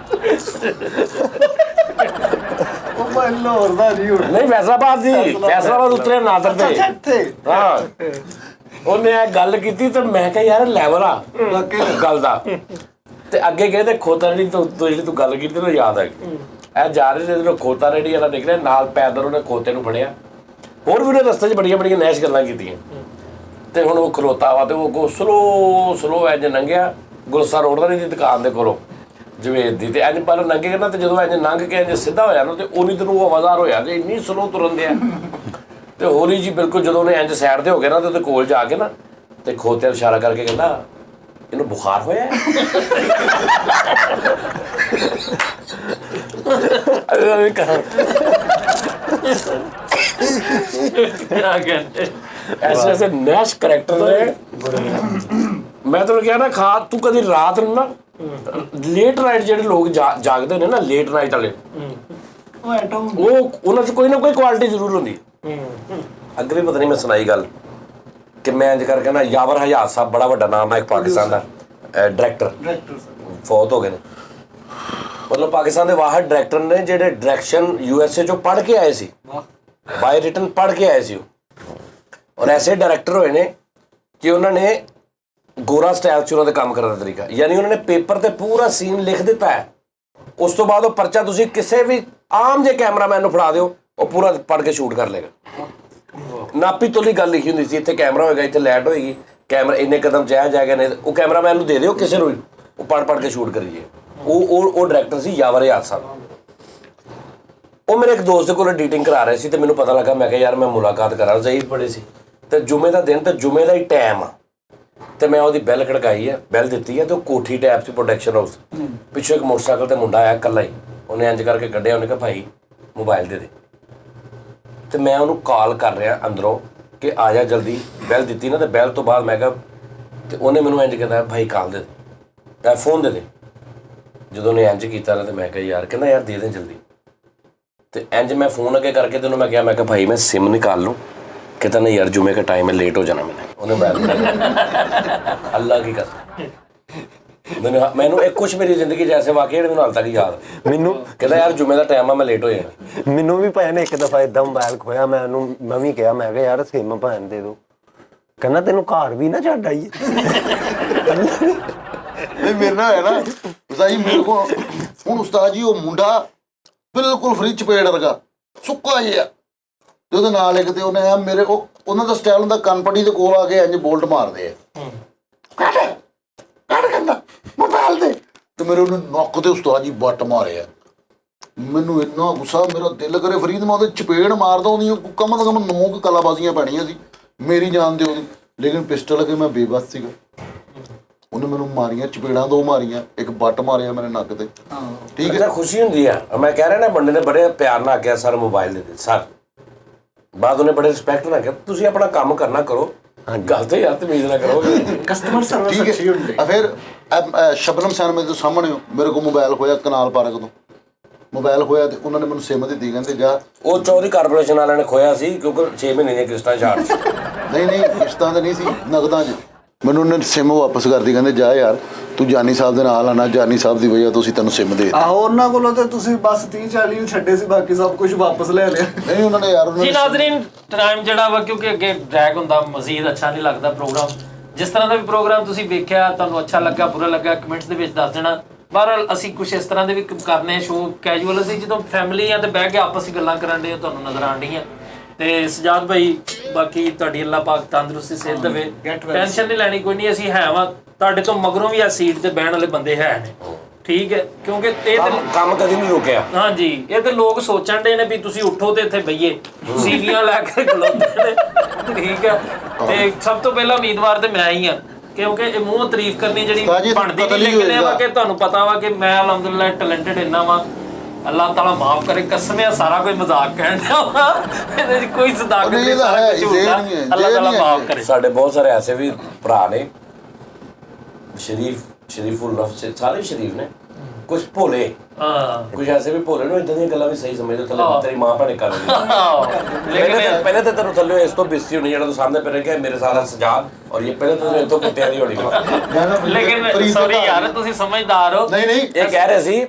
ਲਾਹੌਰ ਦਾ ਨਹੀਂ ਹੁਣ ਨਹੀਂ ਫੈਸਲਾਬਾਦ ਦੀ, ਫੈਸਲਾਬਾਦ ਉਤਰੇ ਨਾਦਰ ਤੇ। ਇੱਥੇ ਹਾਂ ਉਹਨੇ ਇਹ ਗੱਲ ਕੀਤੀ ਤੇ ਮੈਂ ਕਿਹਾ ਯਾਰ ਲੈਵਲ ਆ ਗੱਲ ਦਾ। ਤੇ ਅੱਗੇ ਕਹਿੰਦੇ ਖੋਤਾ ਰੇੜੀ ਤੋਂ ਜਿਹੜੀ ਤੂੰ ਗੱਲ ਕੀਤੀ ਮੈਨੂੰ ਯਾਦ ਆ ਗਈ। ਇਹ ਜਾ ਰਹੇ ਜਦੋਂ ਖੋਤਾ ਰੇੜੀ ਵਾਲਾ ਨਿਕਲਿਆ ਨਾਲ ਪੈਦਲ ਉਹਨੇ ਖੋਤੇ ਨੂੰ ਫੜਿਆ। ਹੋਰ ਵੀ ਉਹਨੇ ਰਸਤੇ 'ਚ ਬੜੀਆਂ ਬੜੀਆਂ ਨੈਸ਼ ਗੱਲਾਂ ਕੀਤੀਆਂ। ਤੇ ਹੁਣ ਉਹ ਖਲੋਤਾ ਵਾ ਤੇ ਉਹ ਸਲੋ ਇੰਜ ਲੰਘਿਆ ਗੁਲਸਾ ਰੋਡ ਦੀ ਦੁਕਾਨ ਦੇ ਕੋਲੋਂ ਜਵੇਦ ਦੀ। ਤੇ ਇੰਜ ਪਹਿਲਾਂ ਲੰਘੇ ਨਾ ਤੇ ਜਦੋਂ ਇੰਜ ਲੰਘ ਕੇ ਇੰਜ ਸਿੱਧਾ ਹੋਇਆ ਨਾ ਤੇ ਉਨੀ ਦਿਨ ਉਹ ਆਵਾਜ਼ਾਰ ਹੋਇਆ ਕਿ ਇੰਨੀ ਸਲੋ ਤੁਰਨ ਦਿਆ। ਤੇ ਹੌਲੀ ਜੀ ਬਿਲਕੁਲ ਜਦੋਂ ਉਹਨੇ ਇੰਜ ਸਾਈਡ ਤੇ ਹੋ ਗਿਆ ਨਾ ਤੇ ਉਹਦੇ ਕੋਲ ਜਾ ਕੇ ਨਾ ਤੇ ਖੋਤੇ ਨੂੰ ਇਸ਼ਾਰਾ ਕਰਕੇ ਕਹਿੰਦਾ ਇਹਨੂੰ ਬੁਖਾਰ ਹੋਇਆ ਹੈ। ऐसे नैश करैक्टर ने मैं तो क्या ना खा तू कभी रात ਨੂੰ ਨਾ ਲੇਟ ਨਾਈਟ ਜਿਹੜੇ ਲੋਕ ਜਾਗਦੇ ਨੇ ਨਾ ਲੇਟ ਨਾਈਟ ਵਾਲੇ ਉਹ ਉਹਨਾਂ 'ਚ ਕੋਈ ਨਾ ਕੋਈ ਕੁਆਲਿਟੀ ਜ਼ਰੂਰ ਹੁੰਦੀ। ਅੱਗੇ ਵੀ ਪਤਾ ਨਹੀਂ ਮੈਂ ਸੁਣਾਈ ਗੱਲ ਕਿ ਮੈਂ ਇੰਜ ਕਰਕੇ ਨਾ ਯਾਵਰ ਹਯਾਤ ਸਾਹਿਬ ਬੜਾ ਵੱਡਾ ਨਾਮ ਹੈ ਇੱਕ ਪਾਕਿਸਤਾਨ ਦਾ ਡਾਇਰੈਕਟਰ ਫੌਤ ਹੋ ਗਏ ਨੇ। ਮਤਲਬ ਪਾਕਿਸਤਾਨ ਦੇ ਵਾਹਦ ਡਾਇਰੈਕਟਰ ਨੇ ਜਿਹੜੇ ਡਾਇਰੈਕਸ਼ਨ USA ਚੋਂ ਪੜ੍ਹ ਕੇ ਆਏ ਸੀ, ਬਾਈ ਰਿਟਨ ਪੜ੍ਹ ਕੇ ਆਏ ਸੀ ਉਹ। ਔਰ ਐਸੇ ਡਾਇਰੈਕਟਰ ਹੋਏ ਨੇ ਕਿ ਉਹਨਾਂ ਨੇ ਗੋਰਾ ਸਟਾਈਲ 'ਚ ਉਹਨਾਂ ਦਾ ਕੰਮ ਕਰਨ ਦਾ ਤਰੀਕਾ, ਯਾਨੀ ਉਹਨਾਂ ਨੇ ਪੇਪਰ ਤੇ ਪੂਰਾ ਸੀਨ ਲਿਖ ਦਿੱਤਾ ਹੈ। ਉਸ ਤੋਂ ਬਾਅਦ ਉਹ ਪਰਚਾ ਤੁਸੀਂ ਕਿਸੇ ਵੀ ਆਮ ਜੇ ਕੈਮਰਾਮੈਨ ਨੂੰ ਫੜਾ ਦਿਓ ਉਹ ਪੂਰਾ ਪੜ੍ਹ ਕੇ ਸ਼ੂਟ ਕਰ ਲੇਗਾ। ਨਾਪੀ ਤੋਲੀ ਗੱਲ ਲਿਖੀ ਹੁੰਦੀ ਸੀ ਇੱਥੇ ਕੈਮਰਾ ਹੋਏਗਾ, ਇੱਥੇ ਲਾਈਟ ਹੋਏਗੀ, ਕੈਮਰਾ ਇੰਨੇ ਕਦਮ ਜਾਏਗਾ ਨਹੀਂ ਉਹ ਕੈਮਰਾਮੈਨ ਨੂੰ ਦੇ ਦਿਓ ਕਿਸੇ ਨੂੰ ਉਹ ਪੜ੍ਹ ਕੇ ਸ਼ੂਟ ਕਰੀਏ। ਉਹ ਡਾਇਰੈਕਟਰ ਸੀ ਯਾਵਰ ਹਯਾਤ ਸਾਹਿਬ। ਉਹ ਮੇਰੇ ਇੱਕ ਦੋਸਤ ਦੇ ਕੋਲ ਐਡੀਟਿੰਗ ਕਰਾ ਰਹੇ ਸੀ ਤੇ ਮੈਨੂੰ ਪਤਾ ਲੱਗਾ। ਮੈਂ ਕਿਹਾ ਯਾਰ ਮੈਂ ਮੁਲਾਕਾਤ ਕਰਾਂ, ਜ਼ਹੀਰ ਪੜੇ ਸੀ ਤੇ ਜੁਮੇ ਦਾ ਦਿਨ ਤੇ ਜੁਮੇ ਦਾ ਹੀ ਟਾਈਮ ਆ ਤੇ ਮੈਂ ਉਹਦੀ ਬੈਲ ਖੜਕਾਈ ਹੈ, ਬੈਲ ਦਿੱਤੀ ਹੈ ਤੇ ਉਹ ਕੋਠੀ ਟੈਪ ਸੀ ਪ੍ਰੋਡਕਸ਼ਨ ਹਾਊਸ। ਪਿੱਛੋਂ ਇੱਕ ਮੋਟਰਸਾਈਕਲ ਤੇ ਮੁੰਡਾ ਆਇਆ ਇਕੱਲਾ ਹੀ, ਉਹਨੇ ਇੰਜ ਕਰਕੇ ਕੱਢਿਆ। ਉਹਨੇ ਕਿਹਾ ਭਾਈ ਮੋਬਾਈਲ ਦੇ ਦੇ। ਤੇ ਮੈਂ ਉਹਨੂੰ ਕਾਲ ਕਰ ਰਿਹਾ ਅੰਦਰੋਂ ਕਿ ਆ ਜਾ ਜਲਦੀ। ਬੈਲ ਦਿੱਤੀ ਨਾ ਤੇ ਬੈਲ ਤੋਂ ਬਾਅਦ ਮੈਂ ਕਿਹਾ ਤੇ ਉਹਨੇ ਮੈਨੂੰ ਇੰਜ ਕਹਿੰਦਾ ਭਾਈ ਕਾਲ ਦੇ ਦੇ, ਫੋਨ ਦੇ ਦੇ। ਜਦੋਂ ਉਹਨੇ ਇੰਜ ਕੀਤਾ ਨਾ ਤੇ ਮੈਂ ਕਿਹਾ ਯਾਰ, ਕਹਿੰਦਾ ਯਾਰ ਦੇ ਦੇ ਜਲਦੀ। ਤੇ ਇੰਜ ਮੈਂ ਫੋਨ ਅੱਗੇ ਕਰਕੇ ਤੈਨੂੰ ਮੈਂ ਕਿਹਾ ਭਾਈ मैं सिम निकाल लूँ। कहता नहीं यार जुमे का टाइम है, लेट हो जाना मैंने। उन्हें अल्लाह की कसम मैनू एक कुछ मेरी जिंदगी जैसे वाकई मैंने हाल तक याद मैनू कहता यार जुमे का टाइम है मैं लेट हो जाना। ਮੈਨੂੰ ਵੀ ਭੈਣ ਇੱਕ ਦਫਾ ਇਦਾਂ ਮੋਬਾਈਲ ਖੋਇਆ, ਮੈਂ ਵੀ ਕਿਹਾ ਮੈਂ ਕਿਹਾ ਯਾਰ ਸਿਮ ਭੈਣ ਦੇ ਦੋ। ਕਹਿੰਦਾ ਤੈਨੂੰ ਘਰ ਵੀ ਨਾ ਛੱਡ ਆਈਏ। ਨਹੀਂ ਮੇਰੇ ਨਾਲ ਹੈ ਨਾ ਉਸਤਾਦ ਜੀ, ਮੇਰੇ ਕੋਲ ਹੁਣ ਉਸਤਾਦ ਜੀ ਉਹ ਮੁੰਡਾ ਬਿਲਕੁਲ ਫਰੀ ਚਪੇੜ ਵਰਗਾ ਸੁੱਕਾ ਜਿਹਾ ਤੇ ਉਹਦੇ ਨਾਲ ਇੱਕ ਤੇ ਉਹਨੇ ਮੇਰੇ ਉਹਨਾਂ ਦਾ ਸਟਾਈਲ ਹੁੰਦਾ ਕੰਨਪਟੀ ਦੇ ਕੋਲ ਆ ਕੇ ਇੰਜ ਬੋਲਟ ਮਾਰਦੇ ਆ ਕੱਢ ਕਹਿੰਦਾ ਮੋਬਾਈਲ ਦੇ ਤੇ ਮੇਰੇ ਉਹਨੇ ਨੱਕ ਤੇ ਉਸਤਾਦ ਜੀ ਬੱਟ ਮਾਰਿਆ। ਮੈਨੂੰ ਇੰਨਾ ਗੁੱਸਾ, ਮੇਰਾ ਦਿਲ ਕਰੇ ਫਰੀਦ ਮੈਂ ਉਹਦੇ ਚਪੇੜ ਮਾਰਦਾ। ਉਹਦੀਆਂ ਕਮ ਤੋਂ ਕਮ 9 ਕਲਾਬਾਜ਼ੀਆਂ ਪੈਣੀਆਂ ਸੀ ਮੇਰੀ ਜਾਨ ਦੇ ਉਹਦੀ, ਲੇਕਿਨ ਪਿਸਟਲ ਅੱਗੇ ਮੈਂ ਬੇਬਸ ਸੀਗਾ। ਉਹਨੇ ਮੈਨੂੰ ਮਾਰੀਆਂ ਚਪੇੜਾਂ, 2 ਮਾਰੀਆਂ, ਇੱਕ ਬੱਟ ਮਾਰਿਆ ਮੇਰੇ ਨੱਕ ਤੇ। ਠੀਕ ਹੈ, ਖੁਸ਼ੀ ਹੁੰਦੀ ਆ। ਮੈਂ ਕਹਿ ਰਿਹਾ ਨਾ ਬੰਦੇ ਨੇ ਬੜੇ ਪਿਆਰ ਨਾਲ ਆਖਿਆ ਸਰ ਮੋਬਾਈਲ ਦੇ ਦੇ ਸਰ। ਬਾਅਦ ਉਹਨੇ ਬੜੇ ਰਿਸਪੈਕਟ ਨਾਲ ਕਿਹਾ ਤੁਸੀਂ ਆਪਣਾ ਕੰਮ ਕਰਨਾ ਕਰੋ, ਗੱਲ ਤੇ ਯਾਰ ਤਮੀਜ਼ ਨਾ ਕਰੋਗੇ। ਕਸਟਮਰ ਸਰਵਿਸ ਅੱਛੀ ਹੁੰਦੀ ਹੈ। ਫਿਰ ਸ਼ਬਨਮ ਸੈਨ ਮੇਰੇ ਸਾਹਮਣੇ ਮੇਰੇ ਕੋਲ ਮੋਬਾਈਲ ਹੋਇਆ ਕਨਾਲ ਪਾਰਕ ਤੋਂ ਮੋਬਾਈਲ ਹੋਇਆ ਤੇ ਉਹਨਾਂ ਨੇ ਮੈਨੂੰ ਸਿਮ ਦਿੱਤੀ, ਕਹਿੰਦੇ ਜਾ। ਉਹ ਚੌਧਰੀ ਕਾਰਪੋਰੇਸ਼ਨ ਵਾਲਿਆਂ ਨੇ ਖੋਇਆ ਸੀ ਕਿਉਂਕਿ 6 ਮਹੀਨੇ ਦੀਆਂ ਕਿਸ਼ਤਾਂ ਛਾੜ ਸੀ। ਨਹੀਂ ਕਿਸ਼ਤਾਂ ਤਾਂ ਨਹੀਂ ਸੀ, ਨਗਦਾਂ 'ਚ। ਮੈਨੂੰ ਉਹਨੇ ਸਿਮ ਵਾਪਸ ਕਰਦੀ, ਕਹਿੰਦੇ ਜਾ ਯਾਰ ਤੂੰ ਜਾਨੀ ਸਾਹਿਬ ਦੇ ਨਾਲ ਆਣਾ, ਜਾਨੀ ਸਾਹਿਬ ਦੀ ਵਜ੍ਹਾ ਤੋਂ ਅਸੀਂ ਤੈਨੂੰ ਸਿਮ ਦੇ। ਆਹੋ ਉਹਨਾਂ ਕੋਲੋਂ ਤੇ ਤੁਸੀਂ ਬਸ 30-40 ਛੱਡੇ ਸੀ, ਬਾਕੀ ਸਭ ਕੁਝ ਵਾਪਸ ਲੈ ਲਿਆ। ਨਹੀਂ ਉਹਨਾਂ ਨੇ ਯਾਰ ਜੀ ਨਾਜ਼ਰੀਨ ਟਾਈਮ ਜਿਹੜਾ ਵਾ ਕਿਉਂਕਿ ਅੱਗੇ ਡਰੈਗ ਹੁੰਦਾ, ਮਜ਼ੀਦ ਅੱਛਾ ਨਹੀਂ ਲੱਗਦਾ ਪ੍ਰੋਗਰਾਮ। ਜਿਸ ਤਰ੍ਹਾਂ ਦਾ ਵੀ ਪ੍ਰੋਗਰਾਮ ਤੁਸੀਂ ਵੇਖਿਆ, ਤੁਹਾਨੂੰ ਅੱਛਾ ਲੱਗਾ ਬੁਰਾ ਲੱਗਾ ਕਮੈਂਟਸ ਦੇ ਵਿੱਚ ਦੱਸ ਦੇਣਾ। ਬਹਰਹਾਲ ਅਸੀਂ ਕੁਛ ਇਸ ਤਰ੍ਹਾਂ ਦੇ ਵੀ ਕਰਨੇ ਆ ਸ਼ੋਅ ਕੈਜੂਅਲ, ਅਸੀਂ ਜਦੋਂ ਫੈਮਿਲੀ ਆ ਤੇ ਬਹਿ ਕੇ ਆਪਸ ਵਿੱਚ ਗੱਲਾਂ ਕਰਨ ਦੇ ਤੁਹਾਨੂੰ ਨਜ਼ਰ ਆਣ ਰਹੀਆਂ। ਤੇ ਸਜਾਦ ਭਾਈ ਬਾਕੀ ਤੁਹਾਡੀ ਅੱਲਾਹ ਪਾਕ ਤੰਦਰੁਸਤੀ ਸਿਹਤ ਦੇਵੇ, ਟੈਨਸ਼ਨ ਨਹੀਂ ਲੈਣੀ ਕੋਈ ਨਹੀਂ। ਅਸੀਂ ਹੈ ਵਾ ਤੁਹਾਡੇ ਤੋਂ ਮਗਰੋਂ ਵੀ ਆ ਸੀਟ ਤੇ ਬਹਿਣ ਵਾਲੇ ਬੰਦੇ ਹੈ ਨੇ, ਠੀਕ ਹੈ, ਕਿਉਂਕਿ ਇਹ ਤੇ ਕੰਮ ਕਦੀ ਨਹੀਂ ਰੁਕਿਆ। ਹਾਂਜੀ ਇਹ ਤੇ ਲੋਕ ਸੋਚਣ ਦੇ ਨੇ ਵੀ ਤੁਸੀਂ ਉੱਠੋ ਤੇ ਇੱਥੇ ਬਈਏ, ਸੀਵੀਆਂ ਲੈ ਕੇ ਖਲੋਤੇ ਨੇ, ਠੀਕ ਹੈ। ਤੇ ਸਭ ਤੋਂ ਪਹਿਲਾਂ ਉਮੀਦਵਾਰ ਤੇ ਮੈਂ ਹੀ ਆ, ਕਿਉਂਕਿ ਇਹ ਮੂੰਹ ਤਾਰੀਫ ਕਰਨੀ ਜਿਹੜੀ ਬਣਦੀ ਨਹੀਂ, ਲੇਕਿਨ ਇਹ ਵਾ ਕਿ ਤੁਹਾਨੂੰ ਪਤਾ ਵਾ ਕਿ ਮੈਂ ਅਲਹਮਦੁਲਿਲਾ ਟੈਲੈਂਟਡ ਇੰਨਾ ਵਾ। ਅੱਲਾਹ ਤਾਲਾ ਮਾਫ करे, कसम है सारा कोई मजाक कहना वा, ਇਹਦੇ ਕੋਈ ਸਦਾਕਤ ਨਹੀਂ, ਸਾਰਾ ਕੁਝ ਝੂਠ ਆ। ਅੱਲਾਹ ਤਾਲਾ ਮਾਫ करे। ਸਾਡੇ ਬਹੁਤ ਸਾਰੇ ਐਸੇ ਵੀ ਭਰਾ ਨੇ ਸ਼ਰੀਫੁਲ ਨਫਸ, ਸਾਰੇ ਸ਼ਰੀਫ ਨੇ, ਕੁਝ ਭੋਲੇ, ਕੁਝ ਐਸੇ ਵੀ ਭੋਲੇ ਨੇ ਇਦਾਂ ਦੀਆਂ ਗੱਲਾਂ ਵੀ ਸਹੀ ਸਮਝਦੇ। ਥੱਲੇ ਤੇਰੀ ਮਾਂ ਭੈਣੇ ਕਰ ਰਹੀ ਲੇਕਿਨ ਪਹਿਲੇ ਤੇ ਤੈਨੂੰ ਥੱਲੇ ਇਸ ਤੋਂ ਬਿਸਤੀ ਹੋਣੀ ਜਿਹੜਾ ਤੂੰ ਸਾਹਮਣੇ ਪੈ ਰਿਹਾ ਮੇਰੇ ਸਾਰਾ ਸਜਾ ਔਰ ਇਹ ਪਹਿਲੇ ਤੈਨੂੰ ਇਤੋਂ ਕੁੱਟਿਆ ਨਹੀਂ ਹੋਣੀ। ਲੇਕਿਨ ਸੌਰੀ ਯਾਰ ਤੁਸੀਂ ਸਮਝਦਾਰ ਹੋ। ਨਹੀਂ ਇਹ ਕਹਿ ਰਹੇ ਸੀ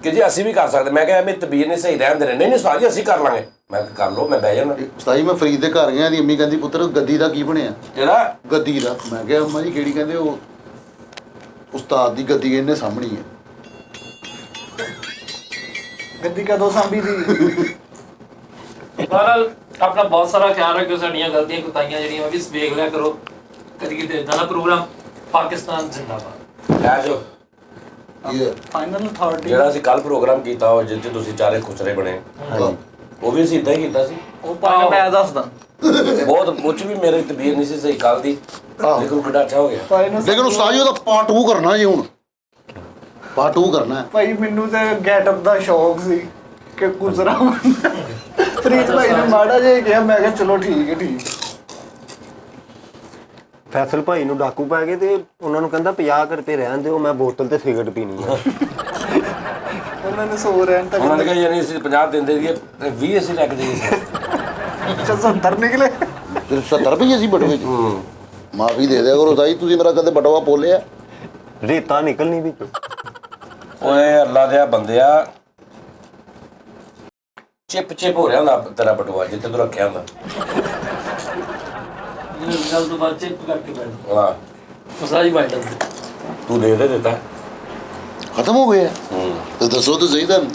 ਕਿ ਜੀ ਅਸੀਂ ਵੀ ਕਰ ਸਕਦੇ। ਮੈਂ ਕਿਹਾ ਮੇਰੀ ਤਬੀਅਤ ਨਹੀਂ ਸਹੀ ਰਹਿਣ ਦੇ ਰਹੇ। ਨਹੀਂ ਉਸਤਾਦ ਜੀ ਅਸੀਂ ਕਰ ਲਾਂਗੇ। ਮੈਂ ਕਿਹਾ ਕਰ ਲਓ, ਮੈਂ ਬਹਿ ਜਾਣਾ। ਉਸਤਾਦ ਜੀ ਮੈਂ ਫਰੀਦ ਦੇ ਘਰ ਗਿਆ, ਦੀ ਅੰਮੀ ਕਹਿੰਦੀ ਪੁੱਤਰ ਗੱਦੀ ਦਾ ਕੀ ਬਣਿਆ? ਕਿਹੜਾ ਗੱਦੀ ਦਾ। ਮੈਂ ਕਿਹਾ ਅੰਮਾ ਜੀ ਕਿਹੜੀ? ਕਹਿੰਦੇ ਉਹ ਉਸਤਾਦ ਦੀ ਗੱਦੀ ਇਹਨੇ ਸਾਹਮਣੀ ਹੈ। ਗੱਦੀ ਕਦੋਂ ਸਾਂਭੀ ਦੀ? ਬਹਰਹਾਲ ਆਪਣਾ ਬਹੁਤ ਸਾਰਾ ਖਿਆਲ ਰੱਖਿਓ, ਸਾਡੀਆਂ ਗਲਤੀਆਂ ਕੁਤਾਈਆਂ ਜਿਹੜੀਆਂ ਉਹ ਵੀ ਵੇਖ ਲਿਆ ਕਰੋ। ਕਦੀ ਕਿਤੇ ਇਦਾਂ ਦਾ ਪ੍ਰੋਗਰਾਮ। ਪਾਕਿਸਤਾਨ ਜ਼ਿੰਦਾਬਾਦ। ਹੈ ਜੋ ਇਹ ਫਾਈਨਲ ਅਥਾਰਟੀ ਜਿਹੜਾ ਅਸੀਂ ਕੱਲ ਪ੍ਰੋਗਰਾਮ ਕੀਤਾ ਉਹ ਜਿੱਥੇ ਤੁਸੀਂ ਚਾਰੇ ਖੁਸਰੇ ਬਣੇ, ਉਹ ਵੀ ਅਸੀਂ ਇਦਾਂ ਹੀ ਕੀਤਾ ਸੀ। ਉਹ ਪਾਇਆ ਮੈਂ ਦੱਸਦਾ। ਬਹੁਤ ਕੁਝ ਵੀ ਮੇਰੀ ਤਬੀਅਤ ਨਹੀਂ ਸੀ ਸਹੀ ਕੱਲ ਦੀ, ਲੇਕਿਨ ਕਿੱਡਾ ਅੱਛਾ ਹੋ ਗਿਆ। ਫਾਈਨਲ ਲੇਕਿਨ ਉਸਤਾਦ ਜੀ ਉਹਦਾ ਪਾਰਟ 2 ਕਰਨਾ ਜੀ। ਹੁਣ ਪਾਰਟ 2 ਕਰਨਾ ਹੈ। ਭਾਈ ਮੈਨੂੰ ਤੇ ਗੈਟਅਪ ਦਾ ਸ਼ੌਕ ਸੀ ਕਿ ਗੁਜ਼ਰਾ ਫਰੀਦ ਭਾਈ ਨੇ ਮਾੜਾ ਜਿਹਾ ਕਿਹਾ, ਮੈਂ ਕਿਹਾ ਚਲੋ ਠੀਕ ਹੈ ਠੀਕ। ਫੈਸਲ ਭਾਈ ਨੂੰ ਡਾਕੂ ਪੈ ਗਏ ਤੇ ਉਹਨਾਂ ਨੂੰ ਕਹਿੰਦਾ 50 ਰੁਪਏ ਰਹਿਣ ਦਿਓ, ਮੈਂ ਬੋਤਲ ਤੇ ਸਿਗਰਟ ਪੀਣੀ ਆ। ਉਹਨਾਂ ਨੇ ਸੋ ਰਹਿਣ ਤੱਕ ਉਹਨਾਂ ਨੇ ਕਿਹਾ ਯਾਨੀ ਅਸੀਂ 50 ਦਿੰਦੇ ਸੀਗੇ, 20 ਅਸੀਂ ਲੈ ਕੇ ਜਾਈਏ। 70 ਨਿਕਲੇ। ਫਿਰ 70 ਰੁਪਏ ਅਸੀਂ ਬਟਵੇ ਚ ਮਾਫੀ ਦੇ ਦਿਆ ਕਰੋ ਉਸਤਾਦ ਜੀ, ਤੁਸੀਂ ਮੇਰਾ ਕਦੇ ਬਟਵਾ ਬੋਲਿਆ? ਰੇਤਾ ਨਿਕਲਣੀ ਵਿੱਚ। ਓਏ ਅੱਲਾ ਦੇ ਬੰਦਿਆ, ਚਿਪ ਹੋ ਰਿਹਾ ਹੁੰਦਾ ਤੇਰਾ ਬਟੂਆ ਜਿੱਥੇ ਤੂੰ ਰੱਖਿਆ ਹੁੰਦਾ। ਗੱਲ ਤੋਂ ਬਾਅਦ ਚਿੱਪ ਕਰਕੇ ਬੈਠ ਹਾਂ ਮਸਾਜੀ ਬਾਈਟ ਤੂੰ ਦੇ ਦਿੱਤਾ। ਖਤਮ ਹੋ ਗਿਆ? ਤੇ ਦੱਸੋ ਤਾਂ ਸਹੀ ਤੁਹਾਨੂੰ।